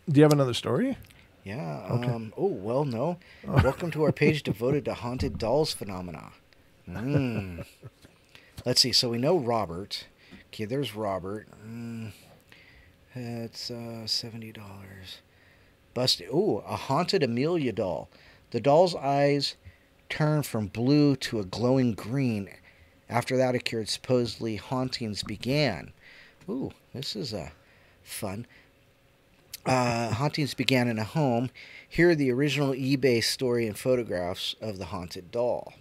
Do you have another story? Yeah. Okay. Oh well, no. Welcome to our page devoted to haunted dolls phenomena. Let's see. So we know Robert. Okay, there's Robert. It's $70. Busted. Oh, a haunted Amelia doll. The doll's eyes turned from blue to a glowing green. After that occurred, supposedly hauntings began. Ooh, this is fun. Hauntings began in a home. Here are the original eBay story and photographs of the haunted doll.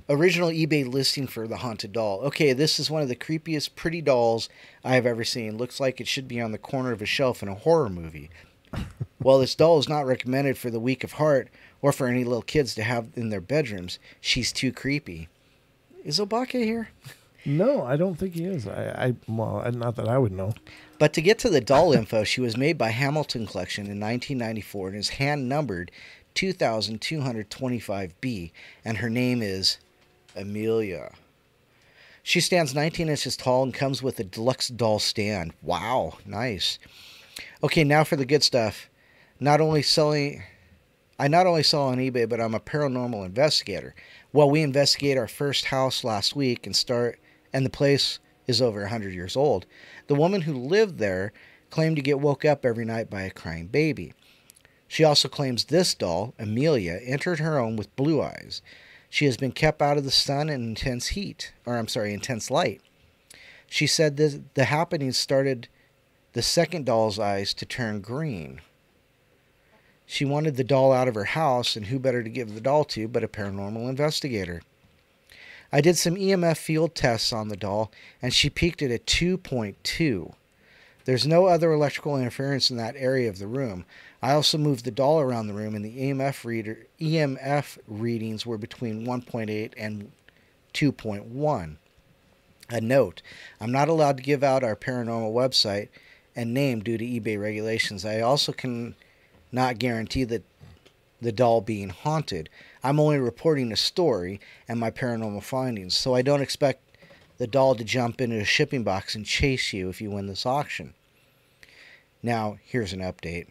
Original eBay listing for the haunted doll. Okay, this is one of the creepiest pretty dolls I have ever seen. Looks like it should be on the corner of a shelf in a horror movie. While this doll is not recommended for the weak of heart or for any little kids to have in their bedrooms, she's too creepy. Is Obaka here? No, I don't think he is. Well, not that I would know. But to get to the doll info, she was made by Hamilton Collection in 1994 and is hand numbered 2225B, and her name is Amelia. She stands 19 inches tall and comes with a deluxe doll stand. Wow, nice. Okay, now for the good stuff. I not only sell on eBay, but I'm a paranormal investigator. Well, we investigated our first house last week and the place is over 100 years old. The woman who lived there claimed to get woke up every night by a crying baby. She also claims this doll, Amelia, entered her home with blue eyes. She has been kept out of the sun and intense light. She said the happenings started the second doll's eyes to turn green. She wanted the doll out of her house, and who better to give the doll to but a paranormal investigator? I did some EMF field tests on the doll, and she peaked at a 2.2. There's no other electrical interference in that area of the room. I also moved the doll around the room, and the EMF readings were between 1.8 and 2.1. A note, I'm not allowed to give out our paranormal website and name due to eBay regulations. I also can not guarantee that the doll being haunted. I'm only reporting a story and my paranormal findings, so I don't expect the doll to jump into a shipping box and chase you if you win this auction. Now, here's an update.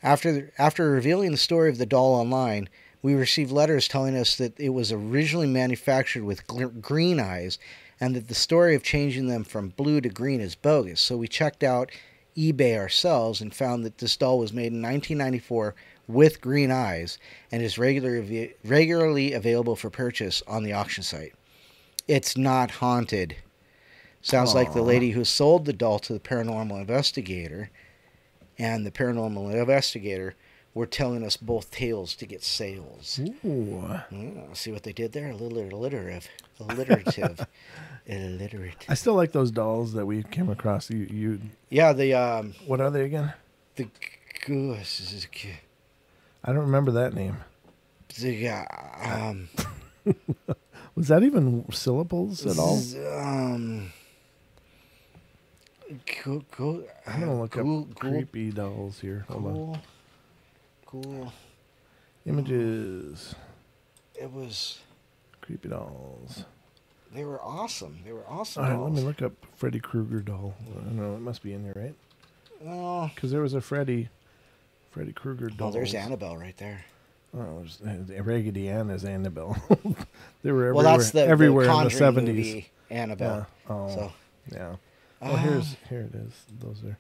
After revealing the story of the doll online, we received letters telling us that it was originally manufactured with green eyes and that the story of changing them from blue to green is bogus. So we checked out eBay ourselves and found that this doll was made in 1994 with green eyes and is regularly available for purchase on the auction site. It's not haunted. Sounds like the lady who sold the doll to the paranormal investigator and the paranormal investigator were telling us both tales to get sales. Ooh. See what they did there? A little alliterative. I still like those dolls that we came across. Yeah, the what are they again? The goose. I don't remember that name. Yeah. Was that even syllables at all? I'm gonna look up creepy dolls here. Hold on. Cool. Images. It was creepy dolls. They were awesome. They were awesome. All right, dolls. let me look up Freddy Krueger doll. I don't know, it must be in here, right? Oh, because there was a Freddy Krueger doll. Oh, there's Annabelle right there. Oh, Raggedy Ann is Annabelle. They were everywhere, well, that's everywhere the in the Conjuring 70s. movie, Annabelle. Yeah. Oh, so. Yeah. Oh, here it is. Those are,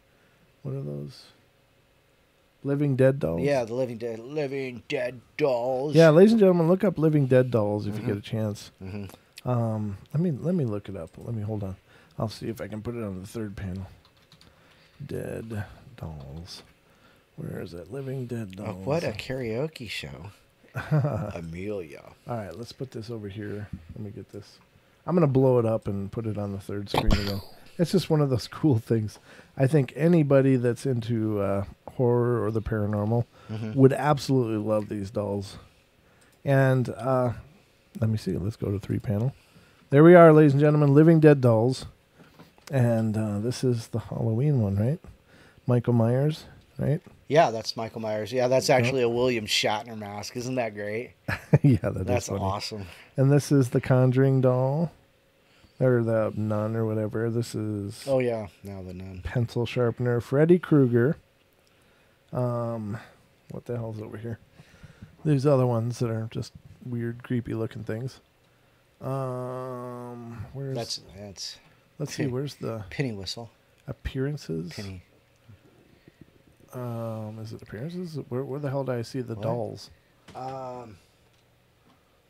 what are those? Living Dead dolls? Yeah, the Living Dead dolls. Yeah, ladies and gentlemen, look up Living Dead dolls if you get a chance. Mm-hmm. Let me look it up. Hold on. I'll see if I can put it on the third panel. Dead dolls. Where is it? Living Dead dolls. Oh, what a karaoke show. Amelia. All right, let's put this over here. Let me get this. I'm going to blow it up and put it on the third screen again. It's just one of those cool things. I think anybody that's into horror or the paranormal would absolutely love these dolls. And let me see. Let's go to 3-panel. There we are, ladies and gentlemen, Living Dead dolls. And this is the Halloween one, right? Michael Myers, right? Yeah, that's Michael Myers. Yeah, that's actually a William Shatner mask. Isn't that great? Yeah, that's funny. awesome. And this is the Conjuring doll. Or the nun or whatever. This is... Oh, yeah. Now the nun. Pencil sharpener. Freddy Krueger. What the hell's over here? These other ones that are just weird, creepy looking things. Where's... That's... Let's see, where's the... Penny whistle. Appearances? Penny. Is it appearances? Where the hell do I see the dolls?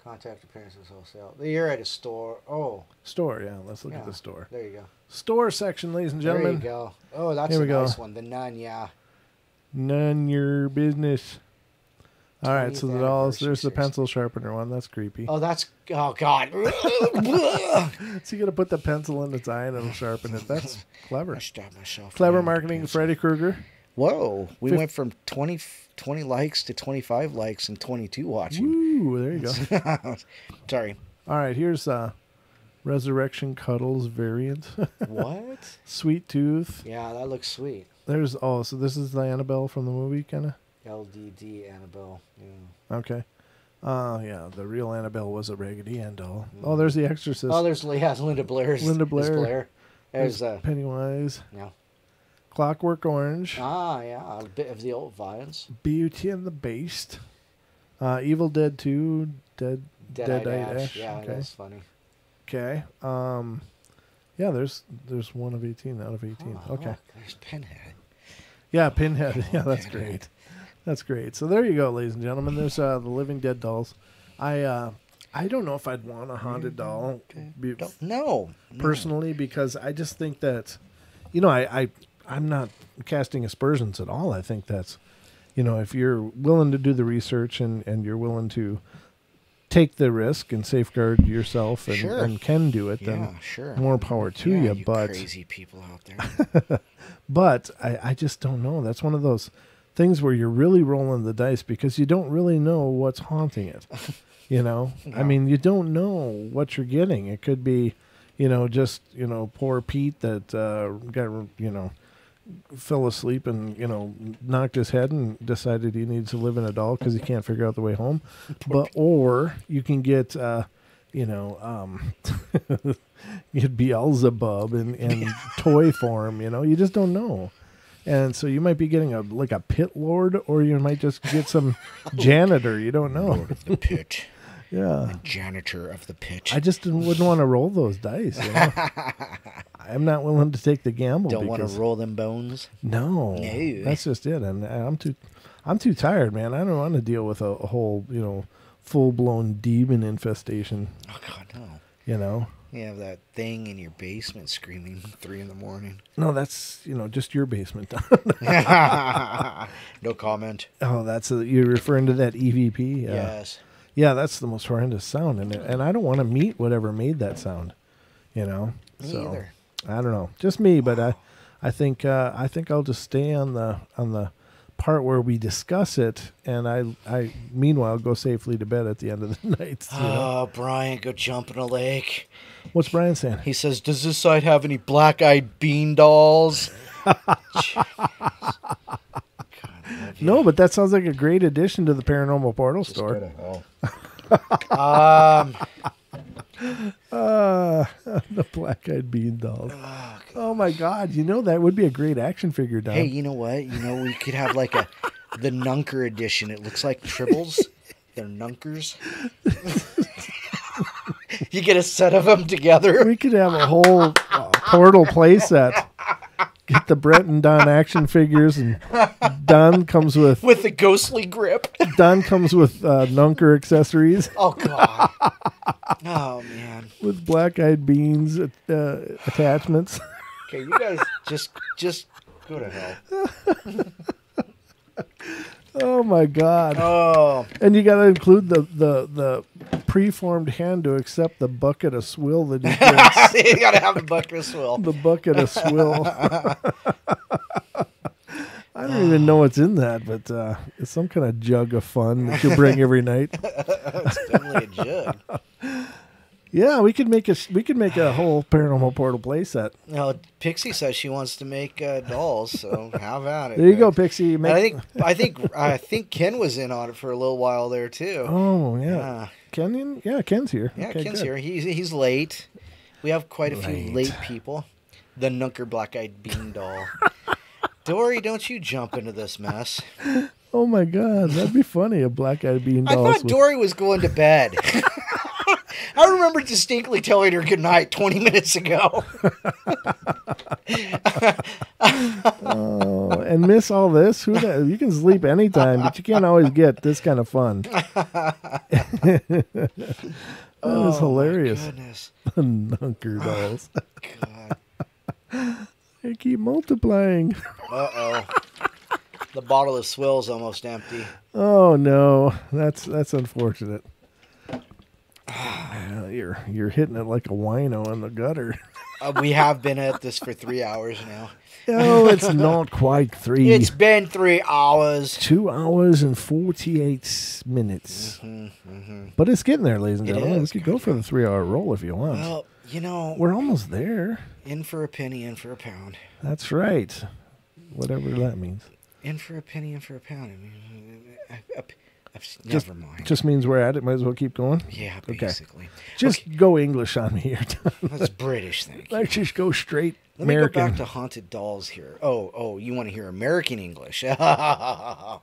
Contact appearances wholesale. You're at a store. Oh. Store, yeah. Let's look at the store. There you go. Store section, ladies and gentlemen. There you go. Oh, that's a nice one. The nun, yeah. None your business. All right, so the dolls. There's the series. pencil sharpener one. That's creepy. Oh, that's... Oh, God. So you got to put the pencil in its eye and it'll sharpen it. That's clever. I stabbed myself. Clever marketing, Freddy Krueger. Whoa. We went from 20 likes to 25 likes and 22 watching. Ooh, there you go. Sorry. All right, here's Resurrection Cuddles variant. What? Sweet Tooth. Yeah, that looks sweet. There's so this is the Annabelle from the movie, kind of. LDD Annabelle. Yeah. Okay. Yeah, the real Annabelle was a Raggedy Ann doll. Oh, there's The Exorcist. Oh, there's Linda Blair's. Linda Blair. There's Blair. There's Pennywise. yeah. Clockwork Orange. Yeah, a bit of the old vines. Beauty and the Beast. Evil Dead 2. Dead-Eyed Ash. Yeah, Okay. that's funny. Okay. Yeah, there's one of 18 out of 18. Oh, Okay. look, there's Pinhead. Yeah, Pinhead. Yeah, that's great. That's great. So there you go, ladies and gentlemen. There's the Living Dead dolls. I don't know if I'd want a haunted doll No. personally, because I just think that, I'm not casting aspersions at all. I think that's, if you're willing to do the research and you're willing to take the risk and safeguard yourself and can do it, then sure. more power to Yeah, you. But crazy people out there. but I just don't know. That's one of those things where you're really rolling the dice because you don't really know what's haunting it. No. I mean, you don't know what you're getting. It could be, just, poor Pete that got, fell asleep and, knocked his head and decided he needs to live in a doll because he can't figure out the way home. Or you can get, get Beelzebub in toy form, you just don't know. And so you might be getting a pit lord, or you might just get some janitor. You don't know. Lord of the pit. Yeah. The janitor of the pit. I just wouldn't want to roll those dice. I'm not willing to take the gamble. Don't want to roll them bones. No, that's just it. And I'm too tired, man. I don't want to deal with a whole, full blown demon infestation. Oh God, no. You have that thing in your basement screaming 3 a.m. No, that's just your basement. No comment. Oh, you're referring to that EVP? Yes. Yeah, that's the most horrendous sound, and I don't want to meet whatever made that sound. Me either. I don't know, just me, but I think I'll just stay on the part where we discuss it, and I meanwhile go safely to bed at the end of the night. Brian, go jump in a lake. What's Brian saying? He says, "Does this site have any black-eyed bean dolls?" No, but that sounds like a great addition to the Paranormal Portal store. The black-eyed bean dolls. Oh my God! That would be a great action figure, Don. Hey, you know what? We could have the Nunker edition. It looks like tribbles. They're Nunkers. You get a set of them together. We could have a whole Portal play set. Get the Brent and Don action figures, and Don comes with the ghostly grip. Don comes with Nunker accessories. Oh God! Oh man! With black-eyed beans attachments. Okay, you guys just go to hell. Oh my God! Oh, and you got to include the preformed hand to accept the bucket of swill that he gets. You gotta have the bucket of swill. The bucket of swill. I don't even know what's in that, but it's some kind of jug of fun that you bring every night. It's definitely a jug. Yeah, we could make a whole Paranormal Portal play set. Pixie says she wants to make dolls, so how about it? There you go, Pixie. I think Ken was in on it for a little while there too. Oh yeah, Ken. Yeah, Ken's here. Yeah, okay, Ken's good. here. He's late. We have quite a few late people. The Nunker black-eyed bean doll. Dory, don't you jump into this mess. Oh my God, that'd be funny. A black-eyed bean doll. I thought Dory was going to bed. I remember distinctly telling her goodnight 20 minutes ago. Oh, and miss all this? You can sleep anytime, but you can't always get this kind of fun. That was hilarious. My goodness. Nunker dolls. God. They keep multiplying. Uh-oh. The bottle of swill's almost empty. Oh no, that's unfortunate. You're hitting it like a wino in the gutter. We have been at this for 3 hours now. Oh, it's not quite 3. It's been 3 hours. 2 hours and 48 minutes. But it's getting there, ladies and gentlemen. We could go for the 3-hour roll if you want. Well, we're almost there. In for a penny, in for a pound. That's right. Whatever that means. In for a penny, in for a pound. I mean, a Never mind. Just means we're at it. Might as well keep going. Yeah, Okay. basically. Just go English on me here. That's British, thank you. Let's just go straight Let me American. go back to haunted dolls here. Oh, you want to hear American English? Well,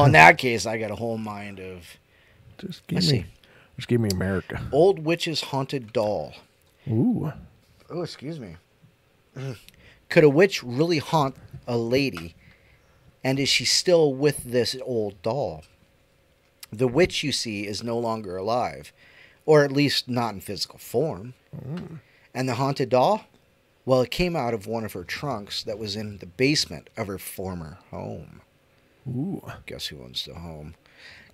in that case, I got a whole mind of... Just Let's see. give me America. Old witch's haunted doll. Ooh. Oh, excuse me. Could a witch really haunt a lady? And is she still with this old doll? The witch, you see, is no longer alive. Or at least not in physical form. And the haunted doll? Well, it came out of one of her trunks that was in the basement of her former home. Ooh. Guess who owns the home?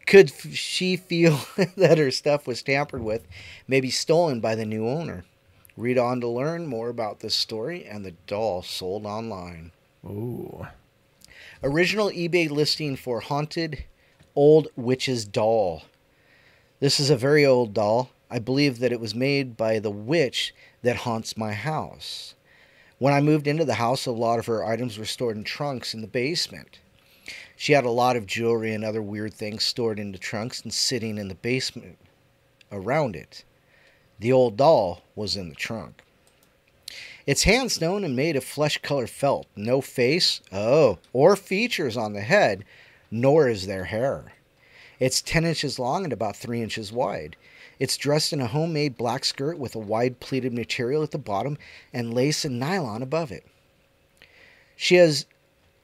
Could she feel that her stuff was tampered with, maybe stolen by the new owner? Read on to learn more about this story and the doll sold online. Ooh. Original eBay listing for haunted old witch's doll. This is a very old doll. I believe that it was made by the witch that haunts my house. When I moved into the house, a lot of her items were stored in trunks in the basement. She had a lot of jewelry and other weird things stored in the trunks and sitting in the basement around it. The old doll was in the trunk. It's hand-sewn and made of flesh-colored felt. No face, or features on the head, nor is there hair. It's 10 inches long and about 3 inches wide. It's dressed in a homemade black skirt with a wide pleated material at the bottom and lace and nylon above it. She has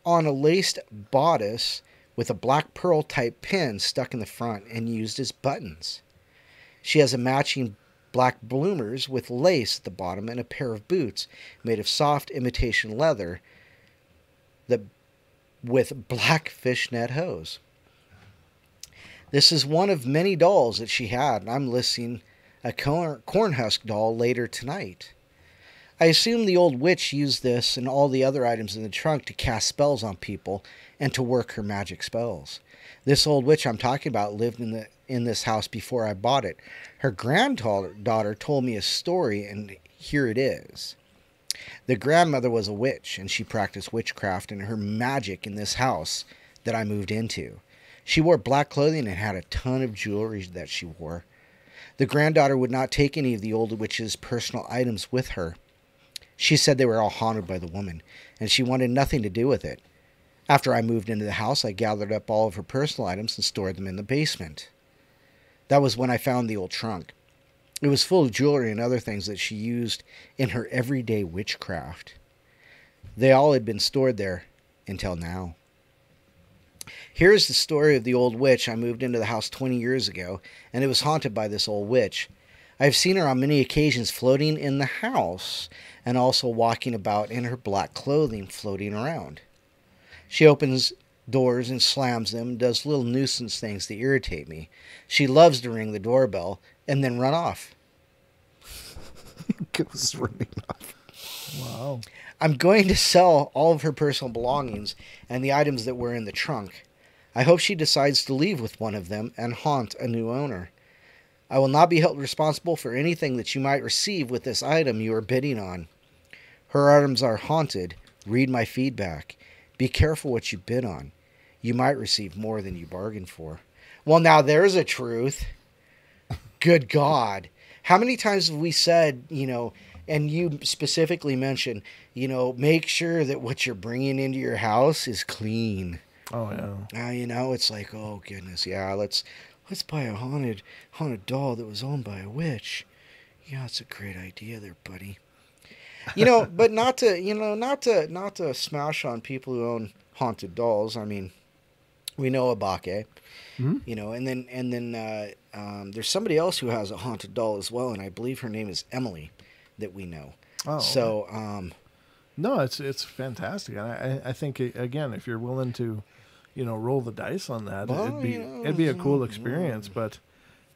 on a laced bodice with a black pearl type pin stuck in the front and used as buttons. She has a matching black bloomers with lace at the bottom and a pair of boots made of soft imitation leather with black fishnet hose. This is one of many dolls that she had, and I'm listing a cornhusk doll later tonight. I assume the old witch used this and all the other items in the trunk to cast spells on people and to work her magic spells. This old witch I'm talking about lived in this house before I bought it. Her granddaughter told me a story, and here it is. The grandmother was a witch, and she practiced witchcraft and her magic in this house that I moved into. She wore black clothing and had a ton of jewelry that she wore. The granddaughter would not take any of the old witch's personal items with her. She said they were all haunted by the woman, and she wanted nothing to do with it. After I moved into the house, I gathered up all of her personal items and stored them in the basement. That was when I found the old trunk. It was full of jewelry and other things that she used in her everyday witchcraft. They all had been stored there until now. Here's the story of the old witch. I moved into the house 20 years ago, and it was haunted by this old witch. I've seen her on many occasions floating in the house and also walking about in her black clothing floating around. She opens doors and slams them and does little nuisance things to irritate me. She loves to ring the doorbell and then run off. Goes running off. Wow. I'm going to sell all of her personal belongings and the items that were in the trunk. I hope she decides to leave with one of them and haunt a new owner. I will not be held responsible for anything that you might receive with this item you are bidding on. Her items are haunted. Read my feedback. Be careful what you bid on. You might receive more than you bargained for. Well, now there's a truth. Good God. How many times have we said, and you specifically mentioned, make sure that what you're bringing into your house is clean. Oh, yeah. Now, it's like, oh, goodness, yeah, let's buy a haunted doll that was owned by a witch. Yeah, it's a great idea there, buddy. But not to smash on people who own haunted dolls. I mean, we know Abake, and then there's somebody else who has a haunted doll as well, and I believe her name is Emily, that we know. Oh, so no, it's fantastic, and I think again, if you're willing to, roll the dice on that, well, it'd be a cool experience. But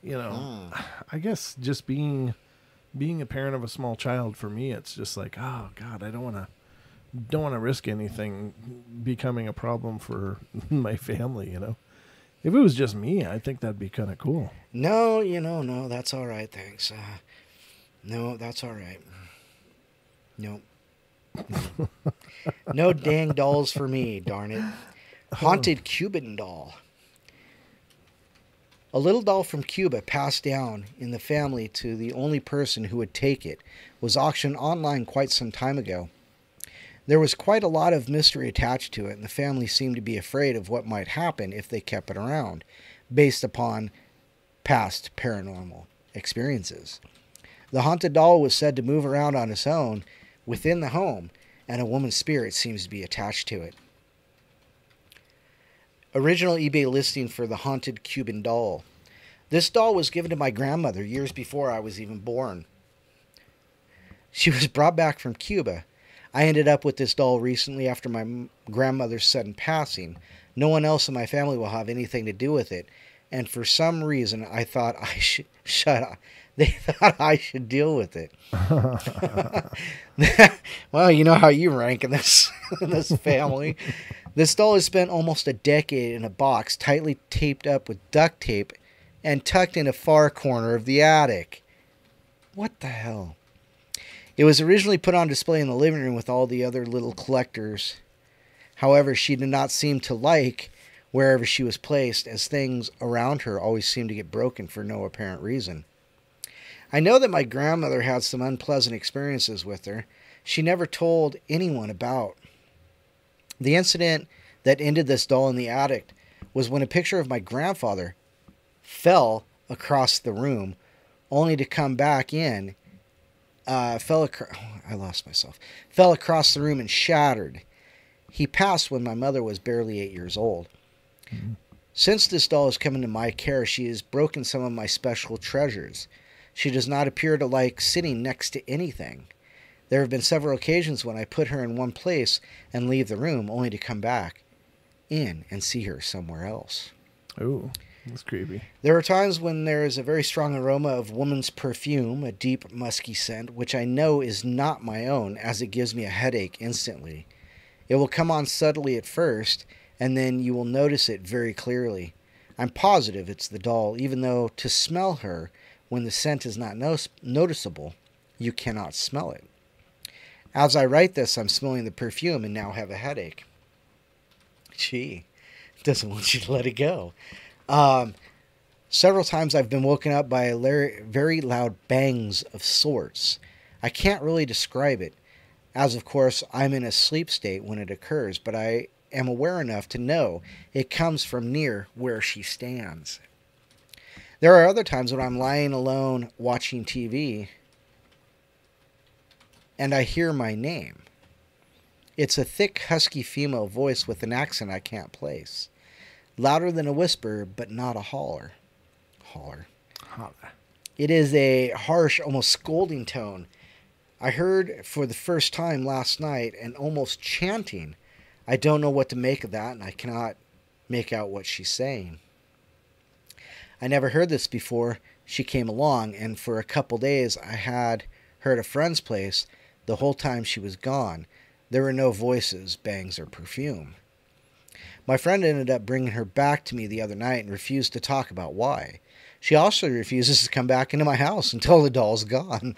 I guess just being a parent of a small child, for me, it's just like, oh God, I don't want to risk anything becoming a problem for my family. If it was just me, I think that'd be kind of cool. No, no, that's all right, thanks. No, that's all right. No. No dang dolls for me, darn it. Haunted Cuban doll. A little doll from Cuba passed down in the family to the only person who would take it was auctioned online quite some time ago. There was quite a lot of mystery attached to it, and the family seemed to be afraid of what might happen if they kept it around, based upon past paranormal experiences. The haunted doll was said to move around on its own within the home, and a woman's spirit seems to be attached to it. Original eBay listing for the haunted Cuban doll. This doll was given to my grandmother years before I was even born. She was brought back from Cuba. I ended up with this doll recently after my grandmother's sudden passing. No one else in my family will have anything to do with it, and for some reason I thought I should shut up. They thought I should deal with it. Well, you know how you rank in this family. This doll has spent almost a decade in a box, tightly taped up with duct tape and tucked in a far corner of the attic. What the hell? It was originally put on display in the living room with all the other little collectors. However, she did not seem to like wherever she was placed, as things around her always seemed to get broken for no apparent reason. I know that my grandmother had some unpleasant experiences with her. She never told anyone about. The incident that ended this doll in the attic was when a picture of my grandfather fell across the room, only to come back in, fell across the room and shattered. He passed when my mother was barely 8 years old. Mm-hmm. Since this doll has come into my care, she has broken some of my special treasures. She does not appear to like sitting next to anything. There have been several occasions when I put her in one place and leave the room, only to come back in and see her somewhere else. Ooh, that's creepy. There are times when there is a very strong aroma of woman's perfume, a deep, musky scent, which I know is not my own, as it gives me a headache instantly. It will come on subtly at first, and then you will notice it very clearly. I'm positive it's the doll, even though to smell her when the scent is not noticeable, you cannot smell it. As I write this, I'm smelling the perfume and now have a headache. Gee, doesn't want you to let it go. Several times I've been woken up by very loud bangs of sorts. I can't really describe it, as of course I'm in a sleep state when it occurs, but I am aware enough to know it comes from near where she stands. There are other times when I'm lying alone watching TV and I hear my name. It's a thick, husky female voice with an accent I can't place. Louder than a whisper, but not a holler. Holler. It is a harsh, almost scolding tone. I heard for the first time last night an almost chanting. I don't know what to make of that, and I cannot make out what she's saying. I never heard this before she came along, and for a couple days I had her at a friend's place the whole time she was gone. There were no voices, bangs, or perfume. My friend ended up bringing her back to me the other night and refused to talk about why. She also refuses to come back into my house until the doll's gone.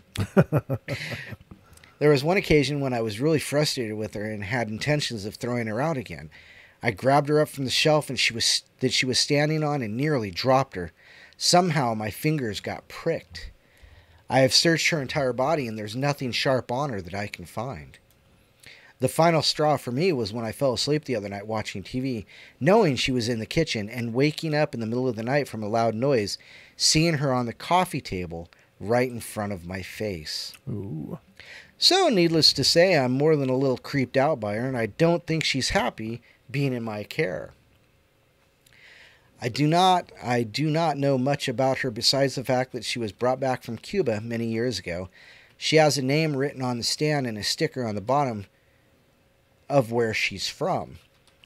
There was one occasion when I was really frustrated with her and had intentions of throwing her out again. I grabbed her up from the shelf and she was standing on and nearly dropped her. Somehow my fingers got pricked. I have searched her entire body and there's nothing sharp on her that I can find. The final straw for me was when I fell asleep the other night watching TV, knowing she was in the kitchen, and waking up in the middle of the night from a loud noise, seeing her on the coffee table right in front of my face. Ooh. So, needless to say, I'm more than a little creeped out by her, and I don't think she's happy being in my care. I do not know much about her besides the fact that she was brought back from Cuba many years ago. She has a name written on the stand and a sticker on the bottom of where she's from.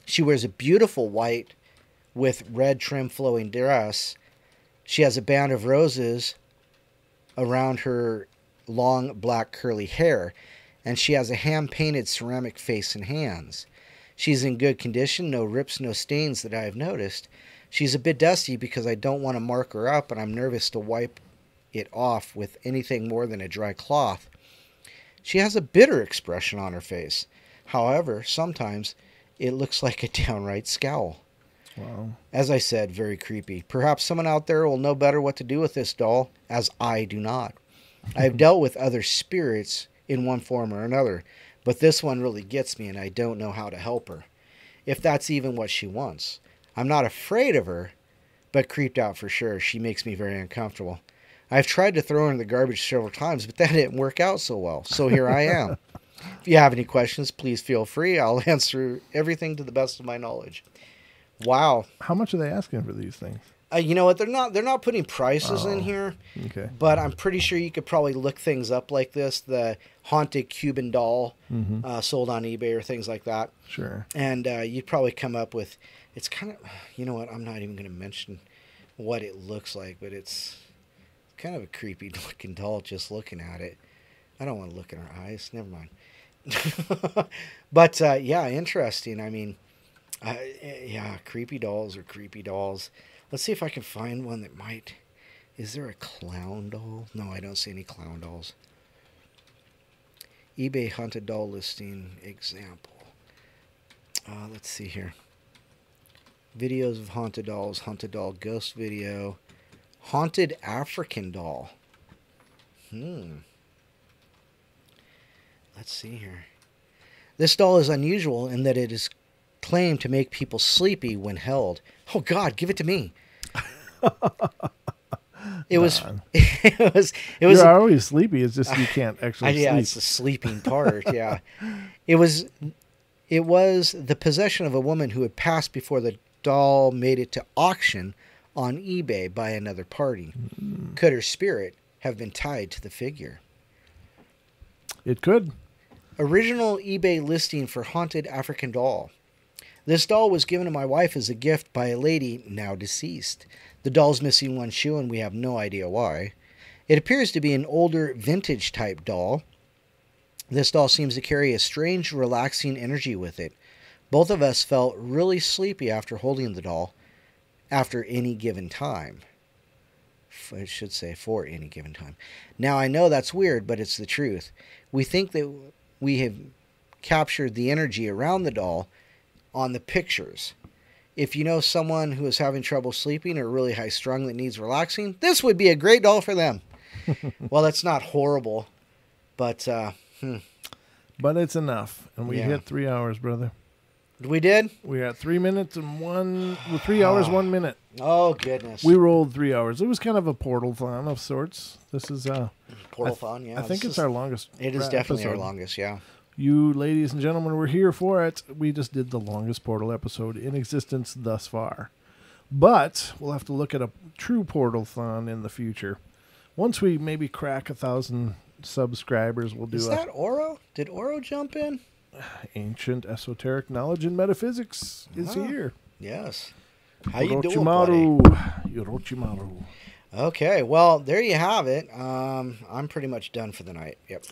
She wears a beautiful white with red trim flowing dress. She has a band of roses around her long black curly hair, and she has a hand-painted ceramic face and hands. She's in good condition, no rips, no stains that I have noticed. She's a bit dusty because I don't want to mark her up, and I'm nervous to wipe it off with anything more than a dry cloth. She has a bitter expression on her face. However, sometimes it looks like a downright scowl. Wow. As I said, very creepy. Perhaps someone out there will know better what to do with this doll, as I do not. I have dealt with other spirits in one form or another, but this one really gets me and I don't know how to help her. If that's even what she wants. I'm not afraid of her, but creeped out for sure. She makes me very uncomfortable. I've tried to throw her in the garbage several times, but that didn't work out so well. So here I am. If you have any questions, please feel free. I'll answer everything to the best of my knowledge. Wow. How much are they asking for these things? You know what? They're not putting prices in here. Okay. But I'm pretty sure you could probably look things up like this. The haunted Cuban doll sold on eBay or things like that. Sure. And you'd probably come up with, it's kind of, you know what? I'm not even going to mention what it looks like, but it's kind of a creepy looking doll just looking at it. I don't want to look in her eyes. Never mind. But yeah, interesting. I mean, yeah, creepy dolls are creepy dolls. Let's see if I can find one that might. Is there a clown doll? No, I don't see any clown dolls. eBay haunted doll listing example. Let's see here. Videos of haunted dolls, haunted doll ghost video, haunted African doll. Let's see here. This doll is unusual in that it is claimed to make people sleepy when held. Oh God, give it to me. It was. You're always sleepy. It's just you can't actually yeah, sleep. it's the sleeping part. Yeah, it was the possession of a woman who had passed before the doll made it to auction on eBay by another party. Could her spirit have been tied to the figure? It could. Original eBay listing for haunted African doll. This doll was given to my wife as a gift by a lady now deceased. The doll's missing one shoe and we have no idea why. It appears to be an older vintage type doll. This doll seems to carry a strange relaxing energy with it. Both of us felt really sleepy after holding the doll after any given time. I should say for any given time. Now I know that's weird, but it's the truth. We think that we have captured the energy around the doll on the pictures. If you know someone who is having trouble sleeping or really high strung that needs relaxing, this would be a great doll for them. Well, that's not horrible, but But it's enough, and we hit 3 hours, brother. We did. We got 3 minutes and 3 hours 1 minute. Oh goodness. We rolled 3 hours. It was kind of a portal-thon of sorts. This is portal-thon. Yeah, I think it's our longest. It is definitely our episode. longest. Yeah. You, ladies and gentlemen, were here for it. We just did the longest portal episode in existence thus far. But we'll have to look at a true portal-thon in the future. Once we maybe crack 1,000 subscribers, we'll do Is that Oro? Did Oro jump in? Ancient esoteric knowledge in metaphysics is here. Yes. How you doing, buddy? Orochimaru. Okay, well, there you have it. I'm pretty much done for the night. Yep.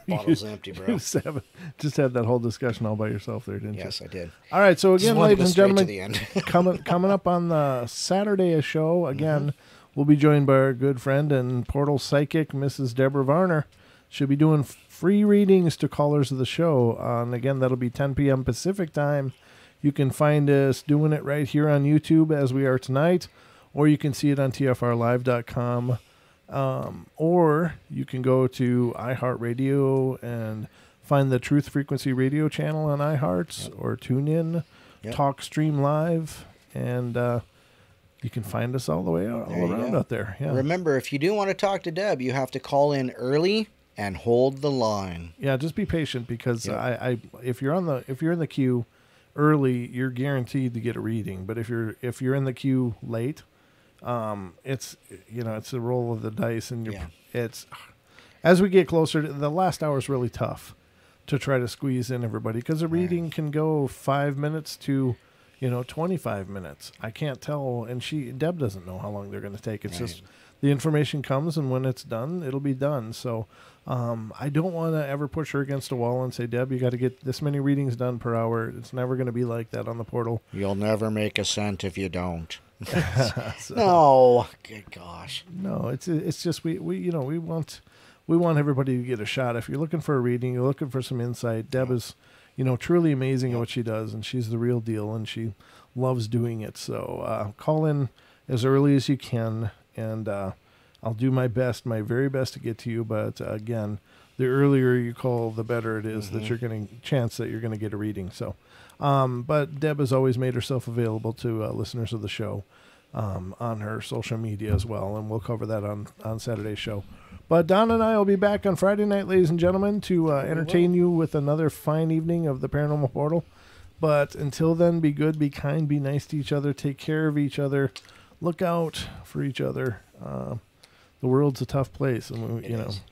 Bottle's empty, bro. Just had that whole discussion all by yourself there, didn't you? Yes, I did. All right, so again, ladies and gentlemen, to the end. coming up on the Saturday show, again, we'll be joined by our good friend and portal psychic, Mrs. Deborah Varner. She'll be doing free readings to callers of the show. And again, that'll be 10 p.m. Pacific time. You can find us doing it right here on YouTube as we are tonight, or you can see it on tfrlive.com. Or you can go to iHeartRadio and find the Truth Frequency Radio channel on iHeart, or tune in, Talk Stream Live, and you can find us all the way all around out there. Yeah. Remember, if you do want to talk to Deb, you have to call in early and hold the line. Yeah, just be patient because if you're in the queue early, you're guaranteed to get a reading. But if you're in the queue late, it's a roll of the dice, and it's as we get closer to the last hour is really tough to try to squeeze in everybody because a reading can go 5 minutes to 25 minutes. I can't tell, and Deb doesn't know how long they're going to take. It's just the information comes, and when it's done, it'll be done. So I don't want to ever push her against a wall and say, Deb, you got to get this many readings done per hour. It's never going to be like that on the portal. You'll never make a cent if you don't. No, good gosh. No, it's just we want everybody to get a shot. If you're looking for a reading, you're looking for some insight. Deb is, truly amazing at what she does, and she's the real deal. And she loves doing it. So call in as early as you can, and I'll do my best, my very best to get to you. But again, the earlier you call, the better it is that you're going to chance that you're going to get a reading. So, but Deb has always made herself available to listeners of the show on her social media as well, and we'll cover that on Saturday's show. But Don and I will be back on Friday night, ladies and gentlemen, to entertain you with another fine evening of the Paranormal Portal. But until then, be good, be kind, be nice to each other, take care of each other, look out for each other. The world's a tough place, and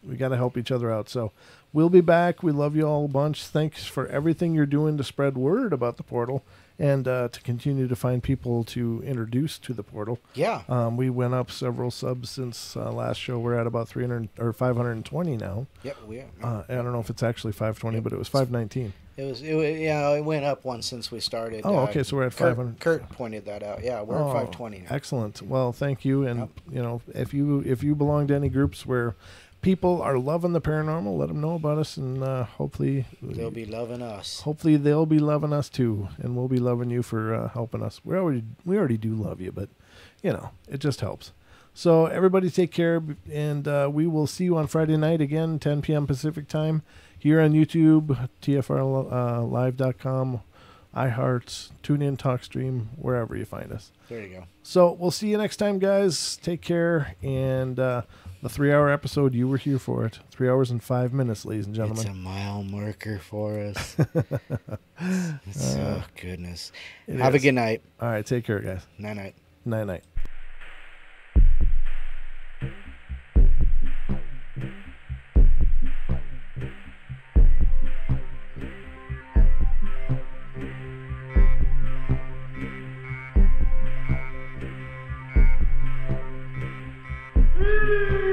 we got to help each other out. So we'll be back. We love you all a bunch. Thanks for everything you're doing to spread word about the portal and to continue to find people to introduce to the portal. Yeah. We went up several subs since last show. We're at about 300 or 520 now. Yep, we are. I don't know if it's actually 520, but it was 519. It went up one since we started. Oh, okay, so we're at 500. Kurt pointed that out. Yeah, we're at 520 now. Excellent. Well, thank you. And if you belong to any groups where people are loving the paranormal, let them know about us, and hopefully they'll be loving us. Hopefully they'll be loving us too, and we'll be loving you for helping us. We already do love you, but it just helps. So everybody take care, and we will see you on Friday night again, 10 p.m. Pacific time, here on YouTube, tfrlive.com, iHearts, TuneIn, TalkStream, wherever you find us. There you go. So we'll see you next time, guys. Take care, and the 3-hour episode, you were here for it. 3 hours and 5 minutes, ladies and gentlemen. It's a mile marker for us. Oh, goodness. Have a good night. All right, take care, guys. Night-night. Night-night. Woo!